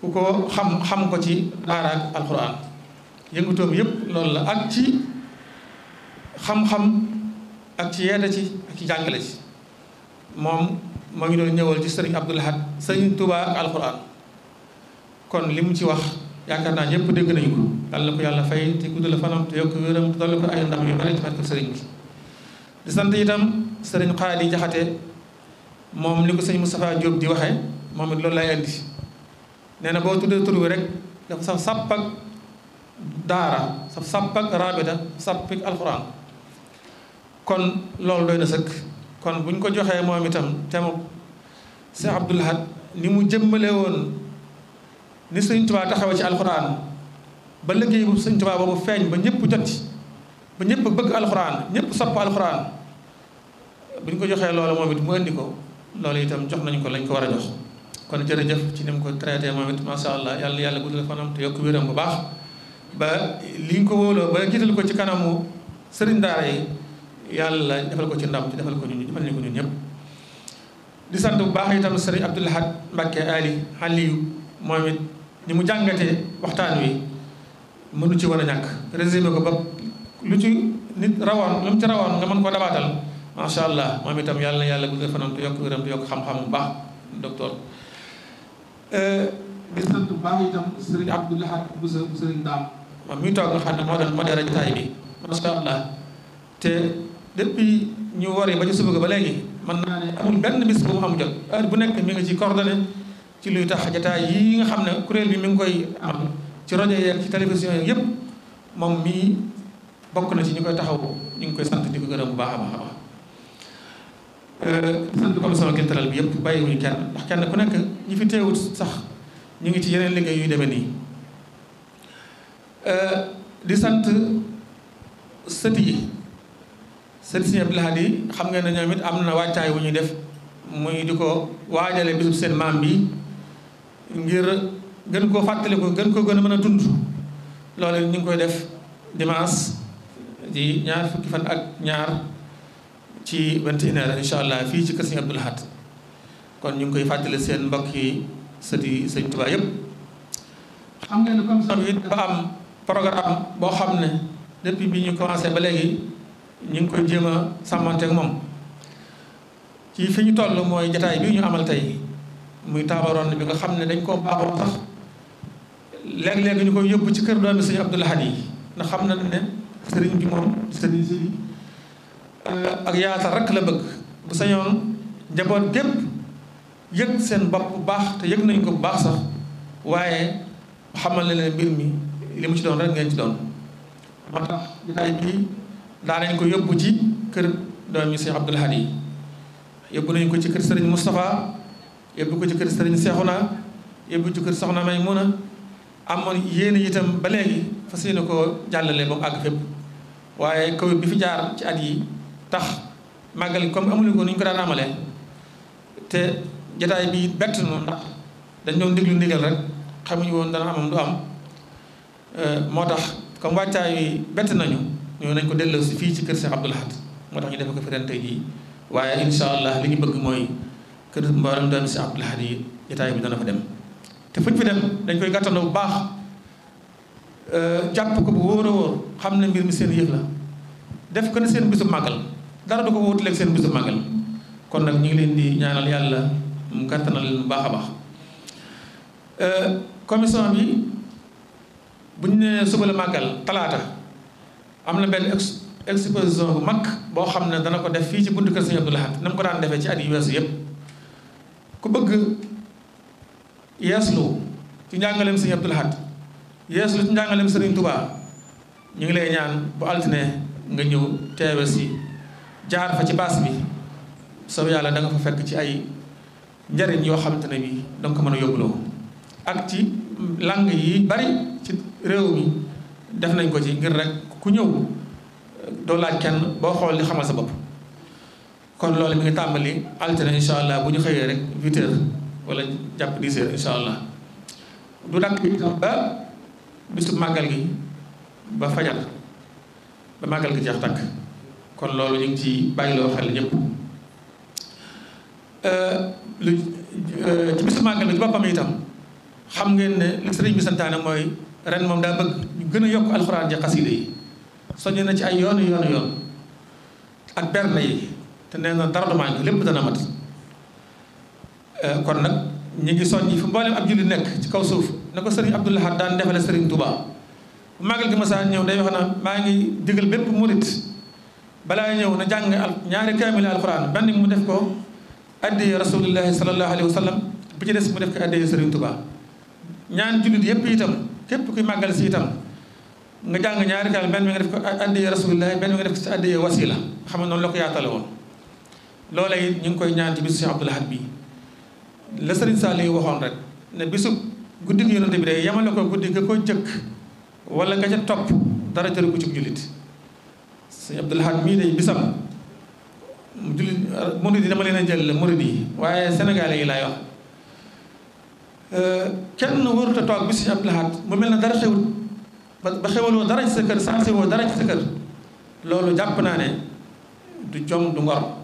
ku ko xam ko ci daara ak alxuraan yëngutoom yëpp loolu la ak ci xam-xam ak ci yeete ci ak ci jàngale ci moom moo ngi doon ñëwal ci sëriñ Abdoul Ahad sëriñ Touba ak alxuraan kon li mu ci wax yaakaar naa ñëpp dégg nañu ko yàlla na ko yàlla fay te guddal fanam te yokk wéram te dolli ko ay ndam yu bari ci barke sëriñ bi di sant itam sëriñ Xaadi Jaxate moom ni ko sëñ Moustapha Diop di waxee moom it loolu lay indi nee na boo tuddee tur bi rek dafa saf sàpp ak daara saf sàpp ak rabita sàpp ak alxuraan kon loolu doy na sëkk kon bu ñu ko joxee moom itam te mu Cheikh Abdoul Ahad ni mu jëmmale woon ni sëñ Tuubaa taxawee ci alxuraan ba liggéey bu sëñ Tuubaa boobu feeñ ba ñëpp jot ci ba ñëpp bëgg alxuraan ñëpp sopp alxuraan bu ñu ko joxee loolu moom it mu indi ko loolu itam jox nañu ko lañ ko war a jox kon jërëjëf ci ni mu ko traité moom it macha allah yàlla guddal fanam te yokk wéram bu baax ba li ñu ko wóoloo ba jiital ko ci kanamu sëriñ daara yi yàlla defal ko ci ndam ci defal ñu ko ñun ñëpp. di sant bu baax itam sëriñ Abdoul Ahad Mbacké Aliou moom it ni mu jàngatee waxtaan wi mënu ci war a ñàkk résumé ko ba lu ci nit rawoon lu mu ci rawoon nga mën koo dabaatal macha allah moom itam yàlla guddal fanam te yokk wéram te yokk xam-xam bu baax docteur. di sant bu baax itam sëriñ Abdoul Ahad bu sëriñ Daam moom mi toog nga xam ne moo doon modéré jotaay bi macha allah te depuis ñu wari ba ci suba ba léegi mën naa ne amul benn bis bu mu am jot heure bu nekk mi ngi ci coordonné ci luy tax jotaay yi nga xam ne kuréel bi mi ngi koy am ci rajo yeeg ci télévision yeeg yëpp moom mii bokk na ci ñu koy taxaw ñu ngi koy sant di ko gërëm bu baax a baax a baax. sant commission culturelle bi yëpp bàyyiwuñu kenn ndax kenn ku nekk ñi fi teewut sax ñu ngi ci yeneen liggéey yuy demee nii. di sant sëti yi sëti Sëriñ Abdoul Ahad yi xam ngeen ne ñoom it am na wàccaay wu ñuy def muy di ko waajale bisub seen maam bi ngir gën koo fàttaliku gën ko gën a mën a dund loolu ñu ngi koy def dimanche di ñaar fukki fan ak ñaar ci 21h incha allah fii ci kër Sëriñ Abdoul Ahad kon ñu ngi koy fàttali seen mbokk yi sëti Sëriñ Tuubaa yëpp. xam ngeen ne commission bi dafa am programme boo xam ne depuis bi ñu commencé ba léegi ñu ngi koy jéem a sàmmante ak moom ci fi ñu toll mooy jataay bi ñu amal tey muy table ronde bi nga xam ne dañ koo baaxoo sax léeg-léeg ñu koy yóbbu ci kër doomi Sëriñ Abdoul Ahad yi ndax xam na ne sëriñ bi moom sëriñ si ak yaatal rek la bëgg bu sañoon njaboot gépp yëg seen bopp bu baax te yëg nañ ko bu baax sax waaye xamal ne leen mbir mi li mu ci doon rek ngeen ci doon moo tax jotaay bi daa nañ ko yóbbu ci kër doomi Sëriñ Abdoul Ahad yi yóbbu nañ ko ci kër sëriñ Moustapha yóbbu ko ci kër sëriñ Cheikhouna yóbbu ci kër Soxna Maymuna amoon yéen itam ba léegi fas yéene koo jàllale ba mu àgg fépp waaye Covid bi fi jaar ci at yi tax màggal comme amuñu ko ni ñu ko daan amalee te jotaay bi bett noonu ndax dañ doon déglu ndigal rek xamuñu woon dana amam du am moo tax comme wàccaay yi bett nañu ñoo nañ ko delloo si fii ci kër Cheikh Abdoul Ahad moo tax ñu defe ko fi ren tey jii waaye insha allah li ñu bëgg mooy kër mboolem doomi Cheikh Abdoul Ahad yi jotaay bi dana fa dem te fuñ fi dem dañ koy gàttandoo bu baax jàpp ko bu wóor a wóor xam ne mbir mi seen yëf la def ko ne seen bisu màggal dara du ko wóotuleeg seen bisu màggal kon nag ñu ngi leen di ñaanal yàlla mu gàttanal leen bu baax a baax commission bi bu ñu nee suba la màggal talaata am na benn exposition bu mag boo xam ne dana ko def fii ci buntu kër Sëriñ Abdoul Ahad na mu ko daan defee ci at yu weesu yëpp ku bëgg yeeslu ci njàngaleem Sëriñ Abdoul Ahad yeeslu ci njàngaleem Sëriñ Tuubaa ñu ngi lay ñaan bu altine nga ñëw teewe si jaar fa ci baas bi soo yàlla da nga fa fekk ci ay njariñ yoo xamante ne bi danga ko mën a yóbbuloo ak ci lang yi bari ci réew mi def nañ ko ci ngir rek ku ñëw doo laaj kenn boo xool li xamal sa bopp kon loolu mi ngi tàmbali altine insha allah bu ñu xëyee rek 8h wala jàpp 10h insha allah du dakk itam ba bisu màggal gi ba fajar ba màggal gi jeex takk kon loolu ñu ngi ci bàyyiloo xel ñëpp lu ci bisu màggal gi ci boppam itam xam ngeen ne li sëriñ bi santaane mooy ren moom daa bëgg ñu gën a yokk alxuraan ji xasida yi soññ na ci ay yoon ak berne yi te nee na dara du manqué lépp dana mat kon nag ñu ngi soññ fu mboolem ab julli nekk ci kaw suuf na ko sëriñ Abdoul Ahad daan defale sëriñ Touba bu màggal gi masaan ñëw day wax na maa ngi digal bépp murit balaa ñëw na jàng ñaari kaamil alxuraan benn mu def ko addiyee rasulillahi sallallahu alayhi wa sallam bi ci des mu def ko addiyee Serigne Touba ñaan jullit yépp itam képp kuy màggal si itam nga jàng ñaari kaal benn bi nga def ko addiyee rasulillahi benn bi nga def ko si addiyee wasila xam ne noonu la ko yaatale woon loola it ñu ngi koy ñaan ci bisu Cheikh Abdoul Ahad bi la Serigne Saliou waxoon rek ne bisu guddi gi yonante bi day yamale ko guddi ga ko jëkk wala nga ca topp dara jëru ko ci jullit Serigne Abdoul Ahad mii day bisam jullit murid yi dama leen a jël murid yi waaye sénégalais yi laay wax kenn warut a toog bi Serigne Abdoul Ahad mu mel na dara xewut ba xewaloo dara ci sa kër sensé woo dara ci sa kër loolu jàpp naa ne du jom du ngor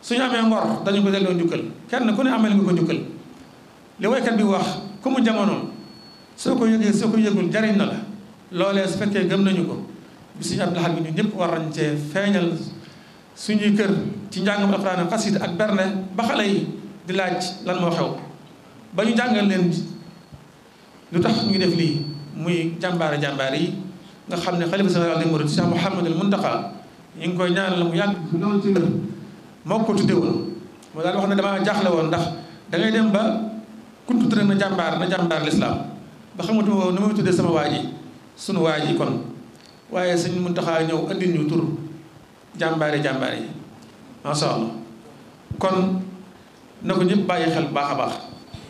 suñu amee ngor dañu ko delloo njukkal kenn ku ne amee nga ko njukkal li woykat bi wax ku mu jamonoon soo ko yëgee soo ko yëgul jariñ na la loolee su fekkee gëm nañu ko bi Serigne Abdoul Ahad bi ñu ñëpp war nañ cee feeñal suñuy kër ci njàngam alxuraan ak xasida ak berne ba xale yi di laaj lan moo xew ba ñu jàngal leen lu tax ñu def lii muy jàmbaar yi nga xam ne xalifa général des mourides Cheikh Mouhamadul Mountakha ñu ngi koy ñaanal mu yàgg loolu ci wér moo ko tudde woon moo daal wax ne damaa jaaxle woon ndax da ngay dem ba kuntu tëdd na jàmbaar lislaam ba xamatu woo nu muy tuddee sama waa ji sunu waa ji kon waaye sëñ Mountakha ñëw andil ñu tur jàmbaar yi masha Allah kon na ko ñëpp bàyyi xel bu baax a baax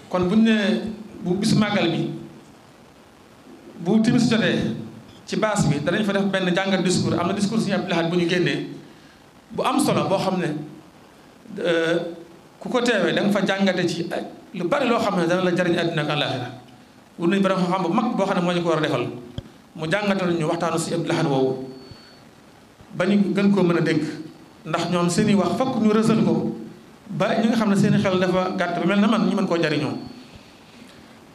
kon buñ ne bu bisu màggal bi bu timis jotee ci baas bi danañ fa def benn jàngat discours am na discours Serigne Abdoul Ahad bu ñu génnee bu am solo boo xam ne ku ko teewee da nga fa jàngate ci lu bari loo xam ne dana la jariñ àddina ak àllaaxira wur nañ borom xam bu mag boo xam ne moo ñu ko war a defal mu jàngatal ñu waxtaanu Serigne Abdoul Ahad woowu ba ñu gën koo mën a dégg ndax ñoom seen i wax fokk ñu rësal ko ba ñi nga xam ne seen i xel dafa gàtt ba mel na man ñu mën koo jariñoo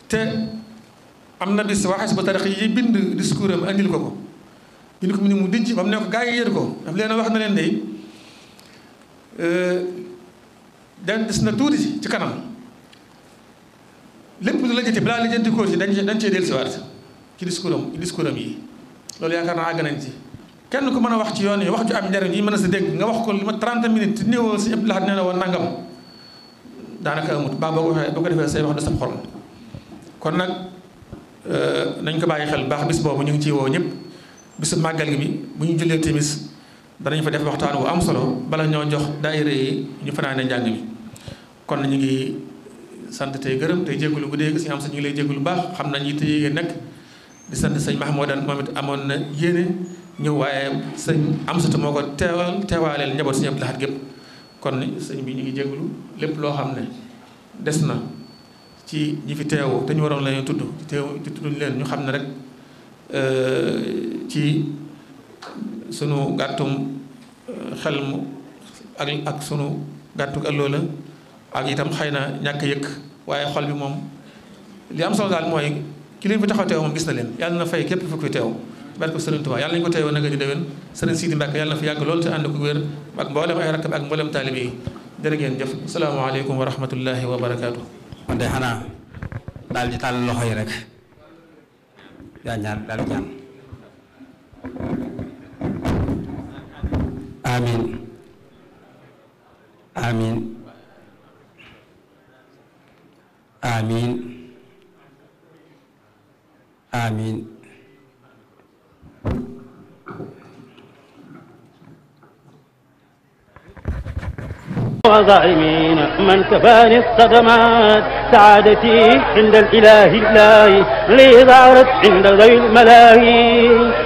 te am na bis waxee si ba tarix yi bind discours am andil ko bind ko mu ni mu dijj ba mu ne ko gaa yi yër ko daf leen wax na leen day des na tuuti ci kanam lépp lu la jëte balaa la jënti kóor ci dañ cee dellusiwaat ci discours am yi loolu yaakaar naa àgg nañ ci kenn ku mën a wax ci yoon yi wax ju am njariñ yi mën a sa dégg nga wax ko li ma 30 minutes néewoo si Abdoul Ahad nee na woon nangam daanaka amut baa boo ko defee say wax da sab xorom kon nag nañ ko bàyyi xel baax bis boobu ñu ngi ciy woo ñëpp bisu màggal gi bi bu ñu jullee timis danañ fa def waxtaan wu am solo bala ñoo jox daayira yi ñu fanaane njàng mi kon ñu ngi sant tey gërëm tey jégalu bu dee si am sa ñu ngi lay jégalu baax xam nañ yitte yi nekk di sant sëñ Mahmoudan moom it amoon na yéene ñëw waaye sëñ Amsatu moo ko teewaaleel njaboot Serigne Abdoul Ahad gépp kon sëñ bi ñu ngi jégalu lépp loo xam ne des na ci ñi fi teewu te ñu waroon lañu tudd te tudduñ leen ñu xam ne rek ci sunu gàttum xel mu ak sunu gàttu ëlloo la ak itam xëy na ñàkk yëkk waaye xol bi moom li am solo daal mooy ki leen fi taxaw teew moom gis na leen yàlla na fay képp fu fi teew barke Serigne Touba yàlla nañu ko teewoo nag ñu déwén Serigne Sidi Mbacke yàlla na fi yàgg loolu te ànd ko wér ak mboolem ay rakkam ak mboolem taalibe yi jërë ngeen jëf asalaamaaleykum wa rahmatullahi wa barakaatu. kon de xanaa daal di tàll loxo yi rek yaa ñaar daal di ñaan amin amin amin amin وظالمين من كفاني الصدمات سعادتي عند الإله لي ظهرت عند ذوي الملاهي